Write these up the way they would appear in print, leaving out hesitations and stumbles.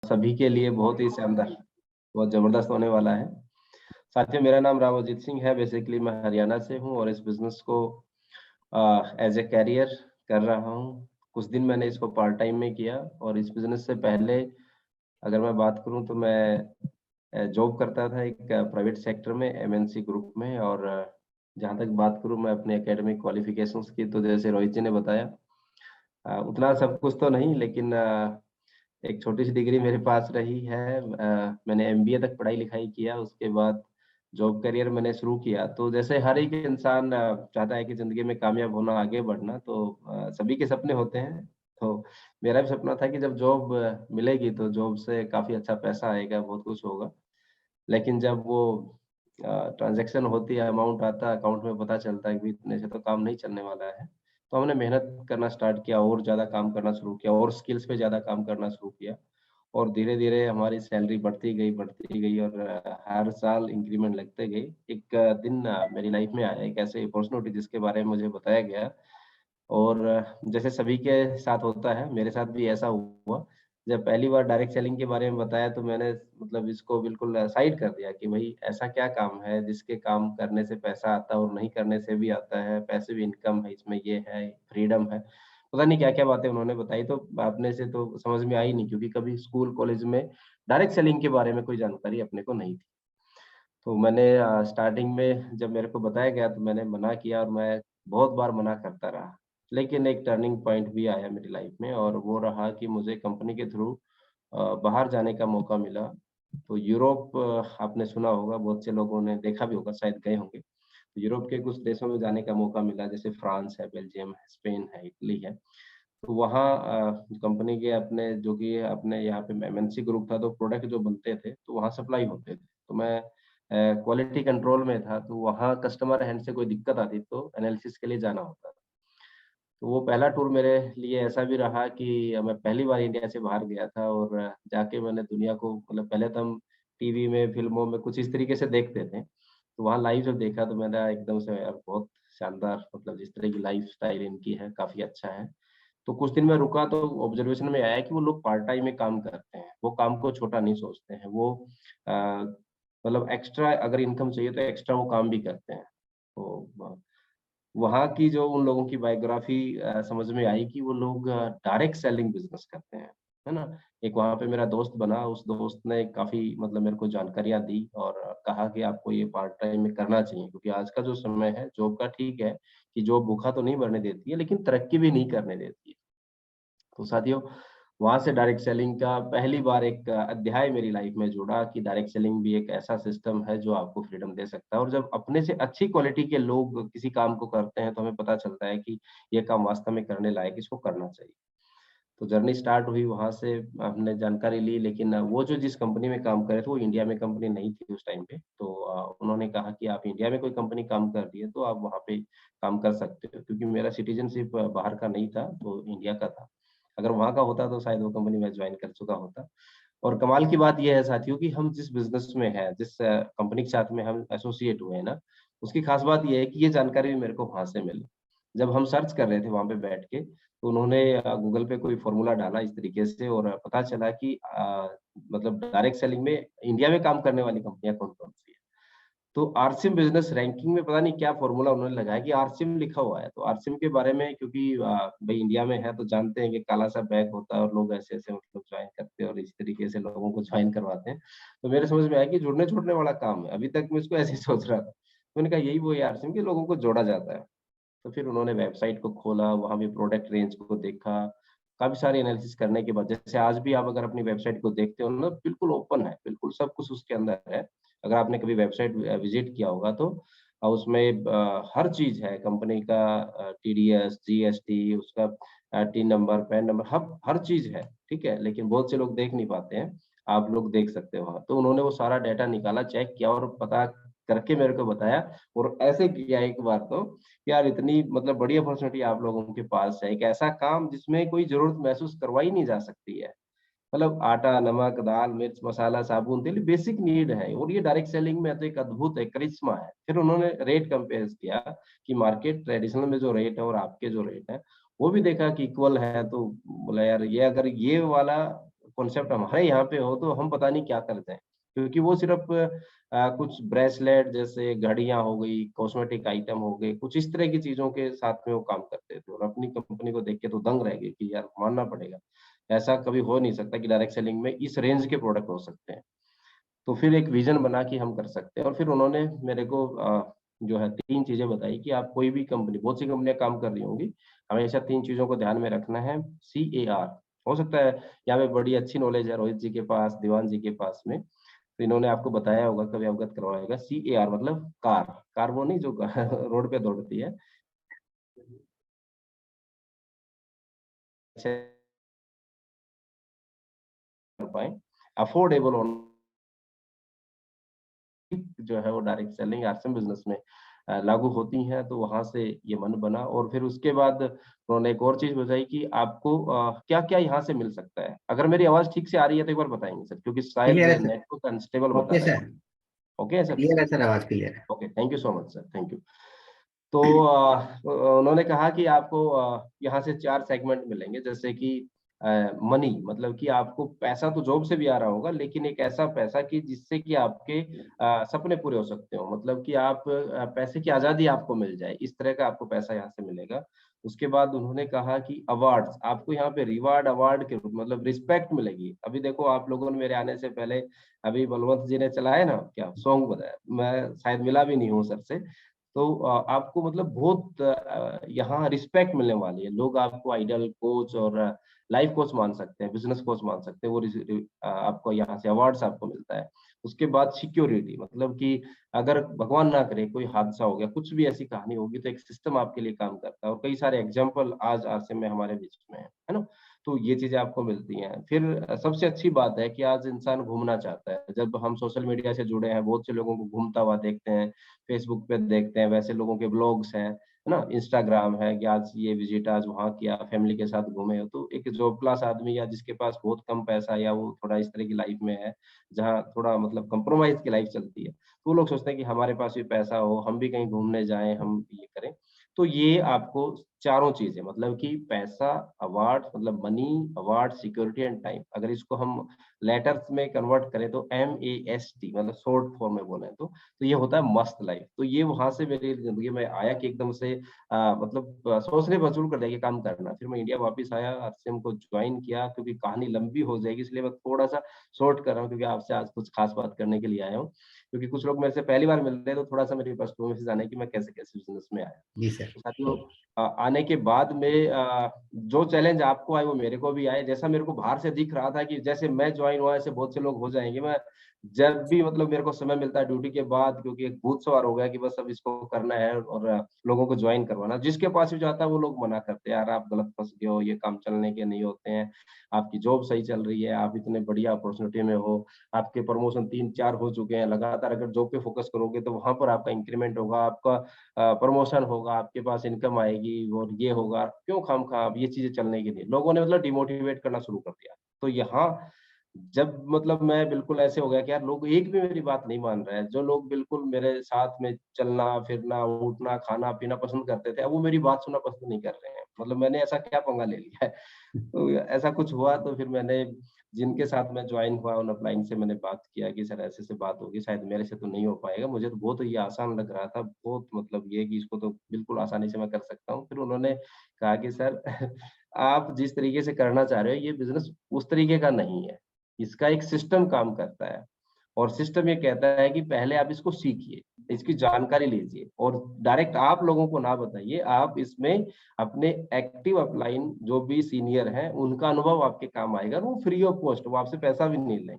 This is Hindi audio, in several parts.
सभी के लिए बहुत ही शानदार, बहुत ज़बरदस्त होने वाला है। साथियों, मेरा नाम रावजीत सिंह है। बेसिकली मैं हरियाणा से हूँ और इस बिज़नेस को एज़ ए करियर कर रहा हूँ। कुछ दिन मैंने इसको पार्ट टाइम में किया और इस बिज़नेस से पहले अगर मैं बात करूँ तो मैं जॉब करता था एक प्राइवेट सेक्टर में एमएनसी ग्रुप में। और जहाँ तक बात करूँ मैं अपने एकेडमिक क्वालिफ़िकेशंस की, तो जैसे रोहित जी ने बताया उतना सब कुछ तो नहीं, लेकिन एक छोटी-सी डिग्री मेरे पास रही है। मैंने एमबीए तक पढ़ाई-लिखाई किया, उसके बाद जॉब करियर मैंने शुरू किया। तो जैसे हर एक इंसान चाहता है कि ज़िंदगी में कामयाब होना, आगे बढ़ना, तो सभी के सपने होते हैं। तो मेरा भी सपना था कि जब जॉब मिलेगी तो जॉब से काफ़ी अच्छा पैसा आएगा, बहुत कुछ होगा। लेकिन जब वो ट्रांज़ैक्शन होती है, अमाउंट आता है अकाउंट में, पता चलता है कि इतने से तो काम नहीं चलने वाला है। तो हमने मेहनत करना स्टार्ट किया और ज़्यादा काम करना शुरू किया और स्किल्स पे ज़्यादा काम करना शुरू किया। और धीरे-धीरे हमारी सैलरी बढ़ती गई और हर साल इंक्रीमेंट लगते गए। एक दिन मेरी लाइफ में आया एक ऐसे अपॉर्च्युनिटी जिसके बारे में मुझे बताया गया। और जैसे सभी के साथ होता है, मेरे साथ भी ऐसा हुआ। जब पहली बार डायरेक्ट सेलिंग के बारे में बताया तो मैंने मतलब इसको बिल्कुल साइड कर दिया कि भई ऐसा क्या काम है जिसके काम करने से पैसा आता है और नहीं करने से भी आता है, पैसिव इनकम है इसमें, ये है, फ्रीडम है। पता नहीं क्या-क्या बातें उन्होंने बताई, तो अपने से तो समझ में आई नहीं, क्योंकि कभी स्कूल, कॉलेज में डायरेक्ट सेलिंग के बारे में कोई जानकारी अपने को नहीं थी। तो मैंने स्टार्टिंग में जब मेरे को बताया गया तो मैंने मना किया और मैं बहुत बार मना करता रहा। लेकिन एक टर्निंग पॉइंट भी आया मेरी लाइफ में और वो रहा कि मुझे कंपनी के थ्रू बाहर जाने का मौका मिला। तो यूरोप आपने सुना होगा, बहुत से लोगों ने देखा भी होगा, शायद गए होंगे। तो यूरोप के कुछ देशों में जाने का मौका मिला, जैसे फ्रांस है, बेल्जियम है, स्पेन है, इटली है। तो वहाँ कंपनी के अपने जो कि अपने यहाँ पे एमएनसी ग्रुप था, तो प्रोडक्ट जो बनते थे, तो वहाँ सप्लाई होते थे। तो मैं क्वालिटी कंट्रोल में था, तो वहाँ कस्टमर हैंड से कोई दिक्कत आती तो एनालिसिस के लिए जाना होता था। तो वो पहला टूर मेरे लिए ऐसा भी रहा कि मैं पहली बार इंडिया से बाहर गया था और जाके मैंने दुनिया को, मतलब पहले तो हम टीवी में, फ़िल्मों में कुछ इस तरीके से देखते थे। तो वहाँ लाइव जब देखा तो मैंने एकदम से यार बहुत शानदार, मतलब जिस तरह की लाइफ़स्टाइल इनकी है, काफ़ी अच्छा है। तो कुछ दिन मैं रुका तो ऑब्ज़र्वेशन में आया कि वो लोग पार्ट टाइम में काम करते हैं। वो काम को छोटा नहीं सोचते हैं। वो अ, मतलब एक्स्ट्रा अगर इनकम चाहिए तो एक्स्ट्रा वो काम भी करते हैं। तो वहाँ की जो उन लोगों की बायोग्राफ़ी समझ में आई कि वो लोग डायरेक्ट सेलिंग बिज़नेस करते हैं, है ना? एक वहाँ पे मेरा दोस्त बना, उस दोस्त ने काफ़ी मतलब मेरे को जानकारियाँ दी और कहा कि आपको ये पार्ट टाइम में करना चाहिए, क्योंकि आज का जो समय है जॉब का, ठीक है कि जॉब भूखा तो नहीं मरने देती है, लेकिन तरक्की भी नहीं करने देती है। तो साथियों, वहाँ से डायरेक्ट सेलिंग का पहली बार एक अध्याय मेरी लाइफ में जुड़ा कि डायरेक्ट सेलिंग भी एक ऐसा सिस्टम है जो आपको फ्रीडम दे सकता है। और जब अपने से अच्छी क्वालिटी के लोग किसी काम को करते हैं तो हमें पता चलता है कि ये काम वास्तव में करने लायक, इसको करना चाहिए। तो जर्नी स्टार्ट हुई वहाँ से, हमने जानकारी ली, लेकिन वो जो जिस कंपनी में काम कर रहे थे वो इंडिया में कंपनी नहीं थी उस टाइम पे। तो उन्होंने कहा कि आप इंडिया में कोई कंपनी काम कर रही है तो आप वहाँ पे काम कर सकते हो, क्योंकि मेरा सिटीज़नशिप बाहर का नहीं था, तो इंडिया का था। अगर वहाँ का होता तो शायद वो कंपनी मैं जॉइन कर चुका होता। और कमाल की बात ये है साथियों कि हम जिस बिज़नेस में हैं, जिस कंपनी के साथ में हम एसोसिएट हुए हैं ना, उसकी खास बात ये है कि ये जानकारी भी मेरे को वहाँ से मिली। जब हम सर्च कर रहे थे वहाँ पे बैठ के, तो उन्होंने गूगल पे कोई फ़ॉर्मूला डाला इस तरीके से और पता चला कि मतलब डायरेक्ट सेलिंग में इंडिया में काम करने वाली कंपनियाँ कौन-कौन सी हैं। तो आरसिम बिज़नेस रैंकिंग में पता नहीं क्या फ़ॉर्मूला उन्होंने लगाया कि आरसिम लिखा हुआ है। तो आरसिम के बारे में, क्योंकि भई इंडिया में है तो जानते हैं कि काला-सा बैग होता है और लोग ऐसे-ऐसे मतलब जॉइन करते हैं और इस तरीके से लोगों को जॉइन करवाते हैं। तो मेरे समझ में आया कि जुड़ने-छोड़ने वाला काम है। अभी तक मैं इसको ऐसे ही सोच रहा था। तो मैंने कहा यही वो है आरसिम कि लोगों को जोड़ा जाता है। तो फिर उन्होंने वेबसाइट को खोला, वहाँ भी प्रोडक्ट रेंज को देखा, काफ़ी सारी एनालिसिस करने के बाद, जैसे आज भी आप अगर अपनी वेबसाइट को देखते हो ना, बिल्कुल ओपन है, बिल्कुल सब कुछ उसके अंदर है। अगर आपने कभी वेबसाइट विज़िट किया होगा तो उसमें हर चीज़ है, कंपनी का टीडीएस, जीएसटी, उसका टिन नंबर, पैन नंबर, हर चीज़ है, ठीक है? लेकिन बहुत से लोग देख नहीं पाते हैं, आप लोग देख सकते हो वहाँ। तो उन्होंने वो सारा डाटा निकाला, चेक किया और पता करके मेरे को बताया और ऐसे किया एक बार तो यार इतनी मतलब बड़ी अपॉर्च्युनिटी आप लोगों के पास है। एक ऐसा काम जिसमें कोई ज़रूरत महसूस करवाई नहीं जा सकती है। मतलब आटा, नमक, दाल, मिर्च, मसाला, साबुन, तेल बेसिक नीड है और ये डायरेक्ट सेलिंग में तो एक अद्भुत है, करिश्मा है। फिर उन्होंने रेट कंपेयर किया कि मार्केट ट्रेडिशनल में जो रेट है और आपके जो रेट है, वो भी देखा कि इक्वल है। तो बोला यार ये अगर ये वाला कॉन्सेप्ट हमारे यहाँ पे हो तो हम पता नहीं क्या करते हैं, क्योंकि वो सिर्फ कुछ ब्रेसलेट जैसे घड़ियां हो गई, कॉस्मेटिक आइटम हो गए, कुछ इस तरह की चीजों के साथ में वो काम करते थे और अपनी कंपनी को देख के तो दंग रह गए कि यार मानना पड़ेगा, ऐसा कभी हो नहीं सकता कि डायरेक्ट सेलिंग में इस रेंज के प्रोडक्ट हो सकते हैं। तो फिर एक विज़न बना कि हम कर सकते हैं और फिर उन्होंने मेरे को जो है 3 चीज़ें बताई कि आप कोई भी कंपनी, बहुत सी कंपनियाँ काम कर रही होंगी, हमेशा 3 चीज़ों को ध्यान में रखना है। CAR, हो सकता है यहाँ पे बड़ी अच्छी नॉलेज है रोहित जी के पास, दीवान जी के पास में, तो इन्होंने आपको बताया होगा, कभी अवगत करवाएगा। CAR मतलब कार, कार वो नहीं जो रोड पे दौड़ती है। अच्छे कर पाएँ, अफोर्डेबल होना जो है वो डायरेक्ट सेलिंग आरसीएम बिज़नेस में लागू होती हैं, तो वहाँ से ये मन बना और फिर उसके बाद उन्होंने एक और चीज़ बताई कि आपको क्या-क्या यहाँ से मिल सकता है? अगर मेरी आवाज़ ठीक से आ रही है तो एक बार बताएँगे सर? क्योंकि शायद क्लियर है सर। नेटवर्क अनस्टेबल बता ओके रहा है। सर। ओके है सर? क्लियर है सर, आवाज क्लियर है। Okay, thank you so much sir, thank you. तो उन्होंने कहा कि आपको यहाँ से 4 सेगमेंट मिलेंगे जैसे कि मनी मतलब कि आपको पैसा तो जॉब से भी आ रहा होगा लेकिन एक ऐसा पैसा कि जिससे कि आपके सपने पूरे हो सकते हो। मतलब कि आप पैसे की आज़ादी आपको मिल जाए, इस तरह का आपको पैसा यहाँ से मिलेगा। उसके बाद उन्होंने कहा कि अवार्ड्स, आपको यहाँ पे रिवार्ड अवार्ड के रूप मतलब रिस्पेक्ट मिलेगी। अभी देखो आप लोगों ने मेरे आने से पहले अभी बलवंत जी ने चलाया ना क्या सॉन्ग बताया, मैं शायद मिला भी नहीं हूँ सर से। तो आपको मतलब बहुत यहाँ रिस्पेक्ट मिलने वाली है। लोग आपको आइडल, कोच और लाइफ कोच मान सकते हैं, बिज़नेस कोच मान सकते हैं। वो आपको यहाँ से अवार्ड्स आपको मिलता है। उसके बाद सिक्योरिटी मतलब कि अगर भगवान ना करे कोई हादसा हो गया, कुछ भी ऐसी कहानी होगी तो एक सिस्टम आपके लिए काम करता है और कई सारे एग्ज़ाम्पल आज आसिम में हमारे बीच में है ना? तो ये चीज़ें आपको मिलती हैं। फिर सबसे अच्छी बात है कि आज इंसान घूमना चाहता है। जब हम सोशल मीडिया से जुड़े हैं, बहुत से लोगों को घूमता हुआ देखते हैं। फेसबुक पे देखते हैं, वैसे लोगों के ब्लॉग्स हैं, है ना? इंस्टाग्राम है कि आज ये विज़िट, आज वहाँ किया, फैमिली के साथ घूमे हो। तो एक जॉब क्लास आदमी या जिसके पास बहुत कम पैसा या वो थोड़ा इस तरह की लाइफ़ में है, जहाँ थोड़ा मतलब कॉम्प्रोमाइज़ की लाइफ़ चलती है। तो वो लोग सोचते हैं कि हमारे पास भी पैसा हो, हम भी कहीं घूमने जाएँ, हम ये करें। तो ये आपको चारों चीज़ें मतलब कि पैसा, अवार्ड मतलब money, award, security and time. अगर इसको हम लेटर्स में कन्वर्ट करें तो MAST मतलब शॉर्ट फॉर्म में बोलें तो ये होता है मस्त लाइफ। तो ये वहाँ से मेरी ज़िंदगी में आया कि एकदम से मतलब सोचने पर मजबूर कर दिया कि काम करना। फिर मैं इंडिया वापस आया, आरसीएम को जॉइन किया क्योंकि कहानी लंबी हो जाएगी इसलिए मैं थोड़ा-सा शॉर्ट कर रहा हूँ क्योंकि आपसे आज कुछ खास बात करने के लिए आया हूँ। क्योंकि कुछ लोग मेरे से पहली बार मिल रहे हैं तो थोड़ा-सा मेरे पास टू में से जाने कि मैं कैसे-कैसे बिज़नेस में आया। जी सर। तो साथियों आने के बाद में जो चैलेंज आपको आए वो मेरे को भी आए। जैसा मेरे को बाहर से दिख रहा था कि जैसे मैं जॉइन हुआ ऐसे बहुत से लोग हो जाएँगे। मैं जब भी मतलब मेरे को समय मिलता है ड्यूटी के बाद क्योंकि एक भूत सवार हो गया कि बस अब इसको करना है और लोगों को जॉइन करवाना। जिसके पास भी जाता है वो लोग मना करते हैं, यार आप गलत फँस गए हो, ये काम चलने के नहीं होते हैं, आपकी जॉब सही चल रही है, आप इतने बढ़िया अपॉर्च्युनिटी में हो, आपके प्रमोशन 3-4 हो चुके हैं, लगातार अगर जॉब पे फोकस करोगे तो वहाँ पर आपका इंक्रीमेंट होगा, आपका प्रमोशन होगा, आपके पास इनकम आएगी और ये होगा, क्यों खामखा अब ये चीज़ें चलने की नहीं। लोगों ने मतलब डिमोटिवेट करना शुरू कर दिया। तो यहाँ जब मतलब मैं बिल्कुल ऐसे हो गया कि यार लोग एक भी मेरी बात नहीं मान रहे हैं। जो लोग बिल्कुल मेरे साथ में चलना-फिरना, उठना, खाना-पीना पसंद करते थे, अब वो मेरी बात सुनना पसंद नहीं कर रहे हैं। मतलब मैंने ऐसा क्या पंगा ले लिया है? तो ऐसा कुछ हुआ तो फिर मैंने जिनके साथ मैं जॉइन हुआ उन अपलाइन से मैंने बात किया कि सर ऐसे-ऐसे बात होगी, शायद मेरे से तो नहीं हो पाएगा। मुझे तो बहुत ये आसान लग रहा था, बहुत मतलब ये कि इसको तो बिल्कुल आसानी से मैं कर सकता हूँ। फिर उन्होंने कहा कि सर आप जिस तरीके से करना चाह रहे हो ये बिज़नेस उस तरीके का नहीं है। इसका एक सिस्टम काम करता है और सिस्टम ये कहता है कि पहले आप इसको सीखिए, इसकी जानकारी लीजिए और डायरेक्ट आप लोगों को ना बताइए। आप इसमें अपने एक्टिव अपलाइन जो भी सीनियर हैं, उनका अनुभव आपके काम आएगा। वो फ्री ऑफ कॉस्ट, वो आपसे पैसा भी नहीं लेंगे।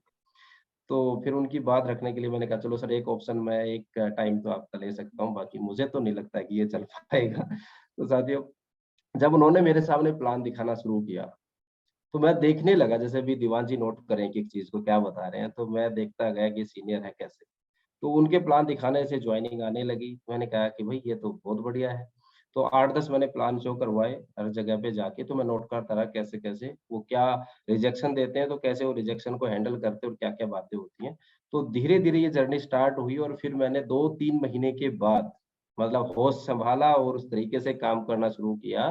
तो फिर उनकी बात रखने के लिए मैंने कहा चलो सर एक ऑप्शन मैं एक टाइम तो आपका ले सकता हूँ, बाकी मुझे तो नहीं लगता है कि ये चल पाएगा। तो साथियों, जब उन्होंने मेरे सामने प्लान दिखाना शुरू किया, तो मैं देखने लगा जैसे अभी दीवान जी नोट करें एक-एक चीज़ को क्या बता रहे हैं, तो मैं देखता गया कि सीनियर है कैसे। तो उनके प्लान दिखाने से जॉइनिंग आने लगी। मैंने कहा कि भई ये तो बहुत बढ़िया है। तो 8-10 मैंने प्लान शो करवाए हर जगह पे जाके तो मैं नोट करता रहा कैसे-कैसे वो क्या रिजेक्शन देते हैं तो कैसे वो रिजेक्शन को हैंडल करते हैं और क्या-क्या बातें होती हैं। तो धीरे-धीरे ये जर्नी स्टार्ट हुई और फिर मैंने 2-3 महीने के बाद मतलब होश सँभाला और उस तरीके से काम करना शुरू किया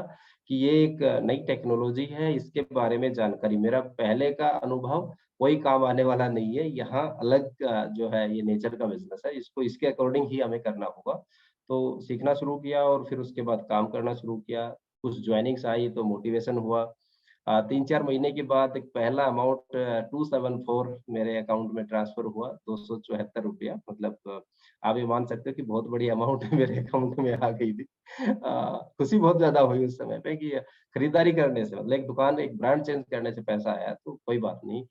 कि ये एक नई टेक्नोलॉजी है, इसके बारे में जानकारी, मेरा पहले का अनुभव कोई काम आने वाला नहीं है। यहाँ अलग जो है ये नेचर का बिज़नेस है, इसको इसके अकॉर्डिंग ही हमें करना होगा। तो सीखना शुरू किया और फिर उसके बाद काम करना शुरू किया। कुछ जॉइनिंग्स आई तो मोटिवेशन हुआ। 3-4 महीने के बाद एक पहला अमाउंट 274 मेरे अकाउंट में ट्रांसफ़र हुआ, ₹274 मतलब आप ये मान सकते हो कि बहुत बड़ी अमाउंट मेरे अकाउंट में आ गई थी। खुशी बहुत ज़्यादा हुई उस समय पे कि खरीदारी करने से मतलब एक दुकान, एक ब्रांड चेंज करने से पैसा आया तो कोई बात नहीं।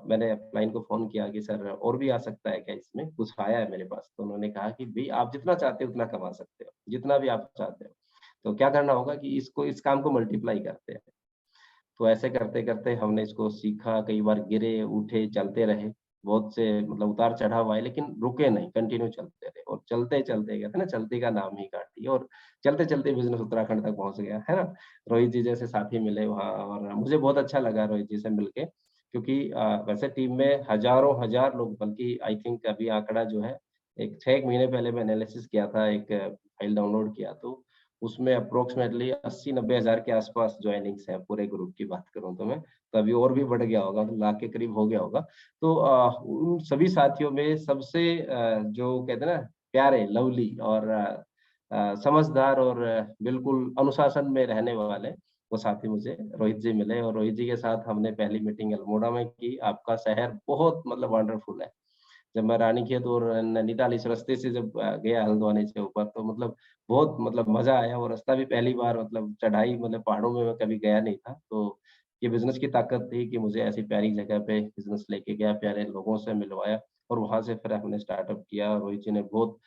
मैंने अपलाइन को फ़ोन किया कि सर और भी आ सकता है क्या इसमें? कुछ आया है मेरे पास। तो उन्होंने कहा कि भई आप जितना चाहते हो उतना कमा सकते हो, जितना भी आप चाहते हो। तो क्या करना होगा कि इस काम को मल्टीप्लाई करते हैं। तो ऐसे करते-करते हमने इसको सीखा, कई बार गिरे, उठे, चलते रहे। बहुत से मतलब उतार-चढ़ाव आए लेकिन रुके नहीं, कंटिन्यू चलते रहे और चलते-चलते कहते हैं ना चलती का नाम ही काटी और चलते-चलते बिज़नेस उत्तराखंड तक पहुँच गया, है ना? रोहित जी जैसे साथी मिले वहाँ और मुझे बहुत अच्छा लगा रोहित जी से मिलके क्योंकि वैसे टीम में हज़ारों हजार लोग बल्कि आई थिंक अभी आंकड़ा जो है एक 6 महीने पहले मैं एनालिसिस किया था, एक फाइल डाउनलोड किया तो उसमें अप्रोक्सिमेटली 80-90 हज़ार के आसपास जॉइनिंग्स हैं, पूरे ग्रुप की बात करूँ तो मैं, तो अभी और भी बढ़ गया होगा, तो लाख के करीब हो गया होगा। तो उन सभी साथियों में सबसे जो कहते हैं ना प्यारे, लवली और समझदार और बिल्कुल अनुशासन में रहने वाले, वो साथी मुझे रोहित जी मिले और रोहित जी के साथ हमने पहली मीटिंग अल्मोड़ा में की। आपका शहर बहुत मतलब वंडरफुल है। जब मैं रानीखेत और नैनीताल इस रास्ते से जब गया हल्द्वानी से ऊपर तो मतलब बहुत मतलब मज़ा आया वो रास्ता भी पहली बार मतलब चढ़ाई मतलब पहाड़ों में मैं कभी गया नहीं था। तो ये बिज़नेस की ताकत थी कि मुझे ऐसी प्यारी जगह पे बिज़नेस लेके गया, प्यारे लोगों से मिलवाया और वहाँ से फिर हमने स्टार्टअप किया। रोहित जी ने बहुत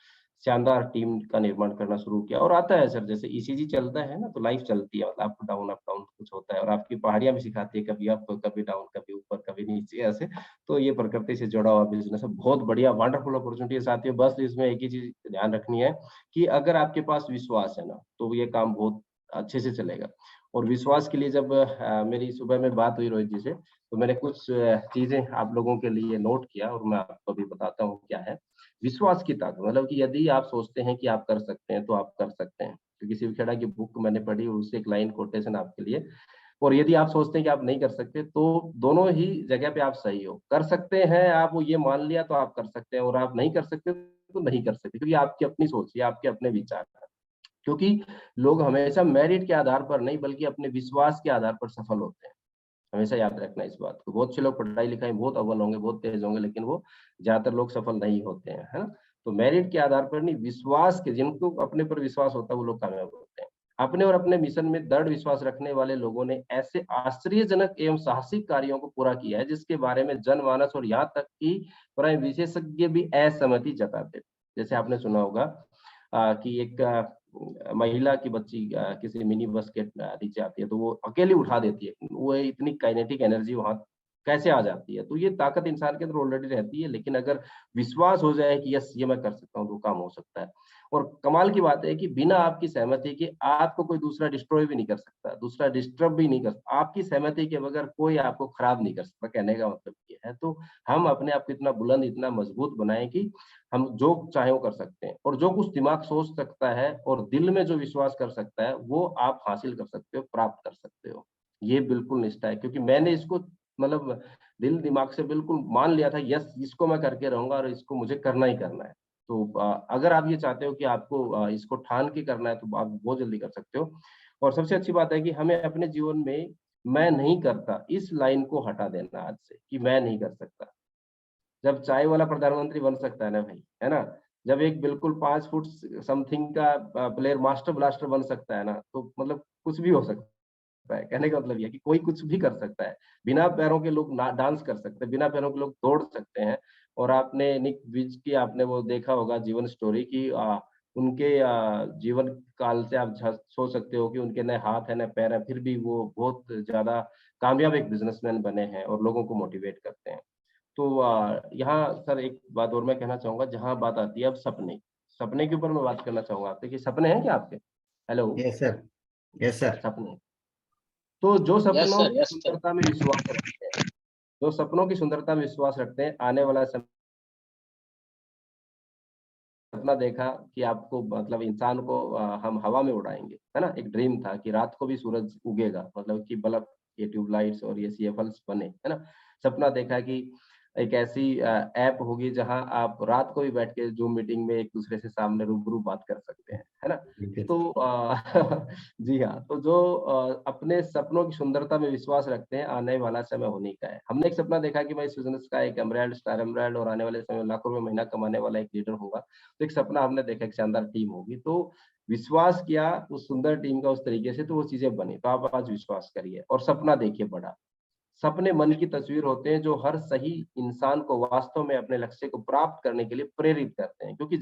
शानदार टीम का निर्माण करना शुरू किया और आता है सर जैसे ईसीजी चलता है ना, तो लाइफ़ चलती है मतलब अप डाउन कुछ होता है और आपकी पहाड़ियाँ भी सिखाती है कभी अप, कभी डाउन, कभी ऊपर, कभी नीचे ऐसे। तो ये प्रकृति से जुड़ा हुआ बिज़नेस है। बहुत बढ़िया वंडरफुल अपॉर्च्युनिटी है साथियों, बस इसमें एक ही चीज़ ध्यान रखनी है कि अगर आपके पास विश्वास है ना, तो ये काम बहुत अच्छे से चलेगा। और विश्वास के लिए जब मेरी सुबह में बात हुई रोहित जी से, तो मैंने कुछ चीज़ें आप लोगों के लिए नोट किया और मैं आपको अभी बताता हूँ क्या है। विश्वास की ताकत मतलब कि यदि आप सोचते हैं कि आप कर सकते हैं, तो आप कर सकते हैं। क्योंकि शिव खेड़ा की बुक मैंने पढ़ी, उससे एक लाइन कोटेशन आपके लिए और यदि आप सोचते हैं कि आप नहीं कर सकते, तो दोनों ही जगह पे आप सही हो। कर सकते हैं आप वो ये मान लिया तो आप कर सकते हैं और आप नहीं कर सकते तो नहीं कर सकते क्योंकि आपकी अपनी सोच है, आपके अपने विचार हैं। क्योंकि लोग हमेशा मेरिट के आधार पर नहीं बल्कि अपने विश्वास के आधार पर सफल होते हैं। हमेशा याद रखना इस बात को। बहुत से लोग पढ़ाई-लिखाई में बहुत अव्वल होंगे, बहुत तेज़ होंगे लेकिन वो ज़्यादातर लोग सफल नहीं होते हैं, है ना? तो मेरिट के आधार पर नहीं विश्वास के जिनको अपने पर विश्वास होता है वो लोग कामयाब होते हैं। अपने और अपने मिशन में दृढ़ विश्वास रखने वाले लोगों ने ऐसे आश्चर्यजनक एवं साहसिक कार्यों को पूरा किया है जिसके बारे में जनमानस और यहाँ तक कि प्राय विशेषज्ञ भी असहमति जताते थे। जैसे आपने सुना होगा कि एक महिला की बच्ची किसी मिनी बस के नीचे आती है तो वो अकेली उठा देती है। वो इतनी काइनेटिक एनर्जी वहाँ कैसे आ जाती है? तो ये ताकत इंसान के अंदर ऑलरेडी रहती है लेकिन अगर विश्वास हो जाए कि यस ये मैं कर सकता हूँ तो काम हो सकता है। और कमाल की बात है कि बिना आपकी सहमति के आपको कोई दूसरा डिस्ट्रॉय भी नहीं कर सकता, दूसरा डिस्टर्ब भी नहीं कर सकता। आपकी सहमति के बगैर कोई आपको खराब नहीं कर सकता, कहने का मतलब ये है। तो हम अपने आप को इतना बुलंद, इतना मजबूत बनाएँ कि हम जो चाहें वो कर सकते हैं और जो कुछ दिमाग सोच सकता है और दिल में जो विश्वास कर सकता है, वो आप हासिल कर सकते हो, प्राप्त कर सकते हो। ये बिल्कुल निष्ठा है क्योंकि मैंने इसको मतलब दिल दिमाग से बिल्कुल मान लिया था यस इसको मैं करके रहूँगा और इसको मुझे करना ही करना है। तो अगर आप ये चाहते हो कि आपको इसको ठान के करना है तो आप बहुत जल्दी कर सकते हो। और सबसे अच्छी बात है कि हमें अपने जीवन में मैं नहीं करता इस लाइन को हटा देना आज से कि मैं नहीं कर सकता। जब चाय वाला प्रधानमंत्री बन सकता है ना भाई, है ना? जब एक बिल्कुल 5 फुट समथिंग का प्लेयर मास्टर ब्लास्टर बन सकता है ना, तो मतलब कुछ भी हो सकता है। कहने का मतलब ये है कि कोई कुछ भी कर सकता है। बिना पैरों के लोग ना डांस कर सकते हैं, बिना पैरों के लोग दौड़ सकते हैं और आपने निक विज की आपने वो देखा होगा जीवन स्टोरी कि उनके जीवन काल से आप सोच सकते हो कि उनके ना हाथ है, ना पैर है, फिर भी वो बहुत ज़्यादा कामयाब एक बिज़नेसमैन बने हैं और लोगों को मोटिवेट करते हैं। तो यहाँ सर एक बात और मैं कहना चाहूँगा जहाँ बात आती है अब सपने, सपने के ऊपर मैं बात करना चाहूँगा आपसे कि सपने हैं क्या आपके? Hello, yes sir. Yes sir. सपने। तो जो यस सपनों सर, की यस सर। सुंदरता में विश्वास रखते हैं, जो सपनों की सुंदरता में विश्वास रखते हैं, आने वाला समय सपना देखा कि आपको मतलब इंसान को हम हवा में उड़ाएंगे, है ना। एक ड्रीम था कि रात को भी सूरज उगेगा, मतलब कि बल्ब, ये ट्यूबलाइट्स और ये सीएफएल्स बने, है ना। सपना देखा कि एक ऐसी ऐप होगी जहां आप रात को भी बैठ के जूम मीटिंग में एक दूसरे से सामने रूबरू बात कर सकते हैं, है ना। तो जी हाँ, तो जो अपने सपनों की सुंदरता में विश्वास रखते हैं, आने वाला समय उन्हीं का है। हमने एक सपना देखा कि मैं इस बिजनेस का एक एमराल्ड, स्टार एमराल्ड और आने वाले समय में लाखों रुपए महीना कमाने वाला एक लीडर होगा। तो एक सपना हमने देखा एक शानदार टीम होगी, तो विश्वास किया उस सुंदर टीम का उस तरीके से, तो वो चीजें बनी। तो आप आज विश्वास करिए और सपना देखिए बड़ा। सपने मन की तस्वीर होते हैं जो हर सही इंसान को वास्तव में अपने लक्ष्य को प्राप्त करने के लिए प्रेरित करते हैं। क्योंकि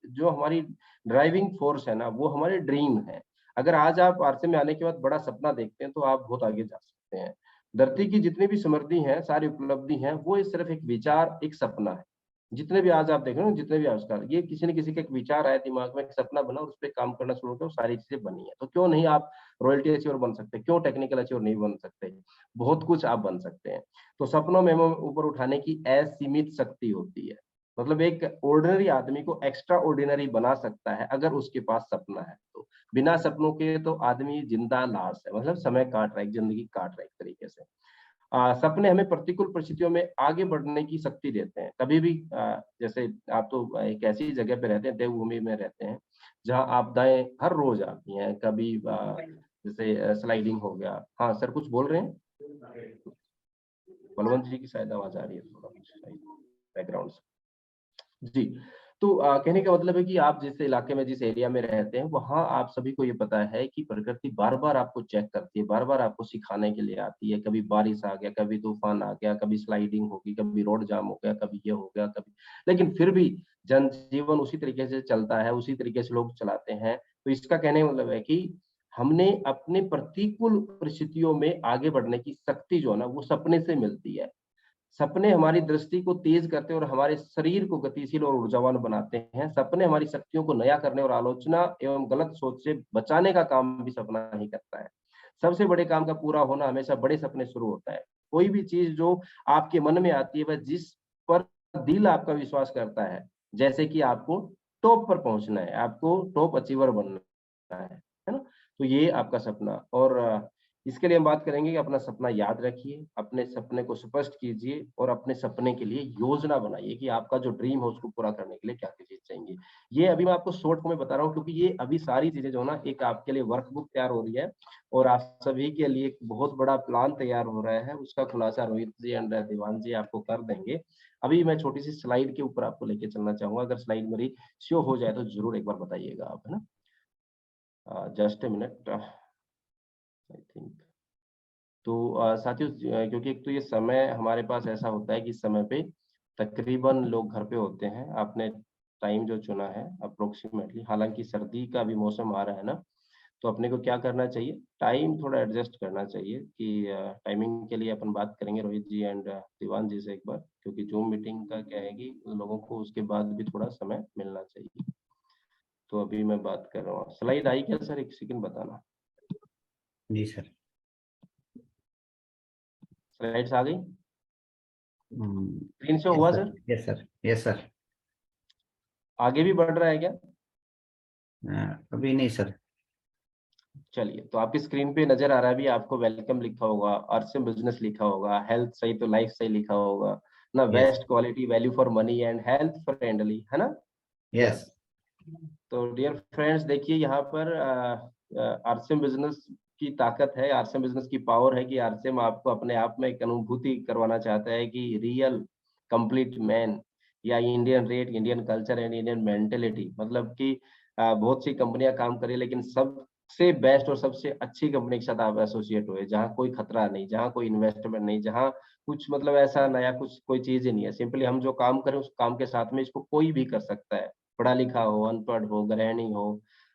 जो हमारी ड्राइविंग फोर्स है ना, वो हमारे ड्रीम है। अगर आज आप आरसे में आने के बाद बड़ा सपना देखते हैं तो आप बहुत आगे जा सकते हैं। धरती की जितनी भी समृद्धि है, सारी उपलब्धि है, वो सिर्फ एक विचार, एक सपना है। जितने भी आज आप देख रहे हो, जितने भी आविष्कार, ये किसी न किसी का एक विचार आया दिमाग में, एक सपना बना और उस पे काम करना शुरू किया, सारी चीजें बनी है। तो क्यों नहीं आप रॉयल्टी अचीवर बन सकते, क्यों टेक्निकल अचीवर नहीं बन सकते, बहुत कुछ आप बन सकते हैं। तो सपनों में हमें ऊपर उठाने की असीमित शक्ति होती है। मतलब एक ऑर्डिनरी आदमी को एक्स्ट्रा ऑर्डिनरी बना सकता है अगर उसके पास सपना है तो। बिना सपनों के तो आदमी जिंदा लाश है, मतलब समय काट रहा है, जिंदगी काट रहा है एक तरीके से। सपने हमें प्रतिकूल परिस्थितियों में आगे बढ़ने की शक्ति देते हैं। कभी भी जैसे आप तो एक ऐसी जगह पे रहते हैं, देवभूमि में रहते हैं, जहाँ आपदाएं हर रोज आती हैं। कभी जैसे स्लाइडिंग हो गया। हाँ सर, कुछ बोल रहे हैं? बलवंत जी की शायद आवाज आ रही है थोड़ा कुछ बैकग्राउंड से। जी। तो कहने का मतलब है कि आप जिस इलाके में, जिस एरिया में रहते हैं, वहाँ आप सभी को ये पता है कि प्रकृति बार-बार आपको चेक करती है, बार-बार आपको सिखाने के लिए आती है। कभी बारिश आ गया, कभी तूफान आ गया, कभी स्लाइडिंग होगी, कभी रोड जाम हो गया, कभी ये हो गया, कभी, लेकिन फिर भी जनजीवन उसी तरीके से चलता है, उसी तरीके से लोग चलाते हैं। तो इसका कहने का मतलब है कि हमने अपने प्रतिकूल परिस्थितियों में आगे बढ़ने की शक्ति जो है ना, वो सपने से मिलती है। सपने हमारी दृष्टि को तेज करते हैं और हमारे शरीर को गतिशील और ऊर्जावान बनाते हैं। सपने हमारी शक्तियों को नया करने और आलोचना एवं गलत सोच से बचाने का काम भी सपना ही करता है। सबसे बड़े काम का पूरा होना हमेशा बड़े सपने शुरू होता है। कोई भी चीज जो आपके मन में आती है, वह जिस पर दिल आपका विश्वास करता है, जैसे कि आपको टॉप पर पहुंचना है, आपको टॉप अचीवर बनना है ना? तो ये आपका सपना। और इसके लिए हम बात करेंगे कि अपना सपना याद रखिए, अपने सपने को स्पष्ट कीजिए और अपने सपने के लिए योजना बनाइए कि आपका जो ड्रीम है उसको पूरा करने के लिए क्या-क्या चीज़ चाहिए। ये अभी मैं आपको शॉर्ट में बता रहा हूँ, क्योंकि ये अभी सारी चीज़ें जो है ना, एक आपके लिए वर्कबुक तैयार हो रही है और आप सभी के लिए एक बहुत बड़ा प्लान तैयार हो रहा है। उसका खुलासा रोहित जी एंड देवांश जी आपको कर देंगे। अभी मैं छोटी-सी स्लाइड के ऊपर आपको लेके चलना चाहूँगा। अगर स्लाइड मेरी शो हो जाए तो ज़रूर एक बार बताइएगा आप, है ना? Just a minute, I think. तो साथियों, क्योंकि एक तो ये समय हमारे पास ऐसा होता है कि इस समय पे तकरीबन लोग घर पे होते हैं। आपने टाइम जो चुना है अप्रोक्सीमेटली, हालाँकि सर्दी का भी मौसम आ रहा है ना, तो अपने को क्या करना चाहिए, टाइम थोड़ा एडजस्ट करना चाहिए कि टाइमिंग के लिए अपन बात करेंगे रोहित जी एंड दीवान जी से एक बार, क्योंकि ज़ूम मीटिंग का क्या है कि लोगों को उसके बाद भी थोड़ा समय मिलना चाहिए। तो अभी मैं बात कर रहा हूँ। स्लाइड आई क्या सर? 1 सेकंड बताना। जी सर। स्लाइड्स आ गई? स्क्रीन शो यस हुआ sir, sir? Yes sir, yes sir. आगे भी बढ़ रहा है क्या? अभी नहीं सर। चलिए, तो आपकी स्क्रीन पे नज़र आ रहा है अभी, आपको वेलकम लिखा होगा, अर्सिम बिज़नेस लिखा होगा, हेल्थ सही तो लाइफ सही लिखा होगा, ना yes, best quality value for money and health friendly, है ना? Yes, yes. तो डियर फ्रेंड्स, देखिए यहाँ पर अर्सिम बिज़नेस की ताकत है, अर्सिम बिज़नेस की पावर है कि अर्सिम आपको अपने आप में एक अनुभूति करवाना चाहता है कि रियल कंप्लीट मैन या Indian rate, Indian culture and Indian mentality, मतलब कि बहुत सी कंपनियां काम कर रही है, लेकिन सबसे बेस्ट और सबसे अच्छी कंपनी के साथ आप एसोसिएट हुए, जहाँ कोई खतरा नहीं, जहाँ कोई इन्वेस्टमेंट नहीं, जहाँ कुछ मतलब ऐसा नया कुछ कोई चीज ही नहीं है। सिंपली हम जो काम करें उस काम के साथ में इसको कोई भी कर सकता है। पढ़ा लिखा हो, अनपढ़ हो, गृहिणी हो,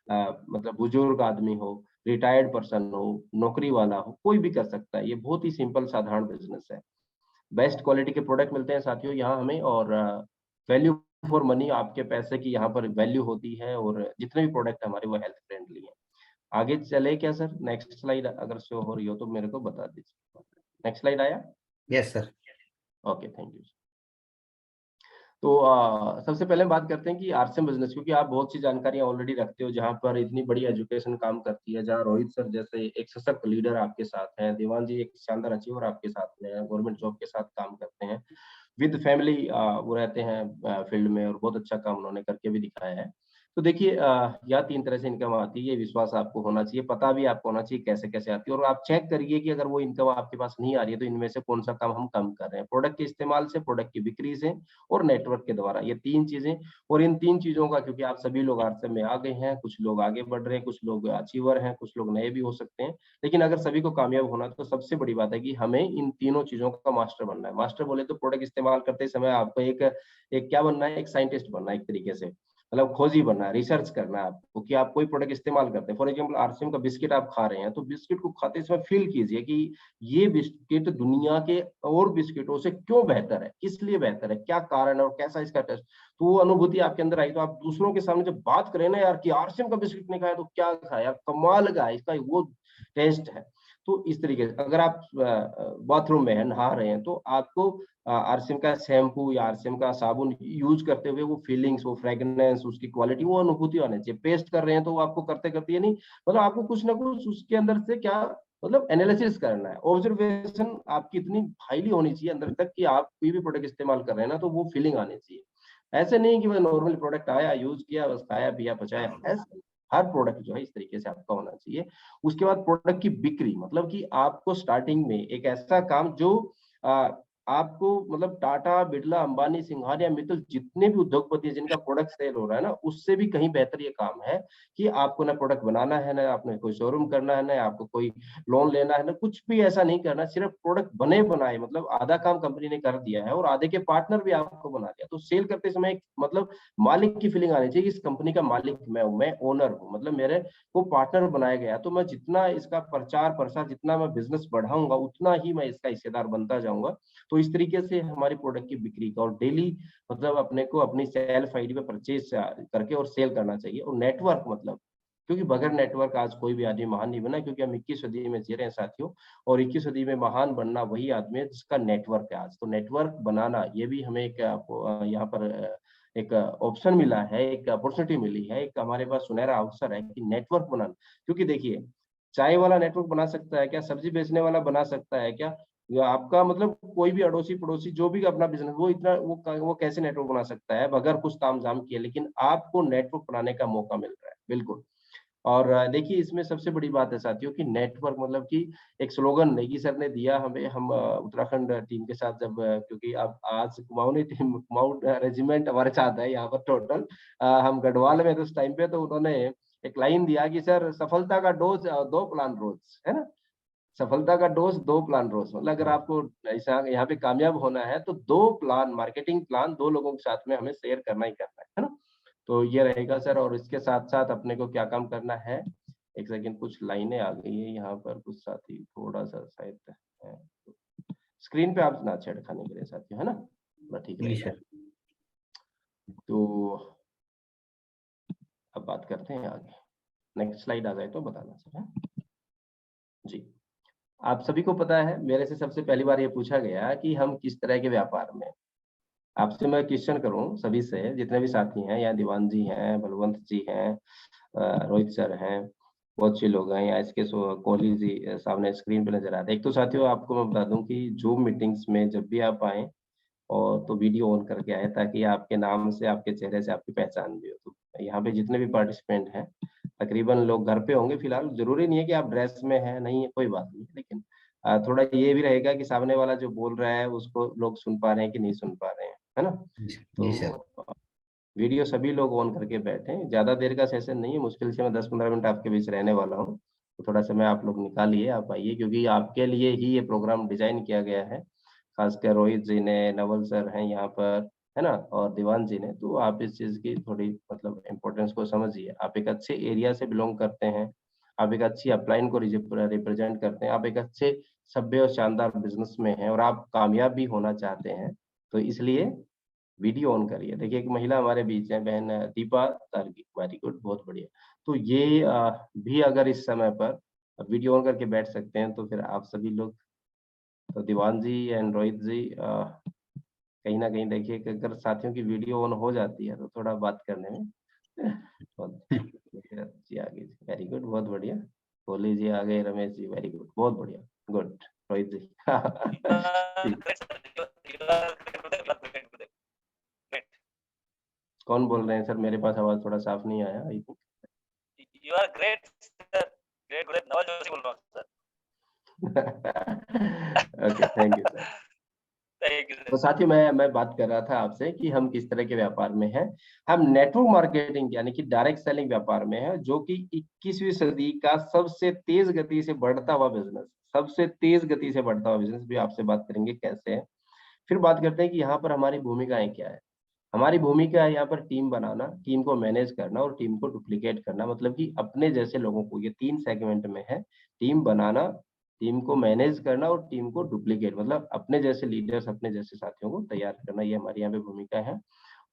मतलब बुजुर्ग आदमी हो, रिटायर्ड पर्सन हो, नौकरी वाला हो, कोई भी कर सकता है। ये बहुत ही सिंपल साधारण बिजनेस है। बेस्ट क्वालिटी के प्रोडक्ट मिलते हैं साथियों यहाँ हमें, और वैल्यू फॉर मनी, आपके पैसे की यहाँ पर वैल्यू होती है, और जितने भी प्रोडक्ट हमारे वो हेल्थ फ्रेंडली हैं। आगे चले क्या सर? नेक्स्ट स्लाइड अगर शो हो रही हो तो मेरे को बता दीजिए। नेक्स्ट स्लाइड आया? Yes sir. Okay, thank you. तो सबसे पहले हम बात करते हैं कि आरसीएम बिजनेस, क्योंकि आप बहुत सी जानकारियां ऑलरेडी रखते हो जहां पर इतनी बड़ी एजुकेशन काम करती है, जहां रोहित सर जैसे एक सशक्त लीडर आपके साथ हैं, देवान जी एक शानदार अचीवर आपके साथ में है, गवर्नमेंट जॉब के साथ काम करते हैं, विद फैमिली वो रहते हैं फील्ड में, और बहुत अच्छा काम उन्होंने करके भी दिखाया है। तो देखिए यहाँ 3 तरह से इनकम आती है, ये विश्वास आपको होना चाहिए, पता भी आपको होना चाहिए कैसे-कैसे आती है, और आप चेक करिए कि अगर वो इनकम आपके पास नहीं आ रही है, तो इनमें से कौन-सा काम हम कम कर रहे हैं। प्रोडक्ट के इस्तेमाल से, प्रोडक्ट की बिक्री से और नेटवर्क के द्वारा, ये 3 चीज़ें। और इन 3 चीज़ों का, क्योंकि आप सभी लोग आरसीएम में आ गए हैं, कुछ लोग आगे बढ़ रहे हैं, कुछ लोग अचीवर हैं, कुछ लोग नए भी हो सकते हैं। लेकिन अगर सभी को कामयाब होना है, तो सबसे बड़ी बात है कि हमें इन तीनों चीज़ों का मास्टर बनना है। मास्टर बोले तो प्रोडक्ट इस्तेमाल करते समय आपको एक एक क्या बनना है, एक साइंटिस्ट बनना है एक तरीके से। मतलब खोजी बनना है, रिसर्च करना है आपको कि आप कोई प्रोडक्ट इस्तेमाल करते हैं। फॉर एग्जांपल आरसीएम का बिस्किट आप खा रहे हैं, तो बिस्किट को खाते समय फ़ील कीजिए कि ये बिस्किट दुनिया के और बिस्किटों से क्यों बेहतर है? किस लिए बेहतर है? क्या कारण है और कैसा इसका टेस्ट? तो वो अनुभूति आपके अंदर आई, तो आप दूसरों के सामने जब बात करें ना यार कि आरसीएम का बिस्किट नहीं खाया तो क्या खाया? कमाल का है, इसका वो टेस्ट है। तो इस तरीके से अगर आप बाथरूम में हैं, नहा रहे हैं, तो आपको आरसीएम का शैम्पू या आरसीएम का साबुन यूज़ करते हुए वो फीलिंग्स, वो फ्रेग्रेंस, उसकी क्वालिटी, वो अनुभूति आनी चाहिए। पेस्ट कर रहे हैं तो वो आपको करते-करते ये नहीं, मतलब आपको कुछ ना कुछ उसके अंदर से क्या, मतलब एनालिसिस करना है। ऑब्जर्वेशन आपकी इतनी हाइली होनी चाहिए अंदर तक कि आप कोई भी प्रोडक्ट इस्तेमाल कर रहे हैं ना, तो वो फीलिंग आनी चाहिए। ऐसे नहीं कि बस नॉर्मल प्रोडक्ट आया, यूज़ किया, बस खाया, पिया, पचाया। ऐसे हर प्रोडक्ट जो है इस तरीके से आपका होना चाहिए। उसके बाद प्रोडक्ट की बिक्री, मतलब कि आपको स्टार्टिंग में एक ऐसा काम जो अ, आपको, मतलब टाटा, बिरला, अंबानी, सिंघार या मित्तल जितने भी उद्योगपति हैं जिनका प्रोडक्ट सेल हो रहा है ना, उससे भी कहीं बेहतर ये काम है कि आपको ना प्रोडक्ट बनाना है, ना आपने कोई शोरूम करना है, ना आपको कोई लोन लेना है, ना कुछ भी ऐसा नहीं करना, सिर्फ प्रोडक्ट बने बनाए, मतलब आधा काम कंपनी ने कर दिया है और आधे के पार्टनर भी आपको बना दिया। तो सेल करते समय एक, मतलब मालिक की फीलिंग आनी चाहिए कि इस कंपनी का मालिक मैं हूँ, मैं ओनर हूँ, मतलब मेरे को पार्टनर बनाया गया, तो मैं जितना इसका प्रचार-प्रसार, जितना मैं बिज़नेस बढ़ाऊँगा, उतना ही मैं इसका हिस्सेदार बनता जाऊँगा। तो इस तरीके से हमारी प्रोडक्ट की बिक्री का, और डेली मतलब अपने को अपनी सेल्फ आईडी पे परचेज़ करके और सेल करना चाहिए। और नेटवर्क, मतलब क्योंकि बगैर नेटवर्क आज कोई भी आदमी महान नहीं बना, क्योंकि हम 21वीं सदी में जी रहे हैं साथियों, और 21वीं सदी में महान बनना वही आदमी है जिसका नेटवर्क है आज। तो नेटवर्क बनाना, ये भी हमें एक यहाँ पर एक ऑप्शन मिला है, एक अपॉर्च्युनिटी मिली है, एक हमारे पास सुनहरा अवसर है कि नेटवर्क बनाना। क्योंकि देखिए, चाय वाला नेटवर्क बना सकता है क्या? सब्जी बेचने वाला बना सकता है क्या? या आपका, मतलब कोई भी अड़ोसी-पड़ोसी जो भी अपना बिज़नेस, वो इतना वो कैसे नेटवर्क बना सकता है बगैर कुछ ताम-झाम किए? लेकिन आपको नेटवर्क बनाने का मौका मिल रहा है, बिल्कुल। और देखिए इसमें सबसे बड़ी बात है साथियों कि नेटवर्क, मतलब कि एक स्लोगन नेगी सर ने दिया हमें, हम उत्तराखंड टीम के साथ जब क्योंकि अब आज कुमाऊँ नहीं टीम, कुमाऊँ रेजिमेंट हमारे साथ है यहाँ पर टोटल। हम गढ़वाल में थे उस टाइम पे, तो उन्होंने एक लाइन दिया कि सर सफलता का डोज़ 2 प्लान रोज़, है ना? सफलता का डोज़ 2 प्लान रोज़, मतलब अगर आपको ऐसा यहाँ पे कामयाब होना है तो 2 प्लान, मार्केटिंग प्लान 2 लोगों के साथ में हमें शेयर करना ही करना है ना? तो ये रहेगा सर, और इसके साथ-साथ अपने को क्या काम करना है? एक सेकंड, कुछ लाइनें आ गई हैं यहाँ पर, कुछ साथी थोड़ा-सा शायद है, स्क्रीन पे आप ना छेड़खानी करें साथियों, है ना? थोड़ा ठीक जी रहेगा। सर। तो अब बात करते हैं आगे। नेक्स्ट स्लाइड आ जाए तो बताना सर, हैं? जी। आप सभी को पता है, मेरे से सबसे पहली बार ये पूछा गया कि हम किस तरह के व्यापार में हैं। आपसे मैं क्वेश्चन करूँ सभी से, जितने भी साथी हैं, यहाँ दीवान जी हैं, बलवंत जी हैं, रोहित सर हैं, बहुत से लोग हैं, यहाँ इसके कोहली जी सामने स्क्रीन पे नज़र आते हैं। एक तो साथियों आपको मैं बता दूँ कि ज़ूम मीटिंग्स में जब भी आप आएँ, और तो वीडियो ऑन करके आएँ, ताकि आपके नाम से, आपके चेहरे से आपकी पहचान भी हो। तो यहाँ पे जितने भी पार्टिसिपेंट हैं, तकरीबन लोग घर पे होंगे फिलहाल, ज़रूरी नहीं है कि आप ड्रेस में हैं, नहीं है, कोई बात नहीं। लेकिन थोड़ा ये भी रहेगा कि सामने वाला जो बोल रहा है, उसको लोग सुन पा रहे हैं कि नहीं सुन पा रहे हैं, है ना? जी सर। तो वीडियो सभी लोग ऑन करके बैठें, ज़्यादा देर का सेशन नहीं है, मुश्किल से मैं 10-15 मिनट आपके बीच रहने वाला हूँ। तो थोड़ा समय आप लोग निकालिए, आप आइए, क्योंकि आपके लिए ही ये प्रोग्राम डिज़ाइन किया गया है। खासकर रोहित जी ने, नवल सर हैं यहाँ पर, है ना? और दीवान जी ने, तो आप इस चीज़ की थोड़ी, मतलब इम्पोर्टेंस को समझिए। आप एक अच्छे एरिया से बिलॉन्ग करते हैं, आप एक अच्छी अपलाइन को रिप्रेज़ेंट करते हैं, आप एक अच्छे सभ्य और शानदार बिज़नेस में हैं और आप कामयाब भी होना चाहते हैं। तो इसलिए वीडियो ऑन करिए। देखिए एक महिला हमारे बीच हैं, बहन दीपा तार्की, वेरी गुड, बहुत बढ़िया। तो ये भी अगर इस समय पर वीडियो ऑन करके बैठ सकते हैं, तो फिर आप सभी लोग, तो दीवान जी एंड रोहित जी कहीं ना कहीं देखिए कि अगर साथियों की वीडियो ऑन हो जाती है तो थोड़ा बात करने में बहुत जी आ गई। वेरी गुड, बहुत बढ़िया। कोहली जी आ गए, रमेश जी, वेरी गुड, बहुत बढ़िया, गुड। रोहित जी ठीक। Great, sir. You are great, Gurudev. You are great, Gurudev. Great. कौन बोल रहे हैं सर? मेरे पास आवाज थोड़ा साफ नहीं आया, I think. You are great, sir. Great, Gurudev. Naval Joshi बोल रहा हूँ, sir. Okay, thank you sir. Thank you, तो sir. साथियों, मैं बात कर रहा था आपसे कि हम किस तरह के व्यापार में हैं। हम नेटवर्क मार्केटिंग यानी कि डायरेक्ट सेलिंग व्यापार में हैं, जो कि 21वीं सदी का सबसे तेज गति से बढ़ता हुआ बिजनेस, सबसे तेज गति से बढ़ता हुआ बिजनेस भी आपसे बात करेंगे कैसे है। फिर बात करते हैं कि यहाँ पर हमारी भूमिकाएं क्या है। हमारी भूमिका है यहाँ पर टीम बनाना, टीम को मैनेज करना और टीम को डुप्लीकेट करना, मतलब कि अपने जैसे लोगों को, ये 3 सेगमेंट में है। टीम बनाना, टीम को मैनेज करना और टीम को डुप्लीकेट, मतलब अपने जैसे लीडर्स, अपने जैसे साथियों को तैयार करना, ये हमारी यहाँ पे भूमिका है।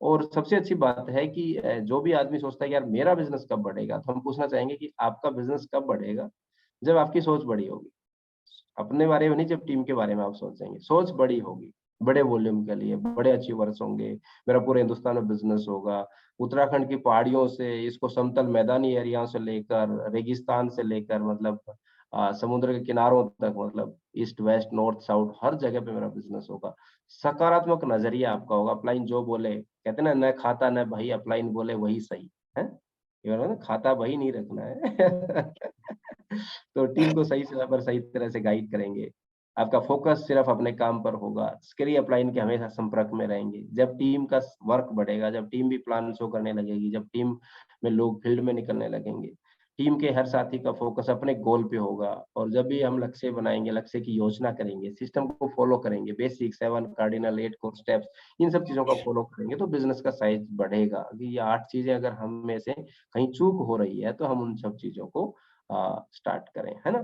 और सबसे अच्छी बात है कि जो भी आदमी सोचता है कि यार मेरा बिज़नेस कब बढ़ेगा, तो हम पूछना चाहेंगे कि आपका बिज़नेस कब बढ़ेगा? जब आपकी सोच बड़ी होगी। अपने बारे में नहीं, जब टीम के बारे में आप सोचेंगे, सोच बड़ी होगी, बड़े वॉल्यूम के लिए, बड़े अचीवर्स होंगे, मेरा पूरे हिंदुस्तान में बिज़नेस होगा। उत्तराखंड की पहाड़ियों से इसको समतल मैदानी एरिया से लेकर, रेगिस्तान से लेकर, मतलब समुद्र के किनारों तक, मतलब ईस्ट, वेस्ट, नॉर्थ, साउथ हर जगह पे मेरा बिज़नेस होगा। सकारात्मक नज़रिया आपका होगा, अपलाइन जो बोले, कहते हैं ना, न खाता न भई, अपलाइन बोले वही सही, हैं? ये वाला ना, खाता बही नहीं रखना है। तो टीम को सही समय पर सही तरह से गाइड करेंगे। आपका फ़ोकस सिर्फ़ अपने काम पर होगा। स्किल अपलाइन के हमेशा संपर्क में रहेंगे। जब टीम का वर्क बढ़ेगा, जब टीम भी प्लान शो करने लगेगी, जब टीम में लोग फील्ड में निकलने लगेंगे, टीम के हर साथी का फ़ोकस अपने गोल पे होगा। और जब भी हम लक्ष्य बनाएँगे, लक्ष्य की योजना करेंगे, सिस्टम को फ़ॉलो करेंगे, बेसिक 7 कार्डिनल 8 कोर स्टेप्स, इन सब चीज़ों का फ़ॉलो करेंगे तो बिज़नेस का साइज़ बढ़ेगा। कि ये 8 चीज़ें अगर हम में से कहीं चूक हो रही है, तो हम उन सब चीज़ों को स्टार्ट करें, है ना?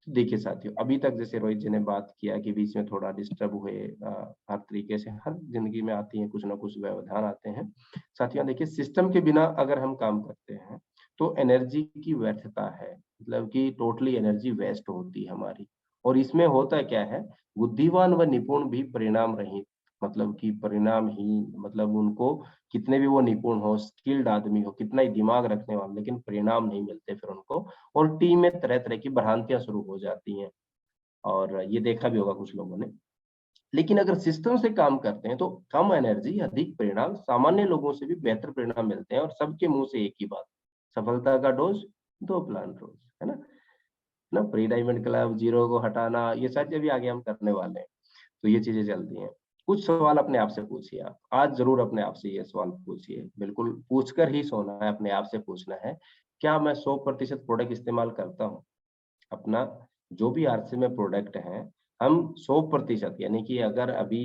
तो देखिए साथियों, अभी तक जैसे रोहित जी ने बात किया कि बीच में थोड़ा डिस्टर्ब हुए, हर तरीके से हर ज़िंदगी में आती हैं, कुछ ना कुछ व्यवधान आते हैं। साथियों देखिए, सिस्टम के बिना अगर हम काम करते हैं, तो एनर्जी की व्यर्थता है, मतलब कि टोटली एनर्जी वेस्ट होती है हमारी। और इसमें होता क्या है, बुद्धिमान व निपुण भी परिणाम रहित, मतलब कि परिणामहीन, मतलब उनको कितने भी वो निपुण हो, स्किल्ड आदमी हो, कितना ही दिमाग रखने वाला, लेकिन परिणाम नहीं मिलते फिर उनको। और टीम में तरह-तरह की भ्रांतियाँ शुरू हो जाती हैं, और ये देखा भी होगा कुछ लोगों ने। लेकिन अगर सिस्टम से काम करते हैं तो कम एनर्जी, अधिक परिणाम, सामान्य लोगों से भी बेहतर परिणाम मिलते हैं, और सबके मुँह से एक ही बात, सफलता का डोज़ 2 प्लांट रोज़, है ना? ना प्री डायमंड क्लब, ज़ीरो को हटाना, ये सारी चीज़ें भी आगे हम करने वाले हैं। तो ये चीज़ें चलती हैं। कुछ सवाल अपने आप से पूछिए आप। आज ज़रूर अपने आप से ये सवाल पूछिए। बिल्कुल पूछकर ही सोना है, अपने आप से पूछना है, क्या मैं 100% प्रोडक्ट इस्तेमाल करता हूँ? अपना जो भी आरसी में प्रोडक्ट हैं, हम 100% यानी कि अगर अभी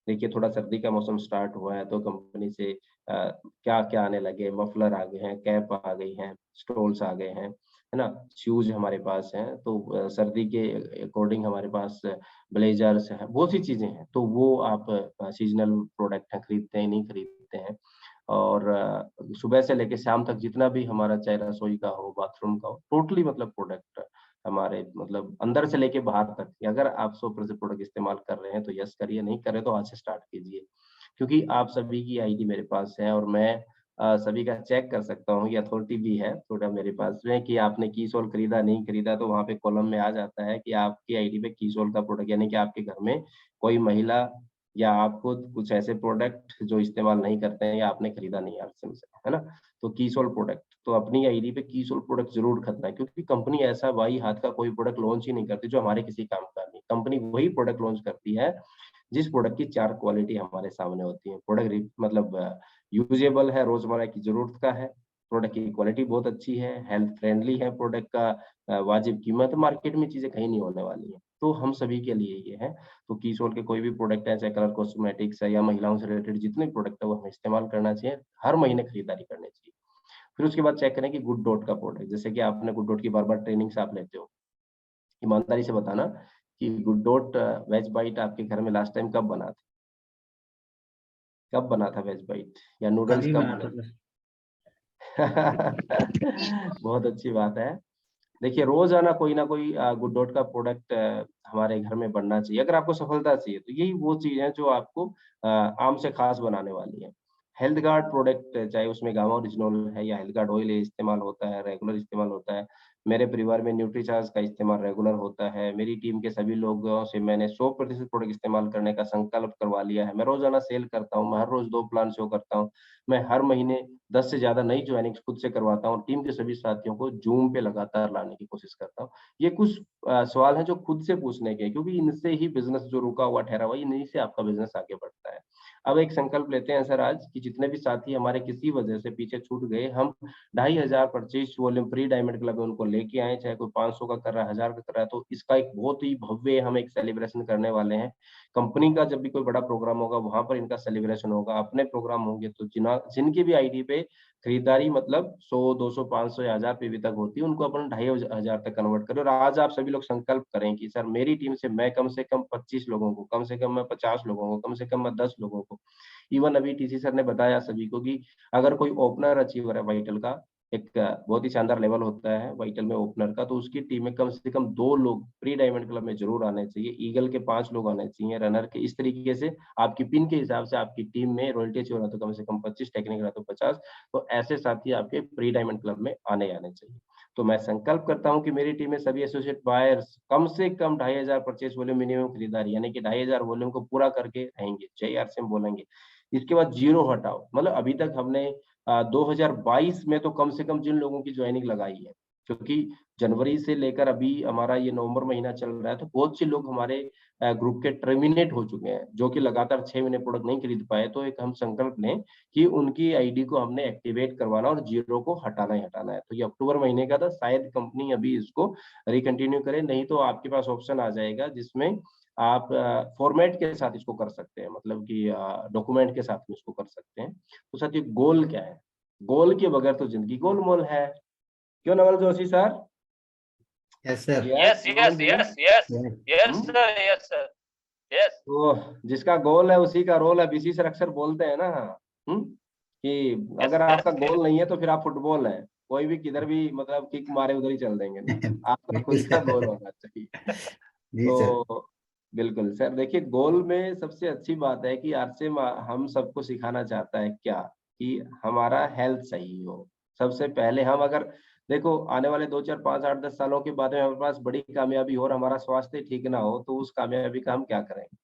देखिए थोड़ा सर्दी का मौसम स्टार्ट हुआ है, तो कंपनी से क्या-क्या आने लगे, मफलर आ गए हैं, कैप आ गई हैं, स्टोल्स आ गए हैं, है ना? शूज़ हमारे पास हैं, तो सर्दी के अकॉर्डिंग हमारे पास ब्लेज़र्स हैं, बहुत सी चीज़ें हैं। तो वो आप सीज़नल प्रोडक्ट हैं, खरीदते हैं, नहीं खरीदते हैं। और सुबह से लेके शाम तक जितना भी हमारा, चाहे रसोई का हो, बाथरूम का हो, टोटली मतलब प्रोडक्ट हमारे, मतलब अंदर से लेके बाहर तक। अगर आप 100% प्रोडक्ट इस्तेमाल कर रहे हैं तो यस करिए, नहीं कर रहे तो आज से स्टार्ट कीजिए। क्योंकि आप सभी की आईडी मेरे पास है, और मैं सभी का चेक कर सकता हूँ, ये अथॉरिटी भी है थोड़ा मेरे पास में, कि आपने कीसोल खरीदा, नहीं खरीदा, तो वहाँ पे कॉलम में आ जाता है कि आपकी आईडी पे कीसोल का प्रोडक्ट, यानी कि आपके घर में कोई महिला या आप खुद कुछ ऐसे प्रोडक्ट जो इस्तेमाल नहीं करते हैं या आपने खरीदा नहीं है आरसीएम से, है ना? तो कीसोल प्रोडक्ट, तो अपनी आईडी पे कीसोल प्रोडक्ट ज़रूर खरीदना है, क्योंकि कंपनी ऐसा बाई हाथ का कोई प्रोडक्ट लॉन्च ही नहीं करती जो हमारे किसी काम का नहीं। कंपनी वही प्रोडक्ट लॉन्च करती है जिस प्रोडक्ट की 4 क्वालिटी हमारे सामने होती है। प्रोडक्ट रि मतलब यूजेबल है, रोज़मर्रा की ज़रूरत का है, प्रोडक्ट की क्वालिटी बहुत अच्छी है, हेल्थ फ्रेंडली है, प्रोडक्ट का वाजिब कीमत, मार्केट में चीज़ें कहीं नहीं होने वाली हैं। तो हम सभी के लिए ये है। तो कीसोल के कोई भी प्रोडक्ट है, चाहे कलर कॉस्मेटिक्स है या महिलाओं से रिलेटेड जितने भी प्रोडक्ट है, वो हमें इस्तेमाल करना चाहिए, हर महीने खरीदारी करनी चाहिए। फिर उसके बाद चेक करें कि गुड डॉट का प्रोडक्ट, जैसे कि आपने गुड डॉट की बार-बार ट्रेनिंग्स आप लेते हो। ईमानदारी से बताना कि गुड डॉट वेज बाइट आपके घर में लास्ट टाइम कब बना था? कब बना था वेज बाइट, या हाल नूडल्स ही में कब आता बने था। थे? बहुत अच्छी बात है। देखिए रोजाना कोई ना कोई गुड डॉट का प्रोडक्ट हमारे घर में बनना चाहिए। अगर आपको सफलता चाहिए तो यही वो चीज़ है जो आपको आम से खास बनाने वाली है। हेल्थ गार्ड प्रोडक्ट चाहे उसमें गामा ओरिजिनल है या हेल्थ गार्ड ऑयल इस्तेमाल होता है, रेगुलर इस्तेमाल होता है। मेरे परिवार में न्यूट्रीचार्ज का इस्तेमाल रेगुलर होता है। मेरी टीम के सभी लोगों से मैंने 100% प्रोडक्ट इस्तेमाल करने का संकल्प करवा लिया है। मैं रोज़ाना सेल करता हूँ, मैं हर रोज़ 2 प्लान शो करता हूँ। मैं हर महीने 10 से ज़्यादा नई जॉइनिंग्स खुद से करवाता हूँ और टीम के सभी साथियों को ज़ूम पे लगातार लाने की कोशिश करता हूँ। ये कुछ सवाल हैं जो खुद से पूछने के हैं क्योंकि इनसे ही बिज़नेस जो रुका हुआ ठहरा हुआ है, इन्हीं से आपका बिज़नेस आगे बढ़ता है। अब एक संकल्प लेते हैं सर आज कि जितने भी साथी हमारे किसी वजह से पीछे छूट गए, हम 2500 purchase volume pre diamond club में उनको लेके आएँ, चाहे कोई 500 का कर रहा है, 1000 का कर रहा है, तो इसका एक बहुत ही भव्य हम एक सेलिब्रेशन करने वाले हैं। कंपनी का जब भी कोई बड़ा प्रोग्राम होगा, वहाँ पर इनका सेलिब्रेशन होगा। अपने प्रोग्राम होंगे तो जिनकी भी आईडी पे खरीदारी मतलब 100, 200, 500 या 1000 पीवी तक होती है, उनको अपन 2500 तक कन्वर्ट करें और आज आप सभी लोग संकल्प करें कि सर मेरी टीम से कम 25 लोगों को, कम से कम मैं 50 लोगों को, कम से कम मैं 10 लोगों को इवन अभी टीसी सर ने बताया सभी को कि अगर कोई ओपनर अचीवर है वाइटल का, एक बहुत ही शानदार लेवल होता है वाइटल में ओपनर का, तो उसकी टीम में कम से कम 2 लोग प्री डायमंड क्लब में ज़रूर आने चाहिए, ईगल के 5 लोग आने चाहिए, रनर के इस तरीके से आपकी पिन के हिसाब से आपकी टीम में रॉयल्टी अचीवर है तो कम से कम 25, टेक्निकल है तो 50, तो ऐसे साथी आपके प्री डायमंड क्लब में आने चाहिए। तो मैं संकल्प करता हूँ कि मेरी टीम में सभी एसोसिएट बायर्स कम से कम 2500 परचेज़ वॉल्यूम मिनिमम खरीदारी यानी कि 2500 वॉल्यूम को पूरा करके रहेंगे, जय आरसीएम बोलेंगे। इसके बाद ज़ीरो हटाओ, मतलब अभी तक हमने 2022 में तो कम से कम जिन लोगों की जॉइनिंग लगाई है, क्योंकि जनवरी से लेकर अभी हमारा ये नवंबर महीना चल रहा है, तो बहुत से लोग हमारे ग्रुप के टर्मिनेट हो चुके हैं, जो कि लगातार 6 महीने प्रोडक्ट नहीं खरीद पाए। तो एक हम संकल्प लें कि उनकी आईडी को हमने एक्टिवेट करवाना और ज़ीरो को हटाना ही हटाना है। तो ये अक्टूबर महीने का था, शायद कंपनी अभी इसको रिकंटिन्यू करे, नहीं तो आपके पास ऑप्शन आ जाएगा जिसमें आप फॉर्मेट के साथ इसको कर सकते हैं, मतलब कि डॉक्यूमेंट के साथ में इसको कर सकते हैं। तो साथियों गोल क्या है? गोल के बगैर तो ज़िंदगी गोलमोल है। क्यों Naval Joshi sir? Yes sir. Yes, you yes, agree? yes, yes, yes yes, sir, yes, sir, yes. तो जिसका गोल है उसी का रोल है, बीसी सर अक्सर बोलते हैं ना हुँ? कि Yes, अगर yes, आपका yes. गोल नहीं है तो फिर आप फुटबॉल हैं। कोई भी किधर भी मतलब किक मारे उधर ही चल देंगे नहीं। आपका बिल्कुल खुद का सर। गोल होना चाहिए। जी सर। तो बिल्कुल सर देखिए गोल में सबसे अच्छी बात है कि आरसीएम हम सबको सिखाना चाहता है क्या? कि हमारा हेल्थ सही हो। सबसे पहले हम अगर देखो आने वाले 2, 4, 5, 8, 10 सालों के बाद में हमारे पास बड़ी कामयाबी हो और हमारा स्वास्थ्य ठीक ना हो, तो उस कामयाबी का हम क्या करेंगे?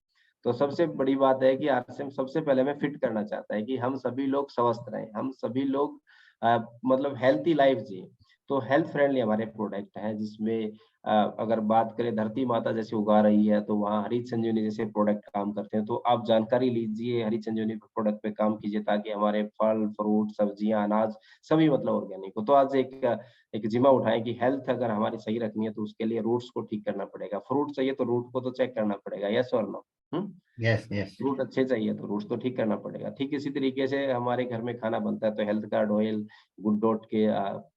तो सबसे बड़ी बात है कि आरसीएम सबसे पहले हमें फिट करना चाहता है कि हम सभी लोग स्वस्थ रहें, हम सभी लोग मतलब हेल्थी लाइफ जिएँ। तो हेल्थ फ्रेंडली हमारे प्रोडक्ट हैं जिसमें अगर बात करें धरती माता जैसे उगा रही है, तो वहाँ हरित संजीवनी जैसे प्रोडक्ट काम करते हैं। तो आप जानकारी लीजिए, हरित संजीवनी प्रोडक्ट पे काम कीजिए ताकि हमारे फल, फ्रूट, सब्जियाँ, अनाज सभी मतलब ऑर्गेनिक हो। तो आज एक जिम्मा उठाएँ कि हेल्थ अगर हमारी सही रखनी है तो उसके लिए रूट्स को ठीक करना पड़ेगा। फ्रूट चाहिए तो रूट को तो चेक करना पड़ेगा, येस और नो? हुँ? Yes yes. रूट अच्छे चाहिए तो रूट्स तो ठीक करना पड़ेगा। ठीक इसी तरीके से हमारे घर में खाना बनता है तो health card oil, good dot के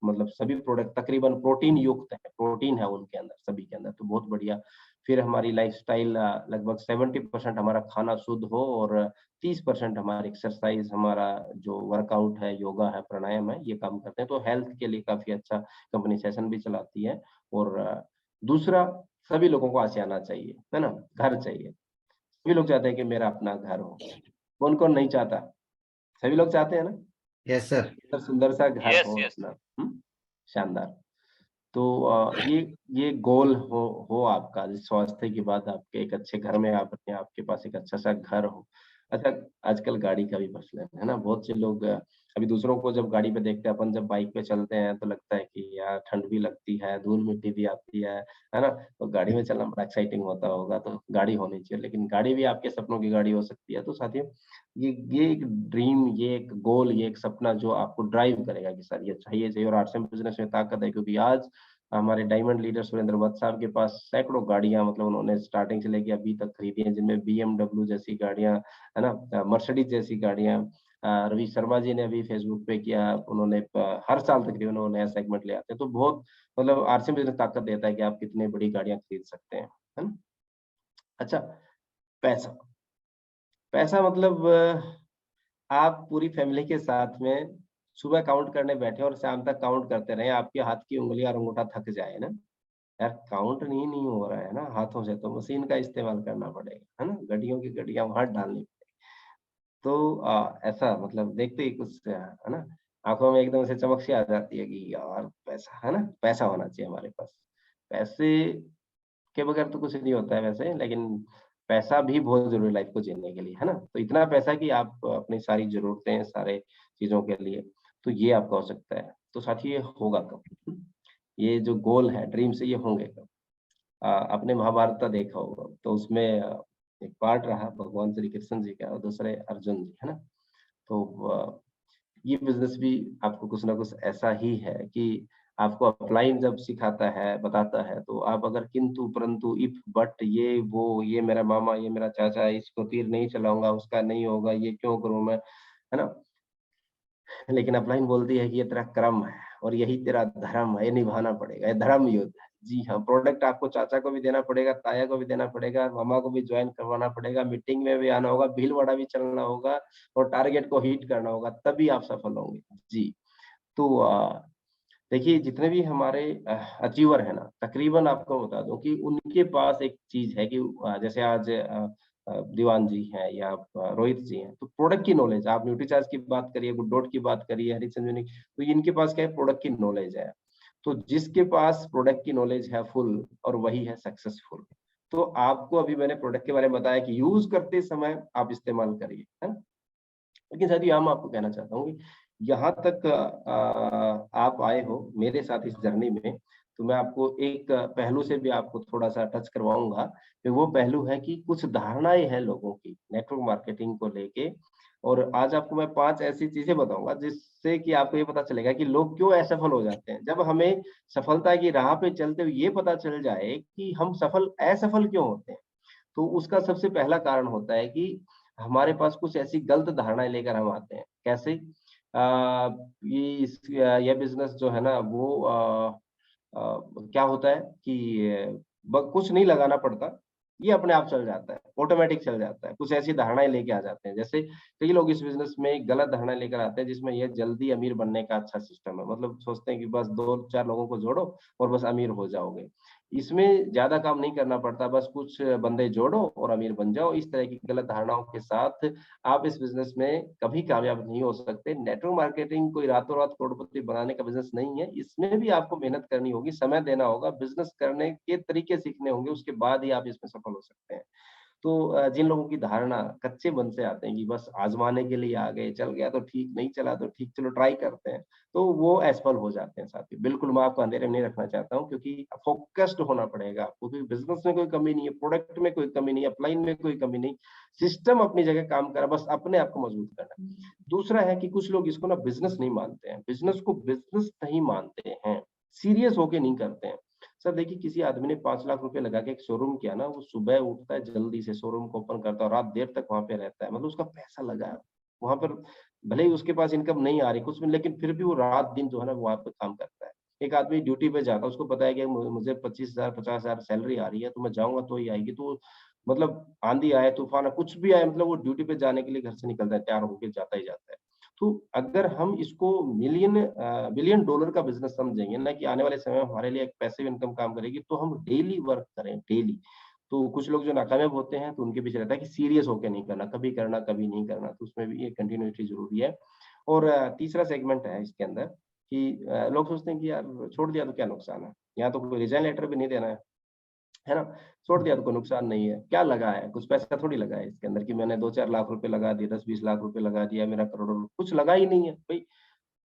मतलब सभी प्रोडक्ट तकरीबन प्रोटीन युक्त है, प्रोटीन है उनके अंदर, सभी के अंदर तो बहुत बढ़िया। फिर हमारी लाइफ़स्टाइल लगभग 70% हमारा खाना शुद्ध हो और 30% हमारी एक्सरसाइज़, हमारा जो वर्कआउट है, योगा है, प्राणायाम है, ये काम करते हैं। तो हेल्थ के लिए काफ़ी अच्छा कंपनी सेशन भी चलाती है और दूसरा सभी लोगों को आशियाना चाहिए, है ना? घर चाहिए। सभी लोग चाहते हैं कि मेरा अपना घर हो। कौन-कौन नहीं चाहता? सभी लोग चाहते हैं ना? Yes sir. सुंदर सा घर Yes, हो yes. अपना, हुँ? शानदार। तो ये गोल हो आपका स्वास्थ्य की बात आपके एक अच्छे घर में आप रहें, आपके पास एक अच्छा-सा घर हो। अच्छा आजकल गाड़ी का भी प्रचलन है ना? बहुत से लोग अभी दूसरों को जब गाड़ी पे देखते हैं, अपन जब बाइक पे चलते हैं तो लगता है कि यार ठंड भी लगती है, धूल-मिट्टी भी आती है ना? तो गाड़ी में चलना बड़ा एक्साइटिंग होता होगा, तो गाड़ी होनी चाहिए। लेकिन गाड़ी भी आपके सपनों की गाड़ी हो सकती है। तो साथियों ये एक ड्रीम, ये एक गोल, ये एक सपना जो आपको ड्राइव करेगा कि सर ये चाहिए और आरसीएम बिज़नेस में ताकत है क्योंकि आज हमारे डायमंड लीडर सुरेंद्र वत्स साहब के पास सैकड़ों गाड़ियाँ मतलब उन्होंने स्टार्टिंग से लेके अभी तक खरीदी हैं, जिनमें बीएमडब्ल्यू जैसी गाड़ियाँ, है ना? मर्सिडीज़ जैसी गाड़ियाँ। रवि शर्मा जी ने अभी फेसबुक पे किया, उन्होंने हर साल तकरीबन वो नया सेगमेंट ले आते हैं। तो बहुत मतलब आरसीएम बिज़नेस ताकत देता है कि आप कितनी बड़ी गाड़ियाँ खरीद सकते हैं, है ना? अच्छा, पैसा। पैसा मतलब आप पूरी फैमिली के साथ में सुबह काउंट करने बैठे और शाम तक काउंट करते रहे, आपके हाथ की उंगली और अंगूठा थक जाए ना, यार काउंट नहीं हो रहा है ना हाथों से, तो मशीन का इस्तेमाल करना पड़ेगा, है ना? घड़ियों की घड़ियां वहां डालनी। तो ऐसा मतलब देखते ही कुछ है ना, आँखों में एकदम से चमक सी आ जाती है कि यार पैसा, है ना? पैसा होना चाहिए हमारे पास। पैसे के बगैर तो कुछ नहीं होता है वैसे, लेकिन पैसा भी बहुत ज़रूरी है लाइफ़ को जीने के लिए, है ना? तो इतना पैसा कि आप अपनी सारी ज़रूरतें, सारे चीज़ों के लिए, तो ये आपका हो सकता है। तो साथियों ये होगा कब? ये जो गोल है, ड्रीम्स है, ये होंगे कब? आपने महाभारत का देखा होगा, तो उसमें एक पार्ट रहा भगवान श्री कृष्ण जी का और दूसरे अर्जुन जी, है ना? तो ये बिज़नेस भी आपको कुछ ना कुछ ऐसा ही है कि आपको अपलाइन जब सिखाता है, बताता है, तो आप अगर किंतु, परंतु, इफ, बट, ये, वो, ये मेरा मामा, ये मेरा चाचा, इसको तीर नहीं चलाऊँगा, उसका नहीं होगा, ये क्यों करूँ मैं, है ना? लेकिन अपलाइन बोलती है कि ये तेरा कर्म है और यही तेरा धर्म है, ये निभाना पड़ेगा, ये धर्म युद्ध है। जी हाँ, प्रोडक्ट आपको चाचा को भी देना पड़ेगा, ताया को भी देना पड़ेगा, मामा को भी जॉइन करवाना पड़ेगा, मीटिंग में भी आना होगा, भीलवाड़ा भी चलना होगा और टारगेट को हिट करना होगा, तभी आप सफल होंगे। जी, तो देखिए जितने भी हमारे अचीवर हैं ना, तकरीबन आपको बता दूँ कि उनके पास एक चीज़ है कि जैसे आज दीवान जी हैं या रोहित जी हैं, तो प्रोडक्ट की नॉलेज आप न्यूट्रीचार्ज की बात करिए, गुड डॉट की बात करिए, हरिचंदनी, तो इनके पास क्या है प्रोडक्ट की नॉलेज है। तो जिसके पास प्रोडक्ट की नॉलेज है फुल और वही है सक्सेसफुल। तो आपको अभी मैंने प्रोडक्ट के बारे में बताया कि यूज़ करते समय आप इस्तेमाल करिए, है ना? लेकिन साथियों यहाँ मैं आपको कहना चाहता हूँ कि यहाँ तक आप आए हो मेरे साथ इस जर्नी में, तो मैं आपको एक पहलू से भी आपको थोड़ा-सा टच करवाऊँगा, कि वो पहलू है कि कुछ धारणाएँ हैं लोगों की नेटवर्क मार्केटिंग को लेके और आज आपको मैं 5 ऐसी चीज़ें बताऊँगा जिससे कि आपको ये पता चलेगा कि लोग क्यों असफल हो जाते हैं। जब हमें सफलता की राह पे चलते हुए ये पता चल जाए कि हम असफल क्यों होते हैं? तो उसका सबसे पहला कारण होता है कि हमारे पास कुछ ऐसी गलत धारणाएँ लेकर हम आते हैं। कैसे? यह बिज़नेस जो है ना वो क्या होता है कि कुछ नहीं लगाना पड़ता, ये अपने आप चल जाता है, ऑटोमैटिक चल जाता है। कुछ ऐसी धारणाएँ लेके आ जाते हैं। जैसे कई लोग इस बिज़नेस में एक गलत धारणा लेकर आते हैं जिसमें ये जल्दी अमीर बनने का अच्छा सिस्टम है। मतलब सोचते हैं कि बस 2-4 लोगों को जोड़ो और बस अमीर हो जाओगे। इसमें ज़्यादा काम नहीं करना पड़ता, बस कुछ बंदे जोड़ो और अमीर बन जाओ। इस तरह की गलत धारणाओं के साथ आप इस बिज़नेस में कभी कामयाब नहीं हो सकते। नेटवर्क मार्केटिंग कोई रातों-रात करोड़पति बनाने का बिज़नेस नहीं है। इसमें भी आपको मेहनत करनी होगी, समय देना होगा, बिज़नेस करने के तरीके सीखने होंगे, उसके बाद ही आप इसमें सफल हो सकते हैं। तो जिन लोगों की धारणा कच्चे मन से आते हैं कि बस आज़माने के लिए आ गए, चल गया तो ठीक, नहीं चला तो ठीक, चलो ट्राई करते हैं, तो वो असफल हो जाते हैं साथियों। बिल्कुल मैं आपको अंधेरे में नहीं रखना चाहता हूँ क्योंकि फ़ोकस्ड होना पड़ेगा आपको क्योंकि बिज़नेस में कोई कमी नहीं है, प्रोडक्ट में कोई कमी नहीं है, अपलाइन में कोई कमी नहीं, सिस्टम अपनी जगह काम कर रहा है, बस अपने आप को मजबूत करना है। दूसरा है कि कुछ लोग इसको ना बिज़नेस नहीं मानते हैं, बिज़नेस को बिज़नेस नहीं मानते हैं, सीरियस होके नहीं करते हैं। सर देखिए किसी आदमी ने 5 लाख रुपए लगा के एक शोरूम किया ना, वो सुबह उठता है जल्दी से शोरूम को ओपन करता है और रात देर तक वहाँ पे रहता है। मतलब उसका पैसा लगा है। वहाँ पर भले ही उसके पास इनकम नहीं आ रही कुछ भी लेकिन फिर भी वो रात-दिन जो है ना वहाँ पे काम करता है। एक आदमी ड्यूटी पे जाता है, उसको पता है कि मुझे 25,000 50,000 सैलरी आ रही है, तो मैं जाऊँगा तो ही आएगी। तो मतलब आँधी आए, तूफान आए, कुछ भी आए मतलब वो ड्यूटी पे जाने के लिए घर से निकलता है, तैयार होके जाता ही जाता है। तो अगर हम इसको बिलियन डॉलर का बिज़नेस समझेंगे ना कि आने वाले समय में हमारे लिए एक पैसिव इनकम काम करेगी, तो हम डेली वर्क करें, डेली। तो कुछ लोग जो नाकामयाब होते हैं, तो उनके पीछे रहता है कि सीरियस होके नहीं करना, कभी नहीं करना, तो उसमें भी ये कंटिन्यूटी ज़रूरी है। और तीसरा सेगमेंट है इसके अंदर कि लोग सोचते हैं कि यार छोड़ दिया तो क्या नुकसान है? यहाँ तो कोई रिज़ाइन लेटर भी नहीं देना है ना? छोड़ दिया तो कोई नुकसान नहीं है। क्या लगा है? कुछ पैसा थोड़ी लगा है इसके अंदर कि मैंने 2-4 लाख रुपए लगा दिए, 10-20 लाख रुपए लगा दिया, मेरा करोड़ों कुछ लगा ही नहीं है। भई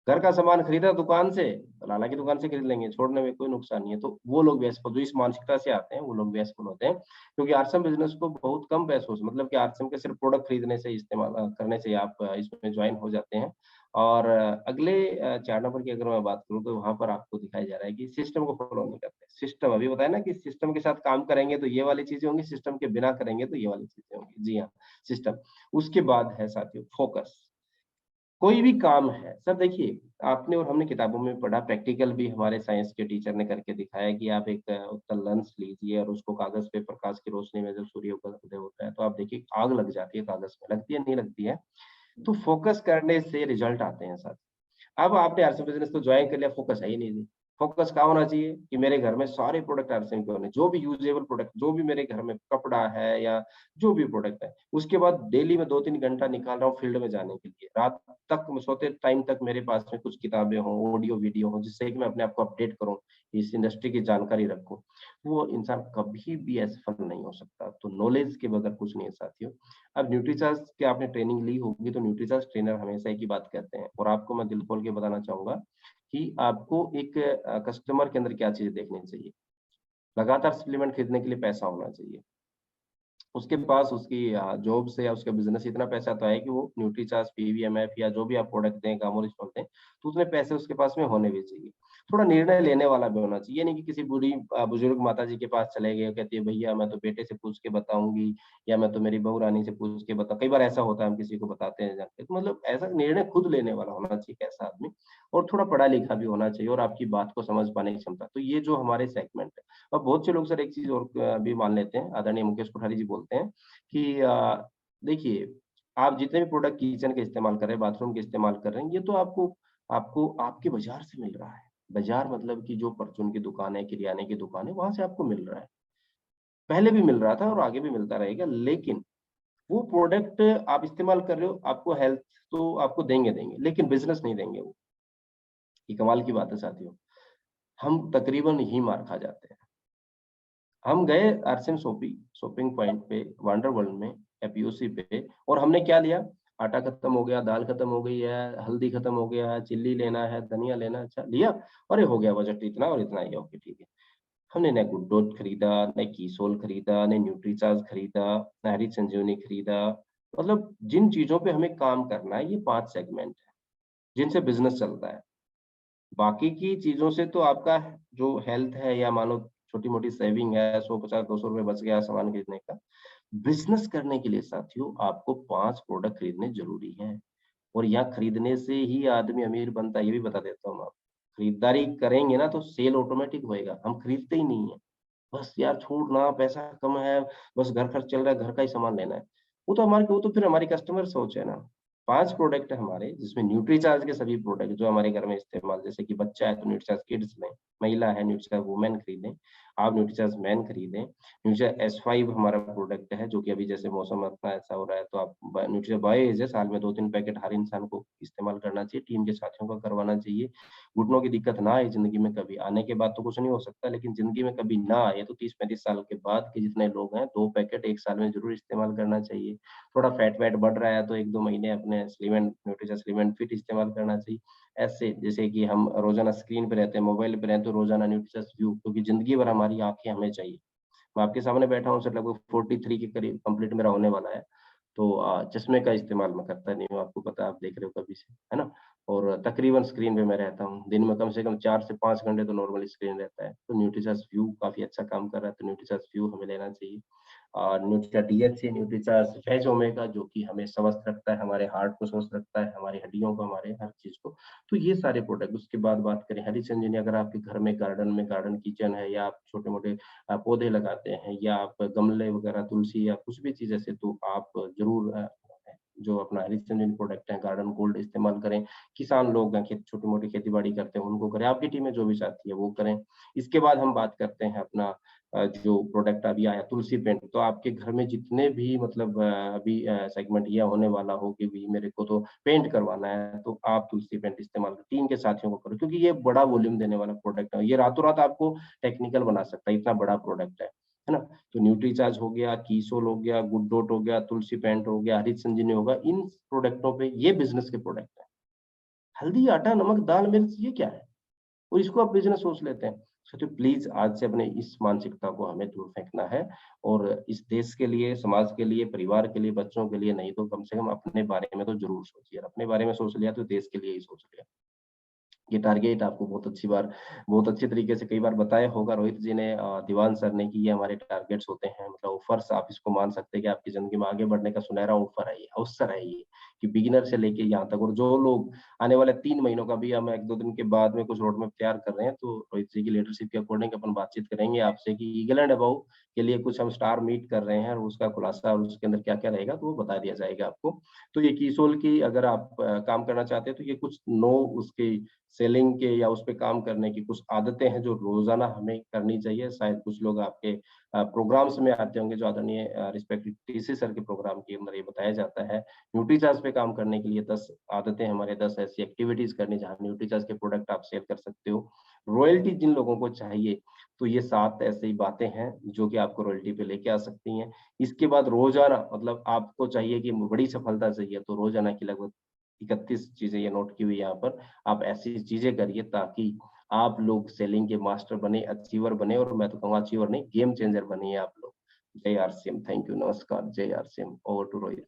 घर का सामान खरीदा दुकान से, लाला की दुकान से खरीद लेंगे, छोड़ने में कोई नुकसान नहीं है। तो वो लोग भी असफल जो इस मानसिकता से आते हैं, वो लोग भी असफल होते हैं। क्योंकि आरसीएम बिज़नेस को बहुत कम पैसों से मतलब कि आरसीएम के सिर्फ प्रोडक्ट खरीदने से करने से आप इसमें जॉइन हो जाते हैं। और अगले 4 नंबर की अगर मैं बात करूँ तो वहाँ पर आपको दिखाया जा रहा है कि सिस्टम को फॉलो नहीं करते। सिस्टम अभी बताया ना कि सिस्टम के साथ काम करेंगे तो ये वाली चीज़ें होंगी, सिस्टम के बिना करेंगे तो ये वाली चीज़ें होंगी। जी हाँ, सिस्टम। उसके बाद है साथियों फोकस। कोई भी काम है सर देखिए, आपने और हमने किताबों में पढ़ा, प्रैक्टिकल भी हमारे साइंस के टीचर ने करके दिखाया कि आप एक उत्तल लेंस लीजिए और उसको कागज़ पे प्रकाश की रोशनी में जब सूर्य उदय होता है, तो आप देखिए आग लग जाती है कागज़ में, लगती है, नहीं लगती है? तो फ़ोकस करने से रिज़ल्ट आते हैं सर। अब आपने आरसी बिजनेस तो ज्वाइन कर लिया, फोकस है ही नहीं जी। फोकस कहाँ होना चाहिए कि मेरे घर में सारे प्रोडक्ट आरसीएम के होने, जो भी यूजेबल प्रोडक्ट, जो भी मेरे घर में कपड़ा है या जो भी प्रोडक्ट है, उसके बाद डेली मैं 2-3 घंटा निकाल रहा हूँ फील्ड में जाने के लिए। रात तक सोते टाइम तक मेरे पास में कुछ किताबें हों, ऑडियो वीडियो हो, जिससे कि मैं अपने आप को अपडेट करूँ, इस इंडस्ट्री की जानकारी रखूँ। वो इंसान कभी भी असफल नहीं हो सकता। तो नॉलेज के बगैर कुछ नहीं है साथियों। अब न्यूट्रीचार्ज की आपने ट्रेनिंग ली होगी, तो न्यूट्रीचार्ज ट्रेनर हमेशा एक ही बात कहते हैं और आपको मैं दिल खोल के बताना चाहूँगा कि आपको एक कस्टमर के अंदर क्या चीज़ें देखनी चाहिए। लगातार सप्लीमेंट खरीदने के लिए पैसा होना चाहिए। उसके पास उसकी जॉब से या उसका बिज़नेस इतना पैसा तो है कि वो न्यूट्रीचार्ज, पीवीएमएफ या जो भी आप प्रोडक्ट दें, गामोरिच बोलते हैं, तो उतने पैसे उसके पास में होने भी चाहिए। थोड़ा निर्णय लेने वाला भी होना चाहिए, ये नहीं कि किसी बूढ़ी बुजुर्ग माताजी के पास चले गए, कहती है भैया मैं तो बेटे से पूछ के बताऊँगी या मैं तो मेरी बहू रानी से पूछ के कई बार ऐसा होता है, हम किसी को बताते हैं जाके, तो मतलब ऐसा निर्णय खुद लेने वाला होना चाहिए ऐसा आदमी और थोड़ा पढ़ा-लिखा भी होना चाहिए और आपकी बात को समझ पाने की क्षमता। तो ये जो हमारे सेगमेंट है और बहुत से लोग सर एक चीज़ और भी मान लेते हैं, आदरणीय मुकेश कोठारी जी बोलते हैं कि देखिए, आप जितने भी प्रोडक्ट किचन के इस्तेमाल कर रहे हैं, बाथरूम के इस्तेमाल कर रहे हैं, ये तो आपको आपको आपके बाज़ार से मिल रहा है। बाज़ार मतलब कि जो परचून की दुकान है, किराने की दुकान है, वहाँ से आपको मिल रहा है। पहले भी मिल रहा था और आगे भी मिलता रहेगा, लेकिन वो प्रोडक्ट आप इस्तेमाल कर रहे हो, आपको हेल्थ तो आपको देंगे, लेकिन बिज़नेस नहीं देंगे वो। ये कमाल की बात है साथियों। हम तकरीबन यहीं मार खा जाते हैं। हम गए आरसीएम शॉपिंग पॉइंट पे वंडर वर्ल्ड में या पीओसी पे और हमने क्या लिया? आटा खत्म हो गया, दाल खत्म हो गई है, हल्दी खत्म हो गया है, चिल्ली लेना है, धनिया लेना है, अच्छा लिया? अरे हो गया बजट इतना और इतना ही है, ओके ठीक है। हमने ना गुडडॉट खरीदा, ना कीसोल खरीदा, ना न्यूट्रीचार्ज खरीदा, ना हरी संजीवनी खरीदा। मतलब जिन चीज़ों पे हमें काम करना है, ये 5 सेगमेंट है, जिनसे बिज़नेस चलता है। बाकी की चीज़ों से तो आपका जो हेल्थ है या मान लो छोटी-मोटी सेविंग है, 100, 50, 200 रुपए बच गया सामान खरीदने का। बिज़नेस करने के लिए साथियों आपको 5 प्रोडक्ट खरीदने ज़रूरी हैं और यहाँ खरीदने से ही आदमी अमीर बनता है, ये भी बता देता हूँ मैं आपको। खरीदारी करेंगे ना तो सेल ऑटोमेटिक होएगा, हम खरीदते ही नहीं हैं। बस यार छूट ना, पैसा कम है, बस घर खर्च चल रहा है, घर का ही सामान लेना है। वो तो फिर हमारी कस्टमर सोच है ना। 5 प्रोडक्ट है हमारे जिसमें न्यूट्रीचार्ज के सभी प्रोडक्ट जो हमारे घर में इस्तेमाल जैसे कि बच्चा है तो न्यूट्रीचार्ज किड्स लें, महिला है न्यूट्रीचार्ज वुमेन खरीदें, आप न्यूट्रीचार्ज मेन खरीदें। न्यूट्रीचार्ज S5 हमारा प्रोडक्ट है जो कि अभी जैसे मौसम अपना ऐसा हो रहा है तो आप न्यूट्रीचार्ज बायो-एज है साल में 2-3 पैकेट हर इंसान को इस्तेमाल करना चाहिए, टीम के साथियों को करवाना चाहिए। घुटनों की दिक्कत ना आए ज़िंदगी में कभी, आने के बाद तो कुछ नहीं हो सकता, लेकिन ज़िंदगी में कभी ना आए तो 30-35 साल के बाद के जितने लोग हैं, 2 पैकेट 1 साल में ज़रूर इस्तेमाल करना चाहिए। थोड़ा फैट-वैट बढ़ रहा है तो 1-2 महीने अपने slim and nutrition slim and fit इस्तेमाल करना चाहिए। ऐसे जैसे कि हम रोज़ाना स्क्रीन पे रहते हैं, मोबाइल पे रहते हैं तो रोज़ाना न्यूट्रीशन व्यू क्योंकि ज़िंदगी भर हमारी आँखें हमें चाहिए। मैं आपके सामने बैठा हूँ सर लगभग 43 के करीब कंप्लीट मेरा होने वाला है। तो चश्मे का इस्तेमाल मैं करता नहीं हूँ, आपको पता है, आप देख रहे हो कभी से, है ना? और तकरीबन स्क्रीन पे मैं रहता हूँ। दिन में कम से कम 4 से 5 घंटे तो नॉर्मली स्क्रीन रहता है। तो न्यूट्रीचार्ज व्यू काफ़ी अच्छा काम कर रहा है, तो न्यूट्रीचार्ज व्यू हमें लेना चाहिए। और न्यूट्रिचा डीएचए, न्यूट्रीचार्ज वेज ओमेगा जो कि हमें स्वस्थ रखता है, हमारे हार्ट को स्वस्थ रखता है, हमारी हड्डियों को, हमारे हर चीज़ को। तो ये सारे प्रोडक्ट उसके बाद बात करें हरी संजीवनी अगर आपके घर में गार्डन किचन है या आप छोटे-मोटे पौधे लगाते हैं या आप गमले वगैरह तुलसी या कुछ भी चीज़ ऐसे तो आप ज़रूर जो अपना हरी संजीवनी प्रोडक्ट है गार्डन गोल्ड इस्तेमाल करें। किसान लोग हैं छोटी-मोटी खेती-बाड़ी करते हैं उनको करें, आपकी टीम में जो भी चाहती है वो करें। इसके बाद हम बात करते हैं अपना जो प्रोडक्ट अभी आया तुलसी पेंट, तो आपके घर में जितने भी मतलब अभी सेगमेंट ये होने वाला हो कि भी मेरे को तो पेंट करवाना है, तो आप तुलसी पेंट इस्तेमाल करो, टीम के साथियों को करो क्योंकि ये बड़ा वॉल्यूम देने वाला प्रोडक्ट है। ये रातों-रात आपको टेक्निकल बना सकता है, इतना बड़ा प्रोडक्ट है ना? तो न्यूट्रीचार्ज हो गया, कीसोल हो गया, गुड डॉट हो गया, तुलसी पेंट हो गया, हरित संजीवनी होगा, इन प्रोडक्टों पे ये बिज़नेस के प्रोडक्ट हैं। हल्दी, आटा, नमक, दाल, मिर्च ये क्या है? और इसको आप बिज़नेस सोच लेते हैं। तो प्लीज़ आज से अपने इस मानसिकता को हमें दूर फेंकना है और इस देश के लिए, समाज के लिए, परिवार के लिए, बच्चों के लिए नहीं तो कम से कम अपने बारे में तो ज़रूर सोचिए। अपने बारे में सोच लिया तो देश के लिए ही सोच लिया। ये टारगेट आपको बहुत अच्छे तरीके से कई बार बताया होगा रोहित जी ने दीवान सर ने कि ये हमारे टारगेट्स होते हैं मतलब ऑफर्स आप इसको मान सकते हैं कि आपकी ज़िंदगी में आगे बढ़ने का सुनहरा ऑफर है ये, अवसर है ये, कि बिगिनर से लेके यहाँ तक, और जो लोग आने वाले 3 महीनों का भी हम 1-2 दिन के बाद में कुछ रोड मैप तैयार कर रहे हैं, तो रोहित जी की लीडरशिप के अकॉर्डिंग अपन बातचीत करेंगे आपसे कि ईगल एंड अबव के लिए कुछ हम स्टार मीट कर रहे हैं और उसका खुलासा और उसके अंदर क्या-क्या रहेगा तो वो बता दिया जाएगा आपको। तो ये कीसोल की अगर आप काम करना चाहते हैं तो ये कुछ उसकी सेलिंग के या उस पे काम करने की कुछ आदतें हैं जो रोज़ाना हमें करनी चाहिए। शायद कुछ लोग आपके प्रोग्राम्स में आते होंगे जो आदरणीय रिस्पेक्टेड टीसी सर के प्रोग्राम के अंदर ये बताया जाता है। न्यूट्रीचार्ज पे काम करने के लिए 10 आदतें हमारे 10 ऐसी एक्टिविटीज़ करनी जहाँ न्यूट्रीचार्ज के प्रोडक्ट आप सेल कर सकते हो। रॉयल्टी जिन लोगों को चाहिए तो ये 7 ऐसी ही बातें हैं जो कि आपको रॉयल्टी पे लेके आ सकती हैं। इसके बाद रोज़ाना मतलब आपको चाहिए कि बड़ी सफलता चाहिए तो रोज़ाना की लगभग 31 चीज़ें ये नोट की हुई है यहाँ पर। आप ऐसी चीज़ें करिए ताकि आप लोग सेलिंग के मास्टर बने, अचीवर बने, और मैं तो कहूँगा अचीवर नहीं, गेम चेंजर बनिए आप लोग। जय आरसीएम, थैंक यू, नमस्कार, जय RCM, over to Rohit.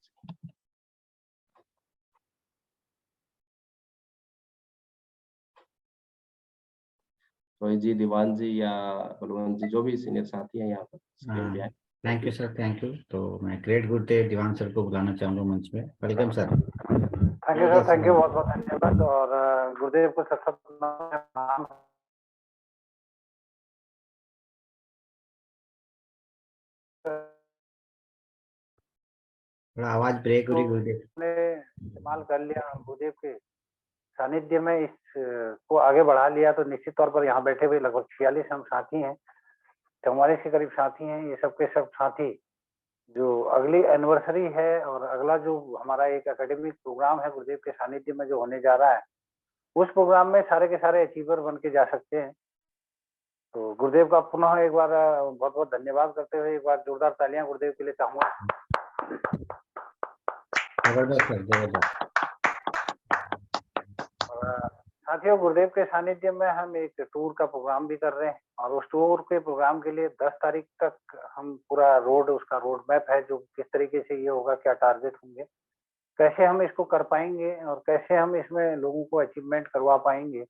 Rohit ji, Diwan ji या बलवंत जी, जो भी सीनियर साथी हैं यहाँ पर स्क्रीन पे आए। Thank you sir, thank you. तो मैं ग्रेट गुरुदेव दीवान सर को बुलाना चाहूंगा मंच में। Welcome sir. Thank you sir, thank you, बहुत बहुत धन्यवाद। और गुरुदेव को सत नाम थोड़ा आवाज ब्रेक हो रही गुरुदेव। ने इस्तेमाल कर लिया, गुरुदेव के सानिध्य में इस को आगे बढ़ा लिया, तो निश्चित तौर पर यहाँ बैठे हुए लगभग 46 हम साथी हैं, 44 के करीब साथी हैं। ये सब के सब साथी जो अगली एनिवर्सरी है और अगला जो हमारा एक एकेडमिक प्रोग्राम है गुरुदेव के सानिध्य में जो होने जा रहा है, उस प्रोग्राम में सारे के सारे अचीवर बन के जा सकते हैं। तो गुरुदेव का पुनः एक बार बहुत बहुत धन्यवाद करते हुए एक बार जोरदार तालियां गुरुदेव के लिए चाहूंगा। जबरदस्त सर, जबरदस्त। साथियों, गुरुदेव के सानिध्य में हम एक टूर का प्रोग्राम भी कर रहे हैं, और उस टूर के प्रोग्राम के लिए 10 तारीख तक हम पूरा उसका रोड मैप है जो किस तरीके से ये होगा, क्या टारगेट होंगे, कैसे हम इसको कर पाएंगे और कैसे हम इसमें लोगों को अचीवमेंट करवा पाएंगे,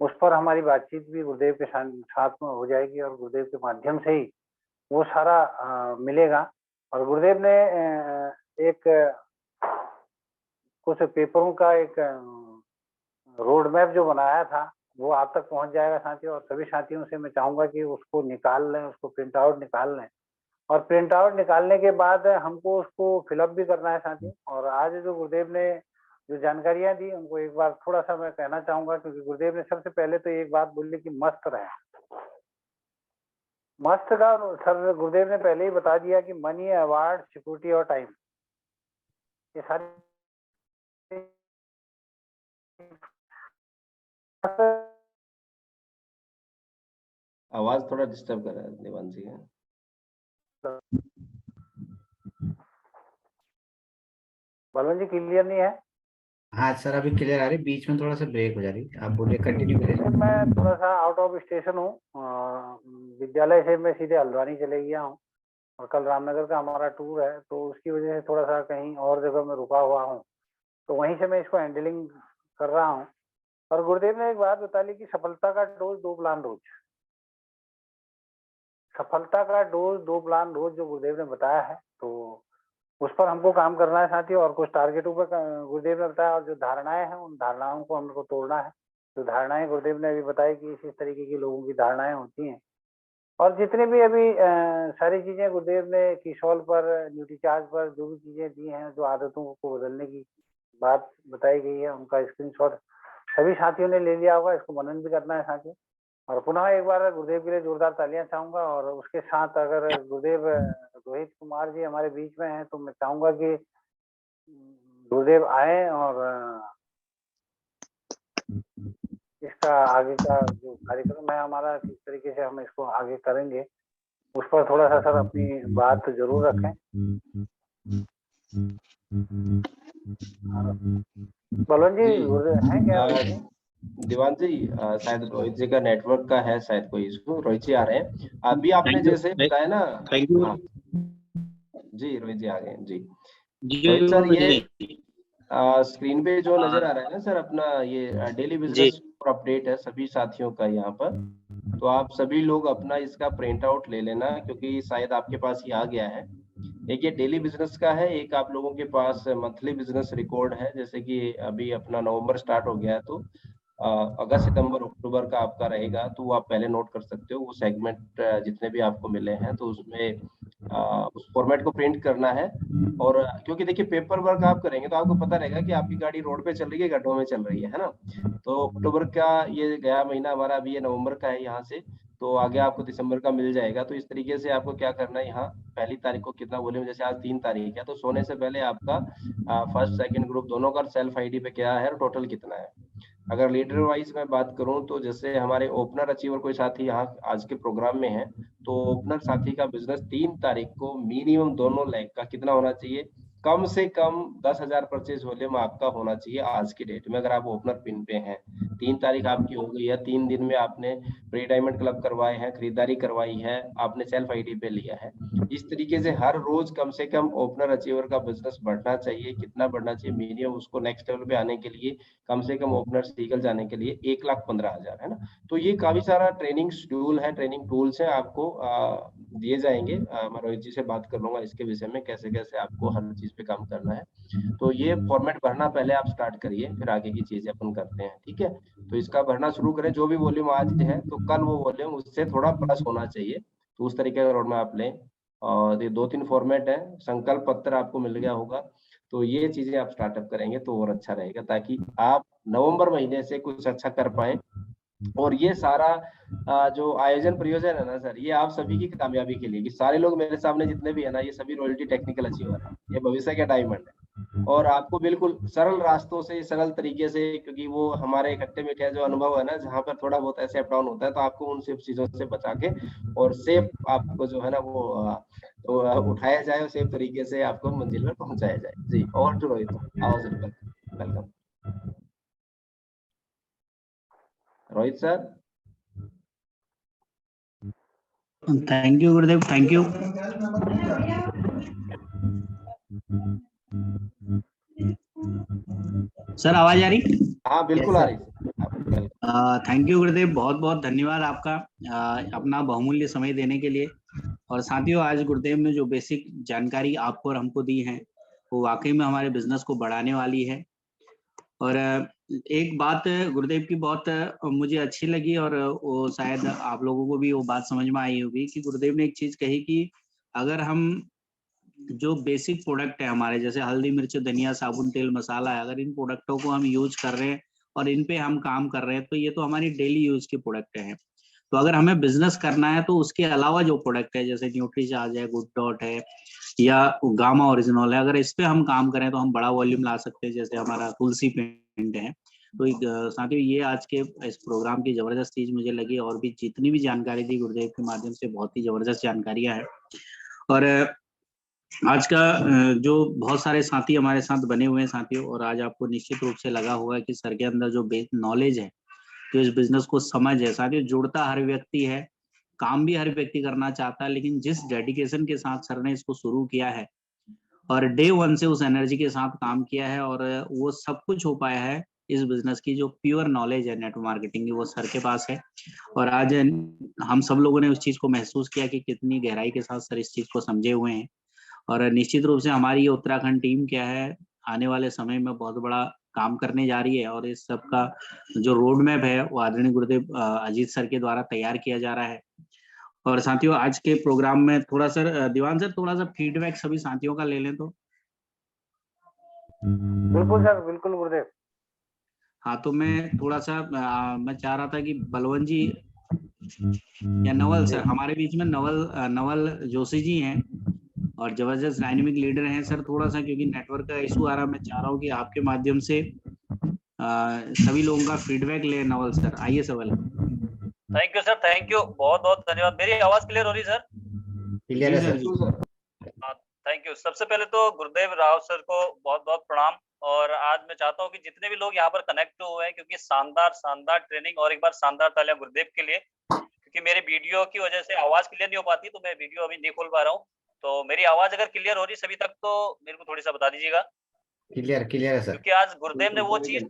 उस पर हमारी बातचीत भी गुरुदेव के साथ में हो जाएगी, और गुरुदेव के माध्यम से ही वो सारा मिलेगा। और गुरुदेव ने एक कुछ पेपरों का एक रोड मैप जो बनाया था वो आप तक पहुंच जाएगा साथियों, और सभी साथियों से मैं चाहूंगा कि उसको निकाल लें, उसको प्रिंट आउट निकाल लें, और प्रिंट आउट निकालने के बाद हमको उसको फिलअप भी करना है साथियों। और आज जो गुरुदेव ने जो जानकारियां दी उनको एक बार थोड़ा सा मैं कहना चाहूंगा, क्योंकि गुरुदेव ने सबसे पहले तो एक बात बोली कि मस्त रहे। मस्त का सर गुरुदेव ने पहले ही बता दिया कि मनी, अवार्ड, सिक्योरिटी और टाइम, ये सारी आवाज थोड़ा डिस्टर्ब कर रहा है दीवान जी है। बलवंत जी क्लियर नहीं है? हाँ सर, अभी क्लियर आ रही, बीच में थोड़ा सा ब्रेक हो जा रही, आप बोलिए, कंटिन्यू करिए। मैं थोड़ा सा आउट ऑफ स्टेशन हूँ, विद्यालय से मैं सीधे हल्द्वानी चले गया हूँ, और कल रामनगर का हमारा टूर है, तो उसकी वजह से थोड़ा सा कहीं और जगह में रुका हुआ हूँ, तो वहीं से मैं इसको हैंडलिंग कर रहा हूँ। और गुरुदेव ने एक बात बता ली कि सफलता का डोज 2 प्लान रोज, सफलता का डोज 2 प्लान रोज जो गुरुदेव ने बताया है, तो उस पर हमको काम करना है साथियों। और कुछ टारगेटों पर गुरुदेव ने बताया, और जो धारणाएं हैं उन धारणाओं को हमको तोड़ना है। जो धारणाएं गुरुदेव ने अभी बताई कि इस तरीके की लोगों की धारणाएं होती हैं, और जितने भी अभी सारी चीजें गुरुदेव ने कीसोल पर, न्यूट्रीचार्ज पर जो भी चीजें दी हैं, जो आदतों को बदलने की बात बताई गई है, उनका स्क्रीनशॉट सभी साथियों ने ले लिया होगा। इसको मनन भी करना है साथियों। और पुनः एक बार गुरुदेव के लिए जोरदार तालियां चाहूंगा। और उसके साथ अगर गुरुदेव रोहित कुमार जी हमारे बीच में हैं, तो मैं चाहूंगा कि गुरुदेव आए और इसका आगे का जो कार्यक्रम है हमारा, किस तरीके से हम इसको आगे करेंगे, उस पर थोड़ा सा सर अपनी बात जरूर रखें। बलवंत जी हैं क्या? दीवान जी शायद रोहित जी का नेटवर्क का है शायद कोई इशू। रोहित जी आ रहे हैं अभी, आपने जैसे बताया ना। थैंक यू जी, रोहित जी आ गए जी। जी। रोहित सर, ये स्क्रीन पे जो नजर आ रहा है ना सर, अपना ये डेली बिजनेस अपडेट है सभी साथियों का यहाँ पर, तो आप सभी लोग अपना इसका प्रिंट आउट ले लेना, क्योंकि शायद आपके पास ये आ गया है। एक ये डेली बिजनेस का है, एक आप लोगों के पास मंथली बिजनेस रिकॉर्ड है। जैसे कि अभी अपना नवंबर स्टार्ट हो गया है, तो अगस्त सितंबर अक्टूबर का आपका रहेगा, तो वो आप पहले नोट कर सकते हो। वो सेगमेंट जितने भी आपको मिले हैं, तो उसमें उस फॉर्मेट को प्रिंट करना है। और क्योंकि देखिए पेपर वर्क आप करेंगे तो आपको पता रहेगा कि आपकी गाड़ी रोड पे चल रही है, गड्ढों में चल रही है ना। तो अक्टूबर का ये गया महीना हमारा, अभी ये नवंबर का है यहाँ से, तो आगे आपको दिसंबर का मिल जाएगा। तो इस तरीके से आपको क्या करना है, यहाँ पहली तारीख को कितना वॉल्यूम, जैसे आज 3 तारीख है, तो सोने से पहले आपका फर्स्ट सेकंड ग्रुप दोनों का सेल्फ आईडी पे क्या है और टोटल कितना है। अगर लीडर वाइज मैं बात करूं, तो जैसे हमारे ओपनर अचीवर कोई साथी यहाँ आज के प्रोग्राम में है, तो ओपनर साथी का बिजनेस 3 तारीख को मिनिमम दोनों लेग का कितना होना चाहिए, कम से कम 10,000 परचेज वॉल्यूम आपका होना चाहिए आज की डेट में, अगर आप ओपनर पिन पे हैं। 3 तारीख आपकी हो गई है, 3 दिन में आपने प्री डायमंड क्लब करवाए हैं, खरीदारी करवाई है, आपने सेल्फ आईडी पे लिया है। इस तरीके से हर रोज कम से कम ओपनर अचीवर का बिजनेस बढ़ना चाहिए। कितना बढ़ना चाहिए मिनिमम, उसको नेक्स्ट लेवल पे आने के लिए कम से कम ओपनर सीगल जाने के लिए 1,15,000 है ना। तो ये काफी सारा ट्रेनिंग शेड्यूल है, ट्रेनिंग टूल्स है, आपको दिए जाएंगे। मैं रोहित जी से बात कर लूंगा इसके विषय में, कैसे कैसे आपको हर चीज पे काम करना है। तो ये फॉर्मेट भरना पहले आप स्टार्ट करिए, फिर आगे की चीजें अपन करते हैं, ठीक है। तो इसका भरना शुरू करें, जो भी वॉल्यूम आज है तो कल वो वॉल्यूम उससे थोड़ा प्लस होना चाहिए। तो उस तरीके का रोड मैप आप लें। और ये 2-3 फॉर्मेट है, संकल्प पत्र आपको मिल गया होगा, तो ये चीजें आप स्टार्टअप करेंगे तो और अच्छा रहेगा, ताकि आप नवंबर महीने से कुछ अच्छा कर पाए। और ये सारा जो आयोजन प्रयोजन है ना सर, ये आप सभी की कामयाबी के लिए, कि सारे लोग मेरे सामने जितने भी है ना, ये सभी रॉयल्टी टेक्निकल अचीवर है, ये भविष्य के डायमंड है। और आपको बिल्कुल सरल रास्तों से, सरल तरीके से, क्योंकि वो हमारे खट्टे मीठे जो अनुभव है ना, जहाँ पर थोड़ा बहुत ऐसे अप डाउन होता है, तो आपको उन सब चीजों से बचा के और सेफ आपको जो है ना वो तो उठाया जाए और सेफ तरीके से आपको मंजिल में पहुंचाया जाए। जी, ओवर टू रोहित। आओ sir, welcome Rohit sir. Thank you गुरुदेव, थैंक यू। सर आवाज आ रही? हाँ बिल्कुल आ रही है। थैंक यू गुरुदेव, बहुत बहुत धन्यवाद आपका अपना बहुमूल्य समय देने के लिए। और साथियों, आज गुरुदेव ने जो बेसिक जानकारी आपको और हमको दी है, वो वाकई में हमारे बिजनेस को बढ़ाने वाली है। और एक बात गुरुदेव की बहुत मुझे अच्छी लगी, और वो शायद आप लोगों को भी वो बात समझ में आई होगी, कि गुरुदेव ने एक चीज कही कि अगर हम जो बेसिक प्रोडक्ट है हमारे, जैसे हल्दी मिर्च धनिया साबुन तेल मसाला है, अगर इन प्रोडक्टों को हम यूज कर रहे हैं और इन पे हम काम कर रहे हैं, तो ये तो हमारी डेली यूज के प्रोडक्ट हैं। तो अगर हमें बिजनेस करना है, तो उसके अलावा जो प्रोडक्ट है, जैसे न्यूट्रीचार्ज है, गुड डॉट है, या गामा ओरिजिनल है, अगर इस पे हम काम करें तो हम बड़ा वॉल्यूम ला सकते हैं, जैसे हमारा तुलसी पेंट है। तो साथियों, ये आज के इस प्रोग्राम की जबरदस्त चीज मुझे लगी, और भी जितनी भी जानकारी दी गुरुदेव के माध्यम से, बहुत ही जबरदस्त जानकारियां हैं। और आज का जो बहुत सारे साथी हमारे साथ बने हुए हैं साथियों, और आज आपको निश्चित रूप से लगा होगा कि सर के अंदर जो नॉलेज है, जो इस बिजनेस को समझ है साथियों, जुड़ता हर व्यक्ति है, काम भी हर व्यक्ति करना चाहता है, लेकिन जिस डेडिकेशन के साथ सर ने इसको शुरू किया है और डे 1 से उस एनर्जी के साथ काम किया है, और वो सब कुछ हो पाया है, इस बिजनेस की जो प्योर नॉलेज है नेटवर्क मार्केटिंग की, वो सर के पास है। और आज हम सब लोगों ने उस चीज को महसूस किया कि कितनी गहराई के साथ सर इस चीज को समझे हुए हैं। और निश्चित रूप से हमारी ये उत्तराखंड टीम क्या है, आने वाले समय में बहुत बड़ा काम करने जा रही है, और इस सब का जो रोड मैप है, वो आदरणीय गुरुदेव अजीत सर के द्वारा तैयार किया जा रहा है। और साथियों, आज के प्रोग्राम में थोड़ा सर दीवान सर, थोड़ा सा फीडबैक सभी साथियों का ले लें तो। बिल्कुल सर, बिल्कुल गुरुदेव। हाँ, तो मैं थोड़ा सा मैं चाह रहा था कि बलवंत जी या नवल सर, हमारे बीच में नवल जोशी जी हैं, और जबरदस्त डायनेमिक लीडर हैं सर। थोड़ा सा क्योंकि नेटवर्क का इशू आ रहा है, मैं चाह रहा हूँ कि आपके माध्यम से सभी लोगों का फीडबैक ले। नवल सर आइए सवाल। Thank you sir, thank you, बहुत बहुत धन्यवाद। मेरी आवाज क्लियर हो रही सर? क्लियर है सर। Thank you. सबसे पहले तो गुरुदेव राव सर को बहुत बहुत प्रणाम। और आज मैं चाहता हूँ कि जितने भी लोग यहाँ पर कनेक्ट हुए हैं, क्योंकि शानदार ट्रेनिंग, और एक बार शानदार तालियां गुरुदेव के लिए, क्योंकि मेरे वीडियो की वजह से आवाज क्लियर नहीं हो पाती, तो मैं वीडियो अभी नहीं खोल पा रहा हूँ। तो मेरी आवाज अगर क्लियर हो रही सभी तक, तो मेरे को थोड़ी सा बता दीजिएगा। क्लियर है सर। क्योंकि आज गुरुदेव ने वो चीज,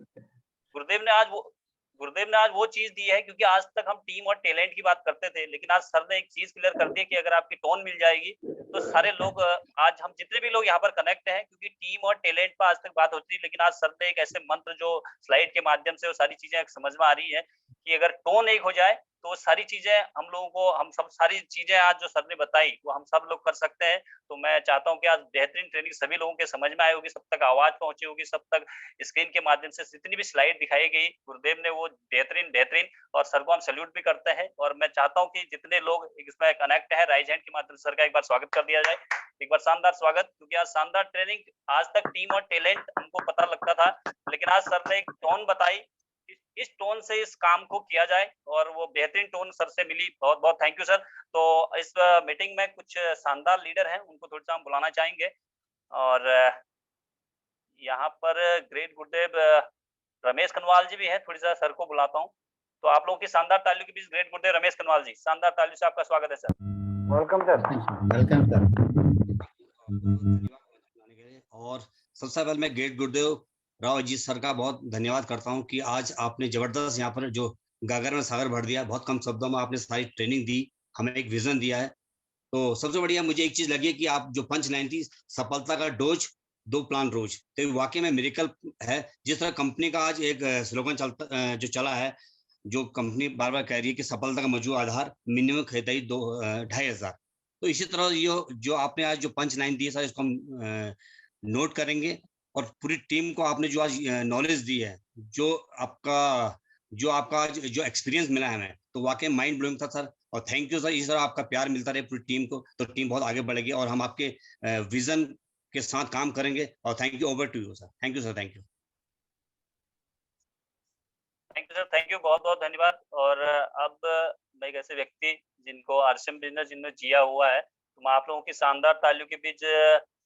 गुरुदेव ने आज वो चीज दी है, क्योंकि आज तक हम टीम और टैलेंट की बात करते थे, लेकिन आज सर ने एक चीज क्लियर कर दी कि अगर आपकी टोन मिल जाएगी तो सारे लोग, आज हम जितने भी लोग यहाँ पर कनेक्ट हैं, क्योंकि टीम और टैलेंट पर आज तक बात होती है, लेकिन आज सर ने एक ऐसे मंत्र जो स्लाइड के माध्यम से वो सारी चीजें समझ में आ रही है कि अगर टोन एक हो जाए तो सारी चीजें हम लोगों को, हम सब सारी चीजें आज जो सर ने बताई वो हम सब लोग कर सकते हैं। तो मैं चाहता हूँ कि आज बेहतरीन ट्रेनिंग सभी लोगों के समझ में आई होगी, सब तक आवाज पहुंची होगी, सब तक स्क्रीन के माध्यम से जितनी भी स्लाइड दिखाई गई गुरुदेव ने वो बेहतरीन, और सर को हम सैल्यूट भी करते हैं। और मैं चाहता हूँ कि जितने लोग इसमें कनेक्ट है, राइज हैंड के माध्यम से सर का एक बार स्वागत कर दिया जाए। एक बार शानदार स्वागत, क्योंकि आज शानदार ट्रेनिंग, आज तक टीम और टैलेंट हमको पता लगता था, लेकिन आज सर ने एक टोन बताई, इस टोन से इस काम को किया जाए, और वो बेहतरीन टोन सर से मिली। बहुत बहुत थैंक यू सर। तो इस मीटिंग में कुछ शानदार लीडर हैं, उनको थोड़ा सा हम बुलाना चाहेंगे। और यहाँ पर ग्रेट गुरुदेव रमेश कनवाल जी भी हैं, थोड़ी सा सर को बुलाता हूँ। तो आप लोगों की शानदार तालियों के बीच ग्रेट गुरुदेव रमेश कनवाल जी, शानदार तालियों से आपका स्वागत है sir. Welcome sir. Welcome sir. और सबसे पहले मैं ग्रेट गुरुदेव राव जी सर का बहुत धन्यवाद करता हूं कि आज आपने जबरदस्त यहाँ पर जो गागर में सागर भर दिया, बहुत कम शब्दों में आपने सारी ट्रेनिंग दी, हमें एक विजन दिया है। तो सबसे बढ़िया मुझे एक चीज लगी है कि आप जो पंच लाइन थी, सफलता का डोज 2 प्लान रोज, तो वाकई में मिरेकल है। जिस तरह कंपनी का आज एक स्लोगन जो चला है, जो कंपनी बार बार कह रही है कि सफलता का मौजूद आधार मिनिमम खरीदारी 2,500। तो इसी तरह ये जो आपने आज जो पंच लाइन दी है सर, इसको हम नोट करेंगे। और पूरी टीम को आपने जो आज नॉलेज दी है, जो आपका जो एक्सपीरियंस मिला है हमें, तो वाकई माइंड ब्लोइंग था सर। और थैंक यू सर, इस तरह आपका प्यार मिलता रहे पूरी टीम को, तो टीम बहुत आगे बढ़ेगी और हम आपके विजन के साथ काम करेंगे। और thank you, over to you sir. Thank you sir. Thank you. Thank you sir, thank you, बहुत बहुत धन्यवाद। और अब मैं एक ऐसे व्यक्ति जिनको आरसीएम बिजनेस जिन्होंने जिया हुआ है, तो मैं आप लोगों की शानदार तालियों के बीच,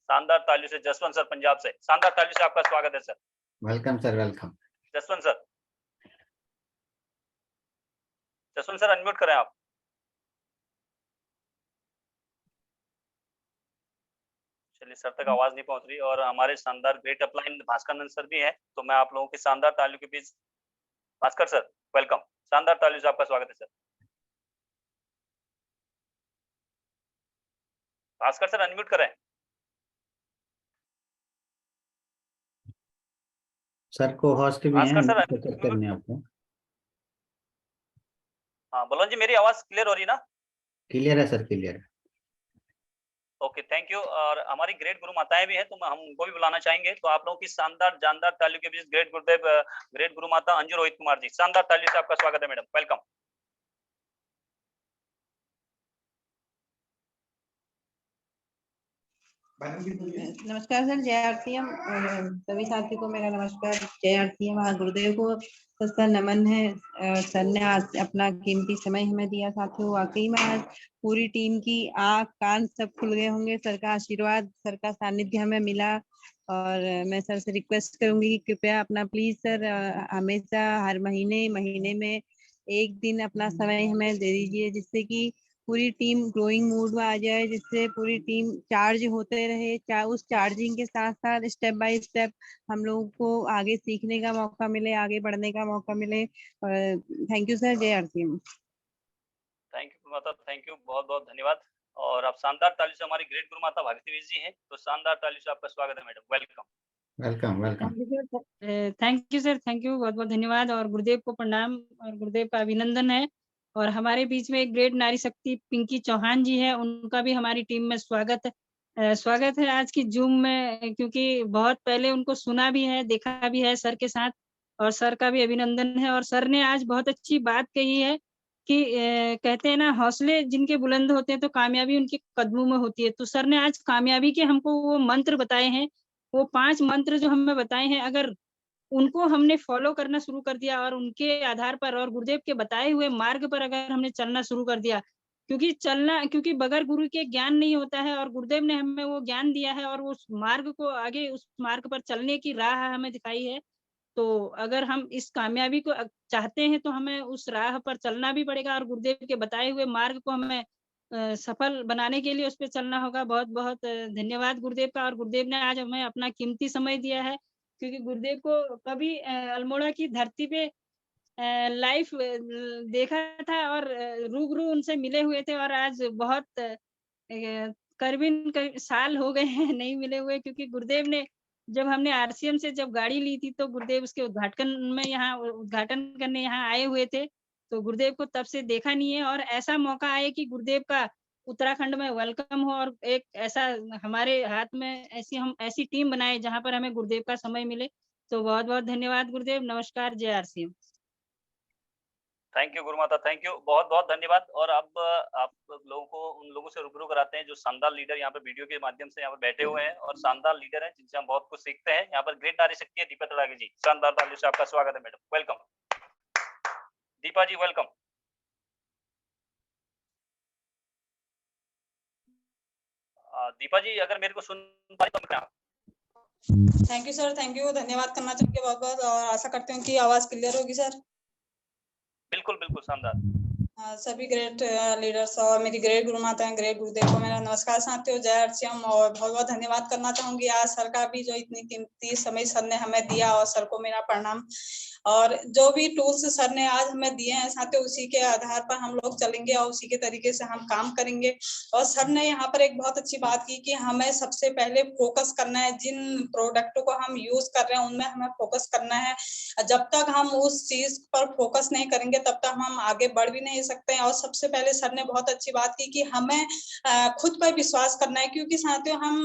शानदार तालियों से जसवंत सर पंजाब से, शानदार तालियों से आपका स्वागत है sir. Welcome sir. Welcome Jaswant sir. Jaswant sir unmute करें आप। चलिए, सर तक आवाज नहीं पहुंच रही। और हमारे शानदार ग्रेट अपलाइन भास्कर नंद सर भी हैं, तो मैं आप लोगों की शानदार तालियों के बीच, भास्कर सर वेलकम, शानदार तालियों से आपका स्वागत है सर। भास्कर सर अनम्यूट करें। सर को होस्ट भी भास्कर हैं, सर चेक करने आपको। हाँ बलवंत जी, मेरी आवाज क्लियर हो रही है ना? क्लियर है सर, क्लियर है। Okay, thank you. और हमारी ग्रेट गुरु माताएं भी हैं, तो हम उनको भी बुलाना चाहेंगे। तो आप लोगों की शानदार जानदार तालियों के बीच ग्रेट गुरुदेव, ग्रेट गुरु माता अंजू रोहित कुमार जी, शानदार तालियों से आपका स्वागत है मैडम, वेलकम। नमस्कार सर, जय आरसीएम। सभी साथी को मेरा नमस्कार, जय आरसीएम। आज गुरुदेव को सस्ता नमन है। सर ने आज अपना कीमती समय हमें दिया साथियों। वाकई में आज पूरी टीम की आँख कान सब खुल गए होंगे। सर का आशीर्वाद, सर का सानिध्य हमें मिला। और मैं सर से रिक्वेस्ट करूंगी कि कृपया अपना प्लीज सर हमेशा हर महीने में एक दिन अपना समय हमें दे दीजिए, जिससे कि पूरी टीम ग्रोइंग मूड में आ जाए, जिससे पूरी टीम चार्ज होते रहे। उस चार्जिंग के साथ साथ स्टेप बाय स्टेप हम लोगों को आगे सीखने का मौका मिले, आगे बढ़ने का मौका मिले। थैंक यू सर, जय आरसीएम। थैंक यू माता, थैंक यू, बहुत बहुत धन्यवाद। और आप शानदार तालियों से हमारी ग्रेट गुरु माता भागवती जी हैं, तो शानदार तालियों से आपका स्वागत है madam, welcome. Welcome welcome. Thank you sir, thank you, बहुत बहुत धन्यवाद। और गुरुदेव को प्रणाम और गुरुदेव का अभिनंदन है। और हमारे बीच में एक ग्रेट नारी शक्ति पिंकी चौहान जी है, उनका भी हमारी टीम में स्वागत है आज की जूम में, क्योंकि बहुत पहले उनको सुना भी है, देखा भी है सर के साथ। और सर का भी अभिनंदन है। और सर ने आज बहुत अच्छी बात कही है कि कहते हैं ना, हौसले जिनके बुलंद होते हैं तो कामयाबी उनके कदमों में होती है। तो सर ने आज कामयाबी के हमको वो मंत्र बताए हैं, वो 5 मंत्र जो हमें बताए हैं, अगर उनको हमने फॉलो करना शुरू कर दिया और उनके आधार पर और गुरुदेव के बताए हुए मार्ग पर अगर हमने चलना शुरू कर दिया, क्योंकि बगैर गुरु के ज्ञान नहीं होता है, और गुरुदेव ने हमें वो ज्ञान दिया है और उस मार्ग को आगे, उस मार्ग पर चलने की राह हमें दिखाई है। तो अगर हम इस कामयाबी को चाहते हैं तो हमें उस राह पर चलना भी पड़ेगा, और गुरुदेव के बताए हुए मार्ग को हमें सफल बनाने के लिए उस पर चलना होगा। बहुत बहुत धन्यवाद गुरुदेव का। और गुरुदेव ने आज हमें अपना कीमती समय दिया है, क्योंकि गुरुदेव को कभी अल्मोड़ा की धरती पे लाइव देखा था और रूबरू उनसे मिले हुए थे और आज बहुत करीबन साल हो गए हैं नहीं मिले हुए, क्योंकि गुरुदेव ने जब हमने आरसीएम से जब गाड़ी ली थी तो गुरुदेव उसके उद्घाटन करने यहाँ आए हुए थे। तो गुरुदेव को तब से देखा नहीं है और ऐसा मौका आए कि गुरुदेव का उत्तराखंड में वेलकम हो और एक ऐसा हमारे हाथ में हम ऐसी टीम बनाए जहाँ पर हमें गुरुदेव का समय मिले। तो बहुत-बहुत धन्यवाद गुरुदेव। नमस्कार, जय आरसीएम। थैंक यू गुरुमाता, थैंक यू, बहुत बहुत धन्यवाद। और अब आप लोगों को उन लोगों से रूबरू कराते हैं जो शानदार लीडर यहाँ पर वीडियो के माध्यम से यहाँ पर बैठे हुए हैं और शानदार लीडर हैं जिनसे हम बहुत कुछ सीखते हैं। यहाँ पर ग्रेट नारी शक्ति है दीपा तड़ागे जी, शानदार तालियों से आपका स्वागत है मैडम, वेलकम। दीपा जी वेलकम। दीपा जी अगर मेरे को सुन पाए तो क्या? Thank you sir, thank you, धन्यवाद करना चाहूंगी बहुत बहुत और आशा करती हूँ कि आवाज क्लियर होगी सर। बिल्कुल बिल्कुल शानदार। सभी ग्रेट लीडर्स और मेरी ग्रेट गुरु माता हैं, ग्रेट गुरुदेव को मेरा नमस्कार साथियों, जय आरसीएम। और बहुत बहुत धन्यवाद करना चाहूंगी आज सर का भी जो इतनी कीमती समय सर ने हमें दिया और सर को मेरा प्रणाम। और जो भी टूल्स सर ने आज हमें दिए हैं साथियों उसी के आधार पर हम लोग चलेंगे और उसी के तरीके से हम काम करेंगे। और सर ने यहाँ पर एक बहुत अच्छी बात की कि हमें सबसे पहले फोकस करना है, जिन प्रोडक्टों को हम यूज कर रहे हैं उनमें हमें फोकस करना है। जब तक हम उस चीज पर फोकस नहीं करेंगे तब तक हम आगे बढ़ भी नहीं सकते हैं। और सबसे पहले सर ने बहुत अच्छी बात की कि हमें खुद पर विश्वास करना है, क्योंकि साथियों हम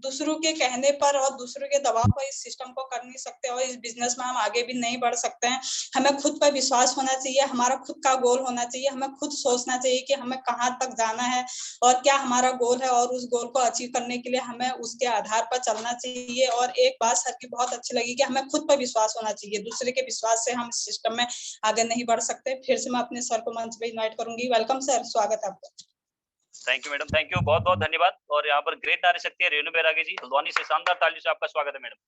दूसरों के कहने पर और दूसरों के दबाव पर इस सिस्टम को कर नहीं सकते और इस बिजनेस में हम आगे नहीं बढ़ सकते हैं। हमें खुद पर विश्वास होना चाहिए, हमारा खुद का गोल होना चाहिए, हमें खुद सोचना चाहिए कि हमें कहां तक जाना है और क्या हमारा गोल है और उस गोल को अचीव करने के लिए हमें उसके आधार पर चलना चाहिए। और एक बात सर की बहुत अच्छी लगी कि हमें खुद पर विश्वास होना चाहिए, दूसरे के विश्वास से हम सिस्टम में आगे नहीं बढ़ सकते। फिर से मैं अपने सर को मंच पे इनवाइट करूंगी। वेलकम सर, स्वागत है आपका। Thank you madam, thank you, बहुत बहुत धन्यवाद। और यहाँ पर ग्रेट नारी शक्ति है रेणु बैरागी जी हल्द्वानी से, शानदार तालियों से आपका स्वागत है मैडम।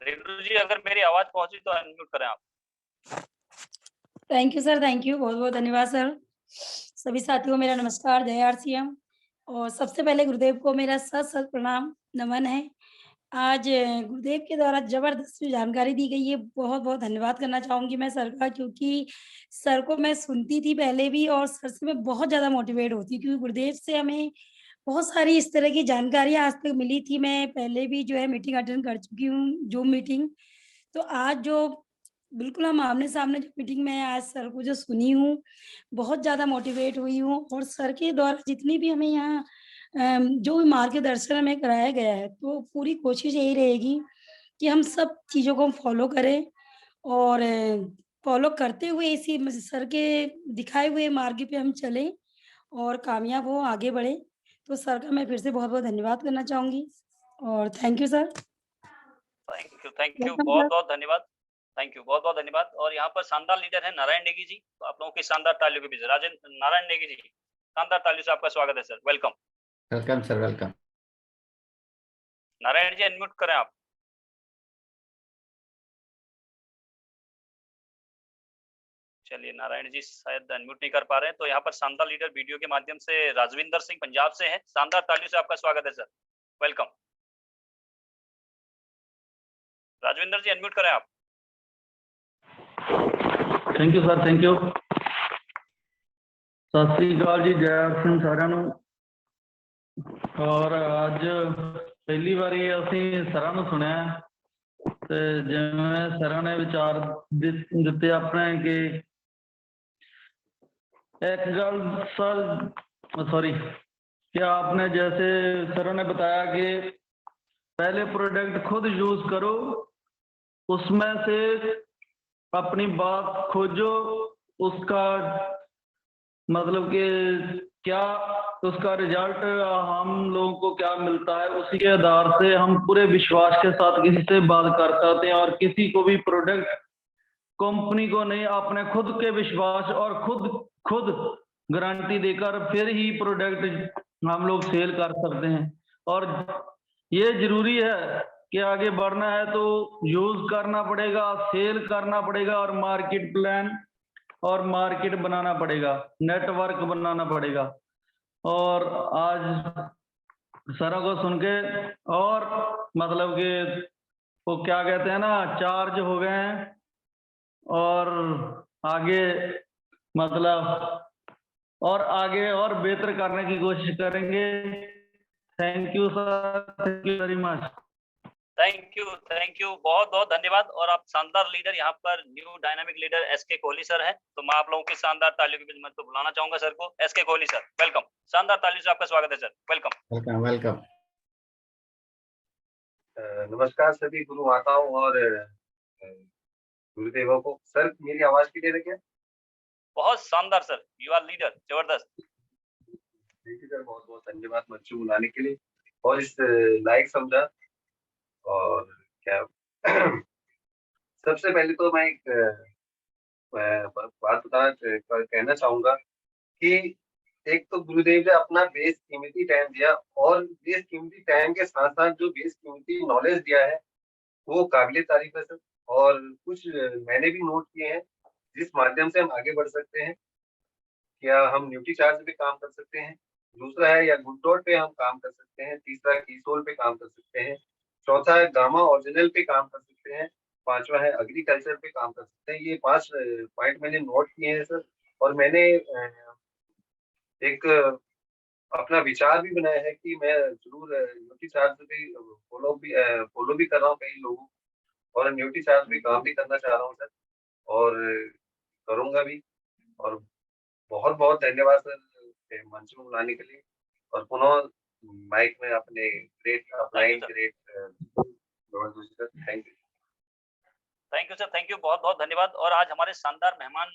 रेणु जी अगर मेरी आवाज पहुंची तो अनम्यूट करें आप। Thank you sir, thank you, बहुत बहुत धन्यवाद सर। सभी साथियों को मेरा नमस्कार, जय आरसीएम। और सबसे पहले गुरुदेव को मेरा सत प्रणाम नमन है। आज गुरुदेव के द्वारा जबरदस्त जानकारी दी गई है, बहुत बहुत धन्यवाद करना चाहूंगी मैं सर का, क्योंकि सर को मैं सुनती थी पहले भी और सर से मैं बहुत ज्यादा मोटिवेट होती, क्योंकि गुरुदेव से हमें बहुत सारी इस तरह की जानकारी आज तक मिली थी। मैं पहले भी जो है मीटिंग अटेंड कर चुकी हूँ, जूम मीटिंग। तो आज जो बिल्कुल हम आमने सामने जो मीटिंग में आज सर को जो सुनी हूँ, बहुत ज्यादा मोटिवेट हुई हूँ। और सर के द्वारा जितनी भी हमें यहाँ जो भी मार्गदर्शन हमें कराया गया है, तो पूरी कोशिश यही रहेगी कि हम सब चीजों को फॉलो करें और फॉलो करते हुए इसी सर के दिखाए हुए मार्ग पे हम चलें और कामयाब हो, आगे बढ़े। तो सर का मैं फिर से बहुत बहुत धन्यवाद करना चाहूंगी और thank you sir. Thank you, बहुत बहुत धन्यवाद, थैंक यू, बहुत बहुत धन्यवाद। और यहाँ पर शानदार लीडर है नारायण नेगी जी, तो आप लोगों की शानदार तालियों के बीच राजेंद्र नारायण नेगी जी, शानदार तालियों से आपका स्वागत है sir, welcome. Welcome sir, welcome. Narayan ji unmute करें आप। चलिए नारायण जी शायद अनम्यूट नहीं कर पा रहे हैं। तो यहाँ पर शानदार लीडर वीडियो के माध्यम से राजविंदर सिंह पंजाब से हैं, शानदार तालियों से आपका स्वागत है सर, वेलकम। राजविंदर जी अनम्यूट करें आप। Thank you sir, thank you. सत श्री अकाल जी, जय आरसीएम सारिਆਂ ਨੂੰ। और ਅੱਜ ਪਹਿਲੀ ਵਾਰੀ ਅਸੀਂ ਸਰਾਂ ਨੂੰ ਸੁਣਿਆ ਤੇ ਜਿਵੇਂ ਸਰਾਂ ਨੇ ਵਿਚਾਰ ਦਿੱਤੇ ਆਪਣੇ ਕਿ एक गल सर सॉरी क्या आपने जैसे सर ने बताया कि पहले प्रोडक्ट खुद यूज करो, उसमें से अपनी बात खोजो, उसका मतलब कि क्या उसका रिजल्ट हम लोगों को क्या मिलता है, उसी के आधार से हम पूरे विश्वास के साथ किसी से बात कर सकते हैं। और किसी को भी प्रोडक्ट कंपनी को नहीं, अपने खुद के विश्वास और खुद गारंटी देकर फिर ही प्रोडक्ट हम लोग सेल कर सकते हैं। और ये जरूरी है कि आगे बढ़ना है तो यूज करना पड़ेगा, सेल करना पड़ेगा और मार्केट प्लान और मार्केट बनाना पड़ेगा, नेटवर्क बनाना पड़ेगा। और आज सरों को सुन के और मतलब कि वो क्या कहते हैं ना, चार्ज हो गए हैं और आगे मतलब और आगे और बेहतर करने की कोशिश करेंगे। Thank you sir, thank you very much. Thank you, बहुत बहुत धन्यवाद। और आप शानदार लीडर, यहाँ पर new dynamic leader SK Kohli sir हैं, तो मैं आप लोगों की शानदार तालियों के बीच में तो बुलाना चाहूंगा सर को। SK Kohli sir, welcome. शानदार तालियों से आपका स्वागत है सर, वेलकम। Welcome welcome. नमस्कार सभी गुरु माताओं और गुरुदेवों को। सर मेरी आवाज क्लियर है क्या? बहुत शानदार सर, यू आर लीडर, जबरदस्त। थैंक यू सर, बहुत बहुत धन्यवाद मंच में बुलाने के लिए और इस लायक समझा। और क्या सबसे पहले तो मैं एक बात कहना चाहूंगा कि एक तो गुरुदेव ने अपना बेशकीमती टाइम दिया और बेशकीमती टाइम के साथ साथ जो बेशकीमती नॉलेज दिया है वो काबिले तारीफ है सर। और कुछ मैंने भी नोट किए हैं जिस माध्यम से हम आगे बढ़ सकते हैं। क्या हम न्यूट्री चार्ज पे काम कर सकते हैं, दूसरा है या गुड डॉट पे हम काम कर सकते हैं, तीसरा कीसोल पे काम कर सकते हैं, चौथा है गामा ओरिजिनल पे काम कर सकते हैं, पांचवा है एग्रीकल्चर पे काम कर सकते हैं। ये 5 पॉइंट मैंने नोट किए हैं सर। और मैंने एक अपना विचार भी बनाया है कि मैं जरूर न्यूट्री चार्ज पे फॉलो भी कर रहा हूँ कई लोगों, और न्यूट्री चार्ज पे काम भी करना चाह रहा हूँ सर, और करूंगा भी। और बहुत बहुत धन्यवाद सर मंच में बुलाने के लिए। और पुनः माइक में अपने great upline great sir. Thank you. Thank you sir, thank you, बहुत बहुत धन्यवाद। और आज हमारे शानदार मेहमान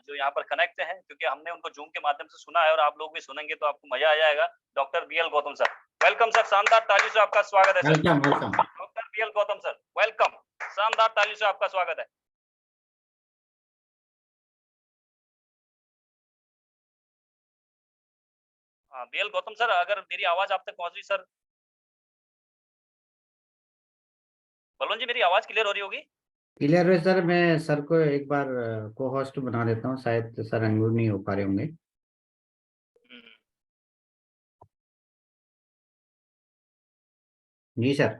जो यहाँ पर कनेक्ट हैं, क्योंकि हमने उनको जूम के माध्यम से सुना है और आप लोग भी सुनेंगे तो आपको मजा आ जाएगा। Doctor BL Gautam sir, welcome sir, शानदार ताली से आपका स्वागत है sir. Welcome welcome. Doctor BL Gautam sir, welcome, शानदार ताली से आपका स्वागत है। बीएल गौतम सर, अगर मेरी आवाज आप तक पहुंच रही सर? बलवंत जी, मेरी आवाज क्लियर हो रही होगी? क्लियर है सर। मैं सर को एक बार को होस्ट बना देता हूँ, शायद सर अनम्यूट नहीं हो पा रहे होंगे। जी sir,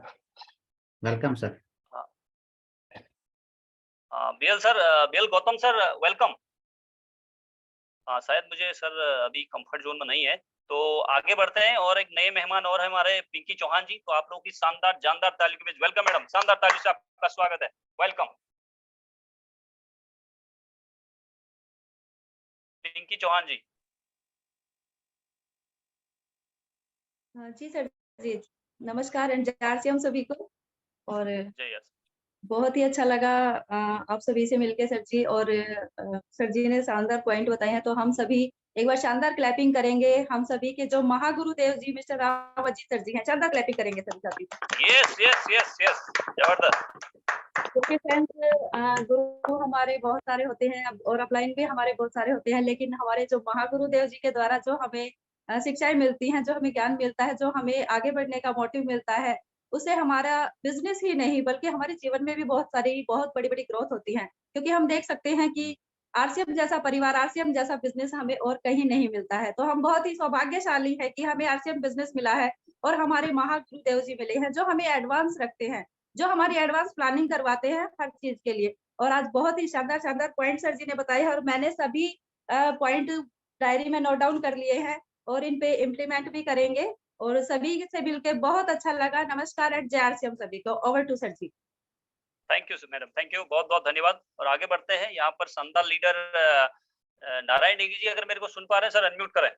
welcome sir. BL sir, BL Gautam sir, welcome. शायद मुझे सर अभी कंफर्ट जोन में नहीं है, तो आगे बढ़ते हैं। और एक नए मेहमान और है हमारे पिंकी चौहान जी, तो आप लोगों की शानदार जानदार ताली के बीच वेलकम मैडम, शानदार ताली से आपका स्वागत है, वेलकम। पिंकी चौहान जी। जी सर जी, नमस्कार एंड जय श्री राम सभी को। और जय बहुत ही अच्छा लगा आप सभी से मिलके सर जी। और सर जी ने शानदार पॉइंट बताए हैं, तो हम सभी एक बार शानदार क्लैपिंग करेंगे हम सभी के जो महागुरुदेव जी मिस्टर राव अजीत सर जी हैं। शानदार क्लैपिंग करेंगे सभी साथी। यस यस यस यस, जबरदस्त। क्योंकि फ्रेंड्स गुरु हमारे बहुत सारे होते हैं और अपलाइन भी हमारे बहुत सारे होते हैं, लेकिन हमारे जो महागुरुदेव जी के द्वारा जो हमें शिक्षाएं मिलती हैं, जो हमें ज्ञान मिलता है, जो हमें आगे बढ़ने का मोटिव मिलता है, उससे हमारा बिजनेस ही नहीं बल्कि हमारे जीवन में भी बहुत बड़ी बड़ी ग्रोथ होती है। क्योंकि हम देख सकते हैं कि आरसीएम जैसा परिवार, आरसीएम जैसा बिजनेस हमें और कहीं नहीं मिलता है। तो हम बहुत ही सौभाग्यशाली है कि हमें आरसीएम बिजनेस मिला है और हमारे महागुरुदेव जी मिले हैं, जो हमें एडवांस रखते हैं, जो हमारी एडवांस प्लानिंग करवाते हैं हर चीज के लिए। और आज बहुत ही शानदार शानदार पॉइंट सर जी ने बताए हैं और मैंने सभी पॉइंट डायरी में नोट डाउन कर लिए हैं और इन पे इम्प्लीमेंट भी करेंगे। और सभी से मिलकर बहुत अच्छा लगा। नमस्कार एंड जय श्री राम सभी को। Over to sir ji. Thank you madam, thank you, बहुत बहुत धन्यवाद। और आगे बढ़ते हैं, यहाँ पर शानदार लीडर नारायण नेगी जी, अगर मेरे को सुन पा रहे हैं सर, अनम्यूट करें।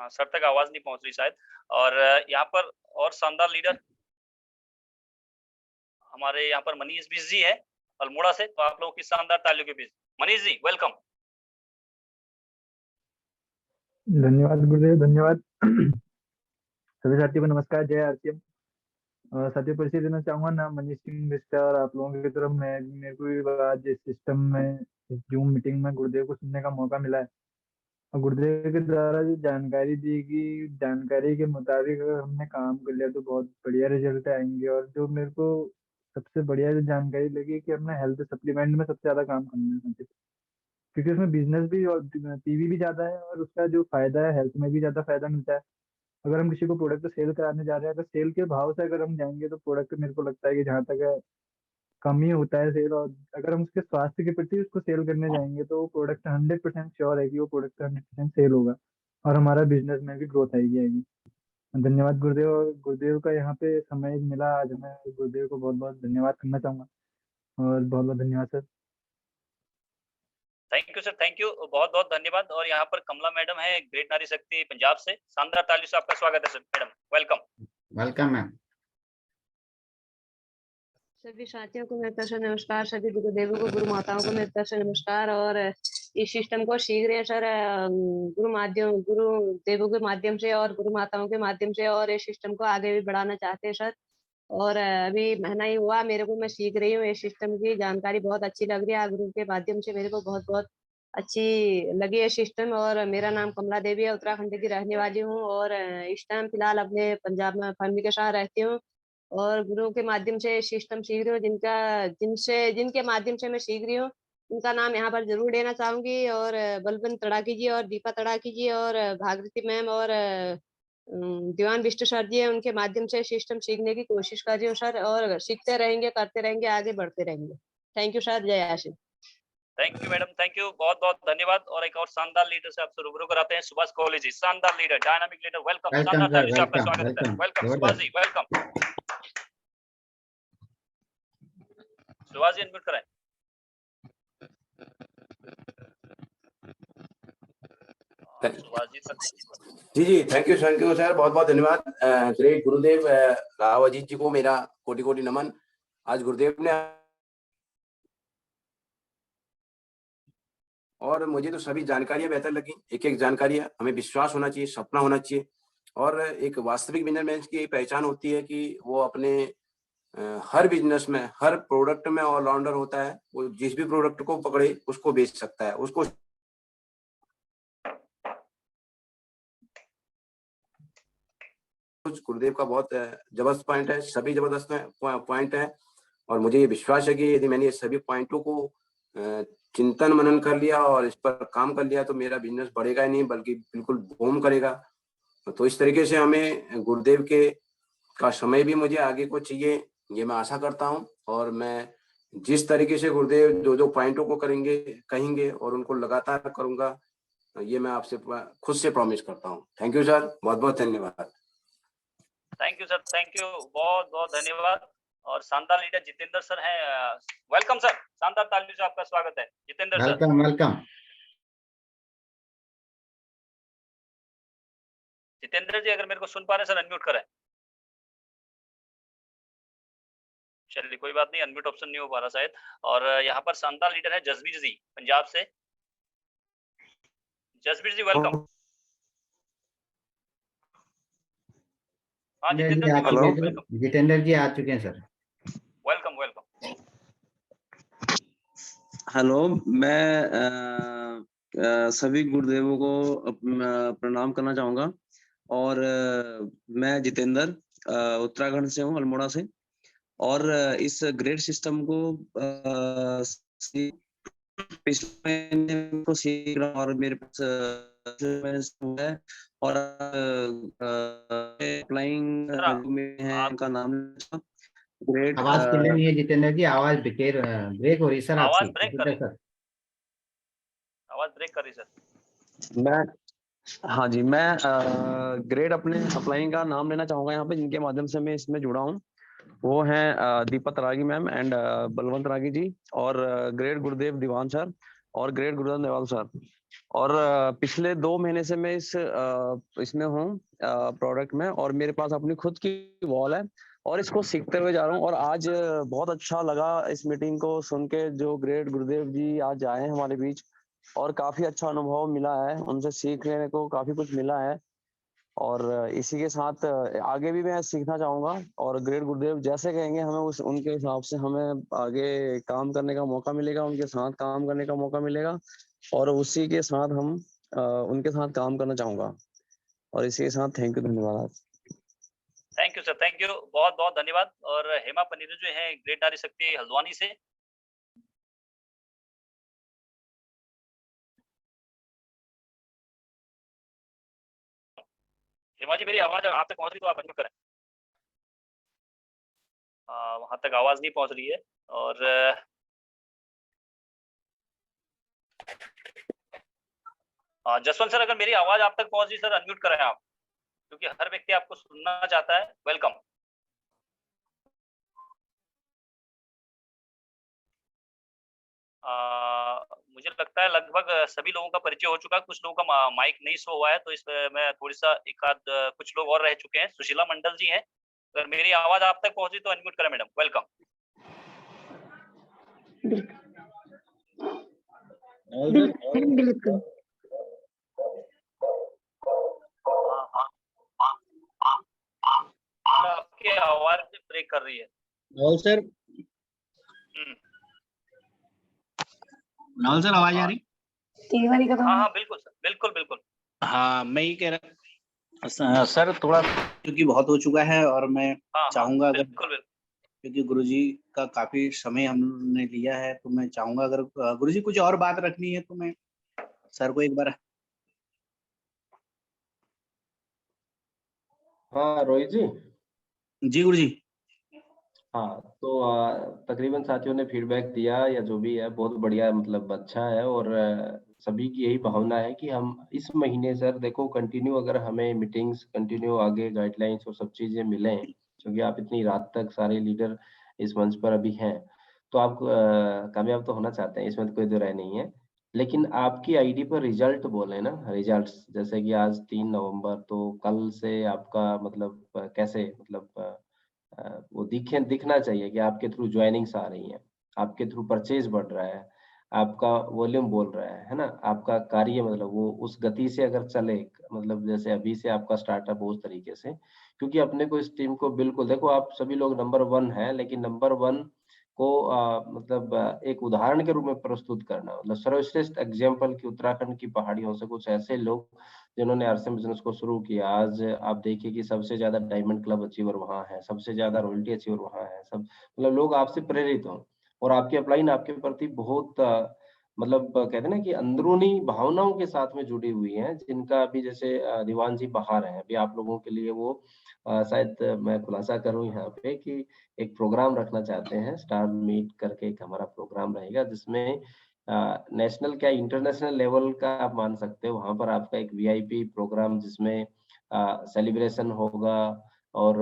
सर तक आवाज नहीं पहुंच रही शायद। और यहाँ पर और शानदार लीडर हमारे यहाँ पर मनीष बिस जी है अल्मोड़ा से, तो आप लोगों की शानदार तालियों के बीच मनीष जी, वेलकम। धन्यवाद गुरुदेव, धन्यवाद। सभी साथियों को नमस्कार, जय आरसीएम। साथियों परिचय देना चाहूंगा, नाम मनीष सिंह बिस्टा। और आप लोगों की तरफ मेरे को भी आज इस सिस्टम में, इस जूम मीटिंग में गुरुदेव को सुनने का मौका मिला है। और गुरुदेव के द्वारा जो जानकारी दी गई, जानकारी के मुताबिक अगर हमने काम कर लिया तो बहुत बढ़िया रिजल्ट आएंगे। और जो मेरे को सबसे बढ़िया जो जानकारी लगी कि अपना हेल्थ सप्लीमेंट में सबसे ज्यादा काम करना है। क्योंकि उसमें बिजनेस भी और पीवी भी ज्यादा है, और उसका जो फायदा है हेल्थ में भी ज्यादा फायदा मिलता है। अगर हम किसी को प्रोडक्ट सेल कराने जा रहे हैं, अगर सेल के भाव से अगर हम जाएंगे तो प्रोडक्ट मेरे को लगता है कि जहाँ तक है कम ही होता है सेल। और अगर हम उसके स्वास्थ्य के प्रति उसको सेल करने जाएंगे तो वो प्रोडक्ट 100% श्योर है कि वो प्रोडक्ट 100% सेल होगा, और हमारा बिजनेस में भी ग्रोथ आएगी। धन्यवाद गुरुदेव। और गुरुदेव का यहाँ पे समय मिला आज, मैं गुरुदेव को बहुत बहुत धन्यवाद करना चाहूंगा, और बहुत बहुत धन्यवाद sir. Thank you sir, thank you, बहुत बहुत धन्यवाद। और यहाँ पर कमला मैडम है, ग्रेट नारी शक्ति पंजाब से। शानदार तालियों से आपका स्वागत है sir. Madam welcome. Welcome ma'am. सभी साथियों को मेरी तरफ से नमस्कार, सभी गुरुदेवों को, गुरु माताओं को मेरी तरफ से नमस्कार। और इस सिस्टम को सीख रहे हैं सर गुरु देवों के माध्यम से और गुरु माताओं के माध्यम से, और इस सिस्टम को आगे भी बढ़ाना चाहते हैं सर। और अभी महीना ही हुआ मेरे को, मैं सीख रही हूँ। इस सिस्टम की जानकारी बहुत अच्छी लग रही है, गुरु के माध्यम से मेरे को बहुत बहुत अच्छी लगी है सिस्टम। और मेरा नाम कमला देवी है, उत्तराखंड की रहने वाली हूँ, और इस टाइम फिलहाल अपने पंजाब में फैमिली के साथ रहती हूँ। और गुरु के माध्यम से सिस्टम सीख रही हूँ, जिनके माध्यम से मैं सीख रही हूँ, उनका नाम यहाँ पर जरूर लेना चाहूंगी। और बलवंत तड़ाकी जी, और दीपा तड़ाकी जी, और भागीरथी मैम, और दीवान विष्णु सर जी है, उनके माध्यम से सिस्टम सीखने की कोशिश कर रही हूँ सर। और सीखते रहेंगे, करते रहेंगे, आगे बढ़ते रहेंगे। थैंक यू सर, जय Ashish. Thank you madam, thank you, बहुत बहुत धन्यवाद। और एक और शानदार लीडर से आपसे रूबरू कराते हैं, सुभाष कोहली जी। शानदार लीडर, डायनामिक लीडर, वेलकम। शानदार तालियों से आपका स्वागत है। Welcome Subhash ji, welcome. Subhash ji unmute कराएं। जी थैंक यू सर, बहुत बहुत धन्यवाद। ग्रेट गुरुदेव राव अजीत जी को मेरा कोटि कोटि नमन। आज गुरुदेव ने, और मुझे तो सभी जानकारियां बेहतर लगी। एक एक जानकारी है, हमें विश्वास होना चाहिए, सपना होना चाहिए। और एक वास्तविक बिजनेसमैन की पहचान होती है कि वो अपने हर बिजनेस में, हर प्रोडक्ट में ऑलराउंडर होता है। वो जिस भी प्रोडक्ट को पकड़े उसको बेच सकता है, उसको गुरुदेव का बहुत जबरदस्त पॉइंट है, सभी जबरदस्त पॉइंट है। और मुझे ये विश्वास है कि यदि मैंने ये सभी पॉइंटों को चिंतन मनन कर लिया और इस पर काम कर लिया तो मेरा बिजनेस बढ़ेगा ही नहीं बल्कि बिल्कुल बूम करेगा। तो इस तरीके से हमें गुरुदेव के का समय भी मुझे आगे को चाहिए, ये मैं आशा करता हूँ। और मैं जिस तरीके से गुरुदेव जो पॉइंटों को कहेंगे और उनको लगातार करूंगा, ये मैं आपसे खुद से प्रॉमिस करता हूँ। थैंक यू सर, बहुत बहुत धन्यवाद। Thank you sir, thank you, बहुत बहुत धन्यवाद। और शानदार लीडर जितेंद्र सर हैं, वेलकम सर। शानदार तालियों से आपका स्वागत है Jitendra sir. Welcome welcome. Jitendra ji अगर मेरे को सुन पा रहे हैं सर, अनम्यूट करें। चलिए कोई बात नहीं, अनम्यूट ऑप्शन नहीं हो पा रहा शायद। और यहाँ पर शानदार लीडर है जसबीर जी पंजाब से। जसबीर जी वेलकम। हाँ जितेंद्र जी वेलकम। जितेंद्र जी आ चुके हैं सर। Welcome welcome. हेलो, मैं सभी गुरुदेवों को प्रणाम करना चाहूँगा। और मैं जितेंद्र उत्तराखंड से हूँ, अल्मोड़ा से। और इस ग्रेड सिस्टम को सीख रहा हूँ, और मेरे पास है। और अप्लाइंग में का नाम ग्रेट। आवाज क्लियर नहीं है जितेंद्र जी, आवाज ब्रेक हो रही सर आपकी। आवाज ब्रेक कर रही सर। मैं हाँ जी, मैं ग्रेड अपने अप्लाइंग का नाम लेना चाहूंगा यहाँ पे, जिनके माध्यम से मैं इसमें जुड़ा हूँ। वो हैं दीपा तड़ागी मैम एंड बलवंत रागी जी, और ग्रेट गुरुदेव दीवान सर, और ग्रेट गुरुदेव नेवाल सर। और पिछले 2 महीने से मैं इसमें हूँ प्रोडक्ट में, और मेरे पास अपनी खुद की वॉल है और इसको सीखते हुए जा रहा हूँ। और आज बहुत अच्छा लगा इस मीटिंग को सुन के, जो ग्रेट गुरुदेव जी आज आए हैं हमारे बीच, और काफी अच्छा अनुभव मिला है, उनसे सीखने को काफी कुछ मिला है। और इसी के साथ आगे भी मैं सीखना चाहूंगा, और ग्रेट गुरुदेव जैसे कहेंगे हमें उनके हिसाब से हमें आगे काम करने का मौका मिलेगा, उनके साथ काम करने का मौका मिलेगा, और उसी के साथ हम उनके साथ काम करना चाहूंगा। और इसी के साथ थैंक यू, धन्यवाद। Thank you sir, thank you, बहुत बहुत धन्यवाद। और हेमा पनीर जो है ग्रेट नारी शक्ति हल्द्वानी से। हेमा जी मेरी आवाज आप तक पहुंच रही तो आप अनम्यूट करें। वहां तक आवाज नहीं पहुंच रही है। और जसवंत सर, अगर मेरी आवाज आप तक पहुंच रही सर, अनम्यूट करें आप, क्योंकि हर व्यक्ति आपको सुनना चाहता है। वेलकम। मुझे लगता है लगभग सभी लोगों का परिचय हो चुका है। कुछ लोगों का माइक नहीं शो हुआ है, तो इस में थोड़ी सा एक आध कुछ लोग और रह चुके हैं। सुशीला मंडल जी हैं, अगर मेरी आवाज आप तक पहुंची तो अनम्यूट करें मैडम। वेलकम। आपकी आवाज ब्रेक कर रही है। सर, राहुल सर, आवाज आ रही? हाँ हाँ बिल्कुल सर, बिल्कुल बिल्कुल। हाँ, मैं ही कह रहा सर, थोड़ा क्योंकि बहुत हो चुका है और मैं चाहूंगा अगर, क्योंकि गुरुजी का काफी समय हमने लिया है, तो मैं चाहूंगा अगर गुरुजी कुछ और बात रखनी है तो मैं सर को एक बार। हाँ रोहित जी। जी गुरुजी। हाँ, तो तकरीबन साथियों ने फीडबैक दिया या जो भी है, बहुत बढ़िया, मतलब अच्छा है। और सभी की यही भावना है कि हम इस महीने सर देखो कंटिन्यू, अगर हमें मीटिंग्स कंटिन्यू आगे गाइडलाइंस और सब चीजें मिलें, क्योंकि आप इतनी रात तक सारे लीडर इस मंच पर अभी हैं, तो आप कामयाब तो होना चाहते हैं, इसमें तो कोई दो राय नहीं है। लेकिन आपकी आईडी पर रिजल्ट बोले ना, रिजल्ट्स, जैसे कि आज 3 नवंबर, तो कल से आपका मतलब कैसे, मतलब वो दिखना चाहिए कि आपके थ्रू ज्वाइनिंग्स आ रही हैं, आपके थ्रू परचेज बढ़ रहा है, आपका वॉल्यूम बोल रहा है ना, आपका कार्य मतलब वो उस गति से अगर चले, मतलब जैसे अभी से आपका स्टार्टअप हो उस तरीके से। क्योंकि अपने को इस टीम को बिल्कुल देखो, आप सभी लोग नंबर 1 है, लेकिन नंबर 1 को मतलब एक उदाहरण के रूप में प्रस्तुत करना, मतलब सर्वश्रेष्ठ एग्जाम्पल की उत्तराखंड की पहाड़ियों से कुछ ऐसे लोग जिन्होंने आरसीएम बिजनेस को शुरू किया। आज आप देखिए कि सबसे ज्यादा डायमंड क्लब अचीवर वहाँ है, सबसे ज्यादा रॉयल्टी अचीवर वहाँ है, सब मतलब लोग आपसे प्रेरित हों। और आपकी अपलाइन आपके प्रति बहुत मतलब कहते हैं ना कि अंदरूनी भावनाओं के साथ में जुड़ी हुई हैं, जिनका अभी जैसे दीवान जी बाहर हैं, अभी आप लोगों के लिए वो शायद मैं खुलासा करूं यहाँ पे कि एक प्रोग्राम रखना चाहते हैं, स्टार मीट करके एक हमारा प्रोग्राम रहेगा, जिसमें नेशनल क्या इंटरनेशनल लेवल का आप मान सकते हो। वहां पर आपका एक वीआईपी प्रोग्राम जिसमें सेलिब्रेशन होगा, और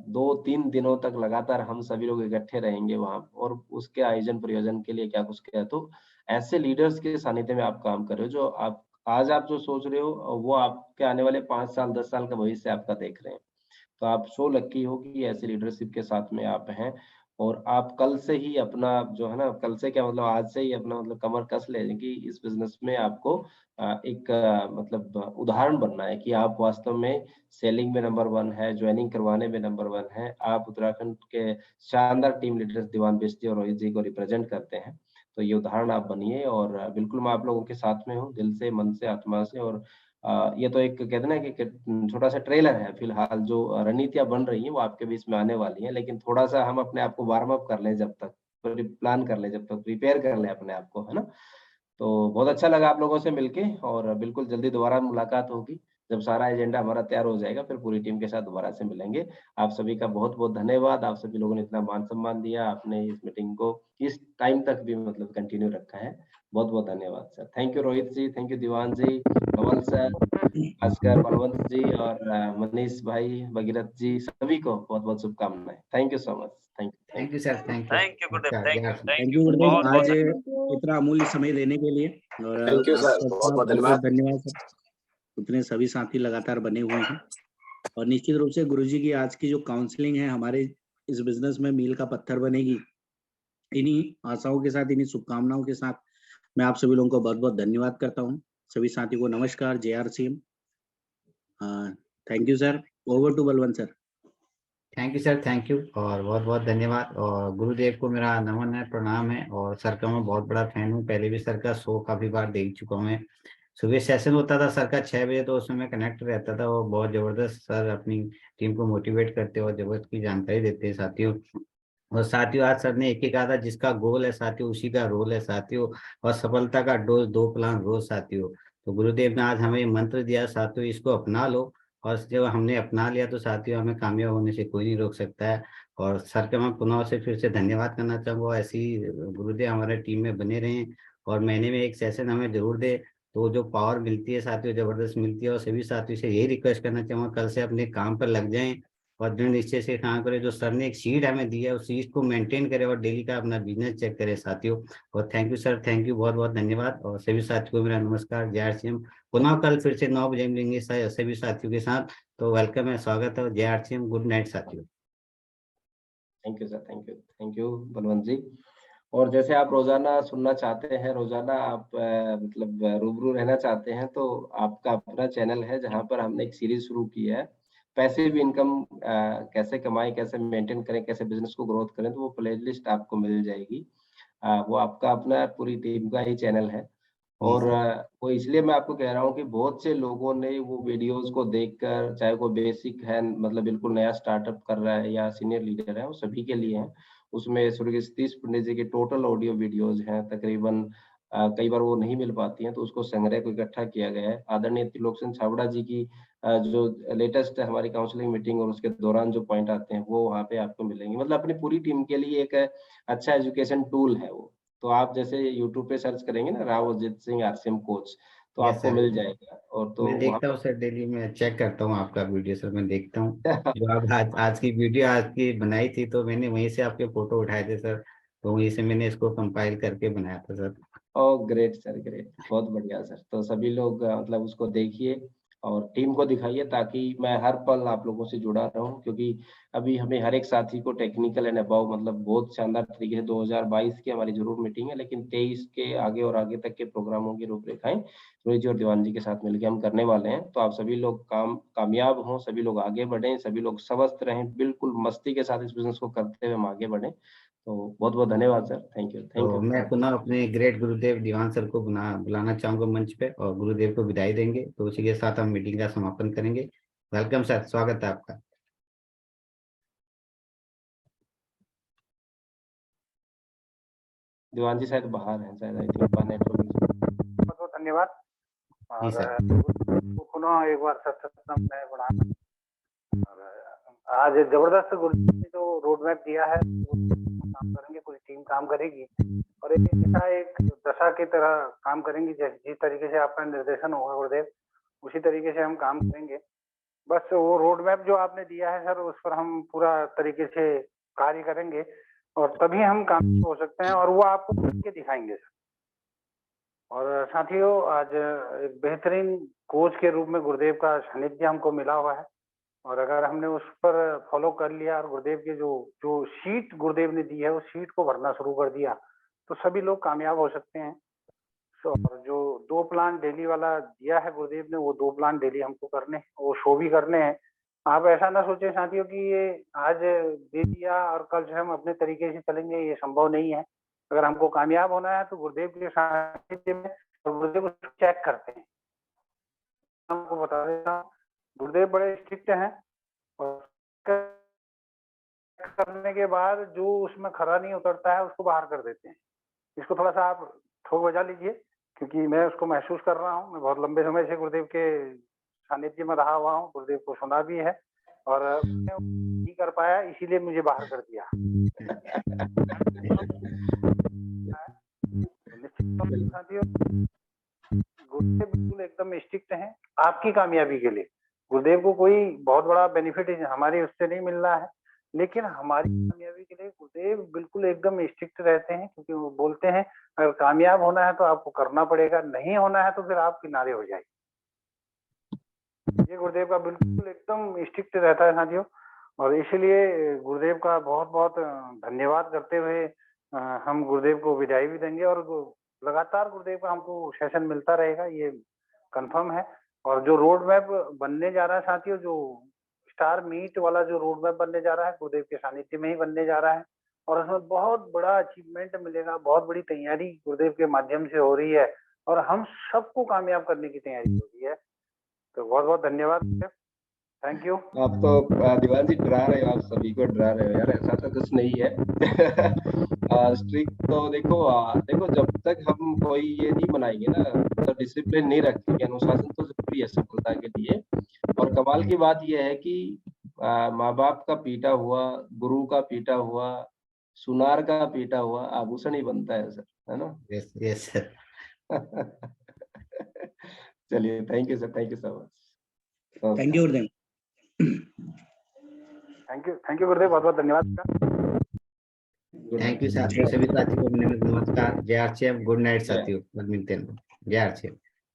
2-3 दिनों तक लगातार हम सभी लोग इकट्ठे रहेंगे वहां, और उसके आयोजन प्रयोजन के लिए क्या कुछ किया। तो ऐसे लीडर्स के सानिध्य में आप काम कर रहे हो, जो आप आज आप जो सोच रहे हो वो आपके आने वाले 5 साल 10 साल का भविष्य आपका देख रहे हैं। तो आप सो लक्की हो कि ऐसी लीडरशिप के साथ में आप हैं। और आप कल से ही अपना जो है ना, कल से क्या मतलब आज से ही अपना मतलब कमर कस लें कि इस बिजनेस में आपको एक मतलब उदाहरण बनना है कि आप वास्तव में सेलिंग में नंबर 1 है, ज्वाइनिंग करवाने में नंबर 1 है। आप उत्तराखंड के शानदार टीम लीडर्स दीवान बेस्ती और रोहित जी को रिप्रेजेंट करते हैं। तो ये उदाहरण आप बनिए, और बिल्कुल मैं आप लोगों के साथ में हूँ, दिल से, मन से, आत्मा से। और ये तो एक कहते हैं ना कि छोटा सा ट्रेलर है, फिलहाल जो रणनीतियां बन रही हैं वो आपके बीच में आने वाली हैं, लेकिन थोड़ा सा हम अपने आप को वार्म अप कर लें, जब तक प्लान कर लें, जब तक प्रिपेयर कर लें अपने आप को, है ना। तो बहुत अच्छा लगा आप लोगों से मिलके, और बिल्कुल जल्दी दोबारा मुलाकात होगी। जब सारा एजेंडा हमारा तैयार हो जाएगा, फिर पूरी टीम के साथ दोबारा से मिलेंगे। आप सभी का बहुत बहुत धन्यवाद, आप सभी लोगों ने इतना मान सम्मान दिया, आपने इस मीटिंग को इस टाइम तक भी मतलब कंटिन्यू रखा है। बहुत बहुत धन्यवाद sir. Thank you Rohit ji, thank you Diwan ji, Kamal sir, Bhaskar, Balwant ji, और मनीष भाई, भगीरथ जी, सभी को बहुत बहुत शुभकामनाएं। Thank you so much. Thank you sir, thank you. Thank you गुरुदेव, थैंक यू गुरुदेव, आज इतना अमूल्य समय देने के लिए। और थैंक यू सर, आपका बहुत बहुत बहुत धन्यवाद सर। उतने सभी साथी लगातार बने हुए हैं, और निश्चित रूप से गुरुजी की आज की जो काउंसलिंग है हमारे इस बिजनेस में मील का पत्थर बनेगी। इन्हीं आशाओं के साथ, इन्हीं शुभकामनाओं के साथ मैं आप सभी लोगों को बहुत बहुत धन्यवाद करता हूँ। सभी साथी को नमस्कार, जय RCM. Thank you sir. Over to Balwant sir. Thank you sir, thank you, और बहुत बहुत धन्यवाद। और गुरुदेव को मेरा नमन है, प्रणाम है। और सर का मैं बहुत बड़ा फैन हूँ, पहले भी सर का शो काफी बार देख चुका हूँ मैं। सुबह सेशन होता था सर का 6 बजे, तो उसमें मैं कनेक्ट रहता था। वो बहुत जबरदस्त सर अपनी टीम को मोटिवेट करते और जबरदस्त की जानकारी देते हैं साथियों। और साथियों, आज सर ने एक ही कहा था, जिसका गोल है साथियों उसी का रोल है साथियों, और सफलता का डोज 2 प्लान रोज साथियों। तो गुरुदेव ने आज हमें मंत्र दिया साथियों, इसको अपना लो और जब हमने अपना लिया तो साथियों हमें कामयाब होने से कोई नहीं रोक सकता है। और सर का मैं पुनः से फिर से धन्यवाद करना चाहूँगा। ऐसी गुरुदेव हमारे टीम में बने रहें और महीने में एक सेशन हमें जरूर दे, तो जो पावर मिलती है साथियों जबरदस्त मिलती है। और सभी साथियों से यही रिक्वेस्ट करना चाहूँगा कल से अपने काम पर लग जाएं और दृढ़ निश्चय से काम करें। जो सर ने एक शीट हमें दी है उस शीट को मेंटेन करें और डेली का अपना बिजनेस चेक करें साथियों। और thank you sir, thank you, बहुत बहुत धन्यवाद। और सभी साथियों को मेरा नमस्कार, जय आरसीएम। पुनः कल फिर से 9 बजे मिलेंगे सभी साथियों के साथ। तो वेलकम है, स्वागत है, जय आरसीएम, गुड नाइट साथियों। Thank you sir, thank you Balwant ji. और जैसे आप रोजाना सुनना चाहते हैं, रोजाना आप मतलब रूबरू रहना चाहते हैं, तो आपका अपना चैनल है जहां पर हमने एक सीरीज शुरू की है, पैसिव इनकम कैसे कमाएं, कैसे मेंटेन करें, कैसे बिजनेस को ग्रोथ करें। तो वो प्लेलिस्ट आपको मिल जाएगी। वो आपका अपना पूरी टीम का ही चैनल है। और वो इसलिए मैं आपको कह रहा हूँ कि बहुत से लोगों ने वो वीडियोस को देखकर, चाहे वो बेसिक है मतलब बिल्कुल नया स्टार्टअप कर रहा है या सीनियर लीडर है, वो सभी के लिए है। उसमें स्वर्गीय सतीश पंडित जी की टोटल ऑडियो वीडियोस हैं तकरीबन। कई बार वो नहीं मिल पाती हैं तो उसको संग्रह को इकट्ठा किया गया है। आदरणीय त्रिलोक छाबड़ा जी की जो लेटेस्ट हमारी काउंसलिंग मीटिंग और उसके दौरान जो पॉइंट आते हैं वो वहाँ पे आपको मिलेंगे। मतलब अपनी पूरी टीम के लिए एक अच्छा एजुकेशन टूल है वो। तो आप जैसे यूट्यूब पे सर्च करेंगे ना राव अजित सिंह आरसीएम कोच, तो यस आपको सर, मिल जाएगा। और तो मैं देखता हूँ सर, डेली मैं चेक करता हूँ आपका वीडियो सर, मैं देखता हूँ। जो आप आज की वीडियो आज की बनाई थी तो मैंने वहीं से आपके फोटो उठाए थे सर, तो वहीं से मैंने इसको कंपाइल करके बनाया था sir. Oh great sir, great, बहुत बढ़िया सर। तो सभी लोग मतलब उसको देखिए और टीम को दिखाइए ताकि मैं हर पल आप लोगों से जुड़ा रहूं, क्योंकि अभी हमें हर एक साथी को टेक्निकल एंड अबाव मतलब बहुत शानदार तरीके से 2022 की हमारी जरूर मीटिंग है, लेकिन 23 के आगे और आगे तक के प्रोग्रामों की रूपरेखाएं रोहित जी और दीवान जी के साथ मिलकर हम करने वाले हैं। तो आप सभी लोग कामयाब हों, सभी लोग आगे बढ़ें, सभी लोग स्वस्थ रहें, बिल्कुल मस्ती के साथ इस बिजनेस को करते हुए हम आगे बढ़ें। तो बहुत बहुत धन्यवाद सर, थैंक यू, थैंक तो यू। मैं पुनः अपने ग्रेट गुरुदेव दीवान सर को बुलाना चाहूंगा मंच पे और गुरुदेव को विदाई देंगे। तो उसी के साथ हम मीटिंग का समापन करेंगे। वेलकम सर, स्वागत है आपका। दीवान जी शायद बाहर हैं, शायद आई थिंक नेटवर्क। बहुत बहुत धन्यवाद। जी सर। और पुनः एक बार सत्संग में प्रणाम। आज जबरदस्त गुरुदेव ने जो रोड मैप दिया है काम करेंगे, पूरी टीम काम करेगी और एक दशा की तरह काम करेंगी। जिस तरीके से आपका निर्देशन होगा गुरुदेव, उसी तरीके से हम काम करेंगे। बस वो रोड मैप जो आपने दिया है सर, उस पर हम पूरा तरीके से कार्य करेंगे और तभी हम काम हो सकते हैं और वो आपको करके दिखाएंगे सर। और साथियों, आज एक बेहतरीन कोच के रूप में गुरुदेव का सानिध्य हमको मिला हुआ है और अगर हमने उस पर फॉलो कर लिया और गुरुदेव के जो शीट गुरुदेव ने दी है उस शीट को भरना शुरू कर दिया तो सभी लोग कामयाब हो सकते हैं। और जो 2 प्लान डेली वाला दिया है गुरुदेव ने, वो 2 प्लान डेली हमको करने, वो शो भी करने हैं। आप ऐसा ना सोचें साथियों कि ये आज दे दिया और कल से हम अपने तरीके से चलेंगे, ये संभव नहीं है। अगर हमको कामयाब होना है तो गुरुदेव के सानिध्य में गुरुदेव को चेक करते हैं। आपको बता देता हूँ, गुरुदेव बड़े स्ट्रिक्ट हैं और करने के बाद जो उसमें खरा नहीं उतरता है उसको बाहर कर देते हैं। इसको थोड़ा सा आप ठोक बजा लीजिए, क्योंकि मैं उसको महसूस कर रहा हूँ। मैं बहुत लंबे समय से गुरुदेव के सानिध्य में रहा हुआ हूँ, गुरुदेव को सुना भी है और मैं नहीं कर पाया, इसीलिए मुझे बाहर कर दिया। साथियों, गुरुदेव बिल्कुल एकदम स्ट्रिक्ट हैं आपकी कामयाबी के लिए। गुरुदेव को कोई बहुत बड़ा बेनिफिट हमारी उससे नहीं मिल रहा है, लेकिन हमारी कामयाबी के लिए गुरुदेव बिल्कुल एकदम स्ट्रिक्ट रहते हैं, क्योंकि वो बोलते हैं अगर कामयाब होना है तो आपको करना पड़ेगा, नहीं होना है तो फिर आप किनारे हो जाइए। ये गुरुदेव का बिल्कुल एकदम स्ट्रिक्ट रहता है साथियों। और इसलिए गुरुदेव का बहुत बहुत धन्यवाद करते हुए हम गुरुदेव को विदाई भी देंगे और लगातार गुरुदेव का हमको सेशन मिलता रहेगा, ये कंफर्म है। और जो रोड मैप बनने जा रहा है साथियों, जो स्टार मीट वाला जो रोड मैप बनने जा रहा है, गुरुदेव के सानिध्य में ही बनने जा रहा है और उसमें बहुत बड़ा अचीवमेंट मिलेगा। बहुत बड़ी तैयारी गुरुदेव के माध्यम से हो रही है और हम सबको कामयाब करने की तैयारी हो रही है। तो बहुत बहुत धन्यवाद, थैंक यू। आप तो दीवान जी डरा रहे हो, आप सभी को डरा रहे हो यार, ऐसा तो कुछ नहीं है। स्ट्रिक्ट तो देखो जब तक हम कोई ये नहीं बनाएंगे ना, तो डिसिप्लिन नहीं रखेंगे, अनुशासन तो जरूरी है सफलता के लिए। और कमाल की बात यह है कि माँ बाप का पीटा हुआ, गुरु का पीटा हुआ, सुनार का पीटा हुआ आभूषण ही बनता है सर, है ना? Yes yes sir. चलिए, thank you sir, thank you so much. Thank you गुरुदेव। थैंक यू गुरुदेव, बहुत बहुत धन्यवाद। थैंक यू साथियों, सभी साथियों को नमस्कार, जय आरसीएम, गुड नाइट साथियों, मिलते हैं, जय आरसीएम।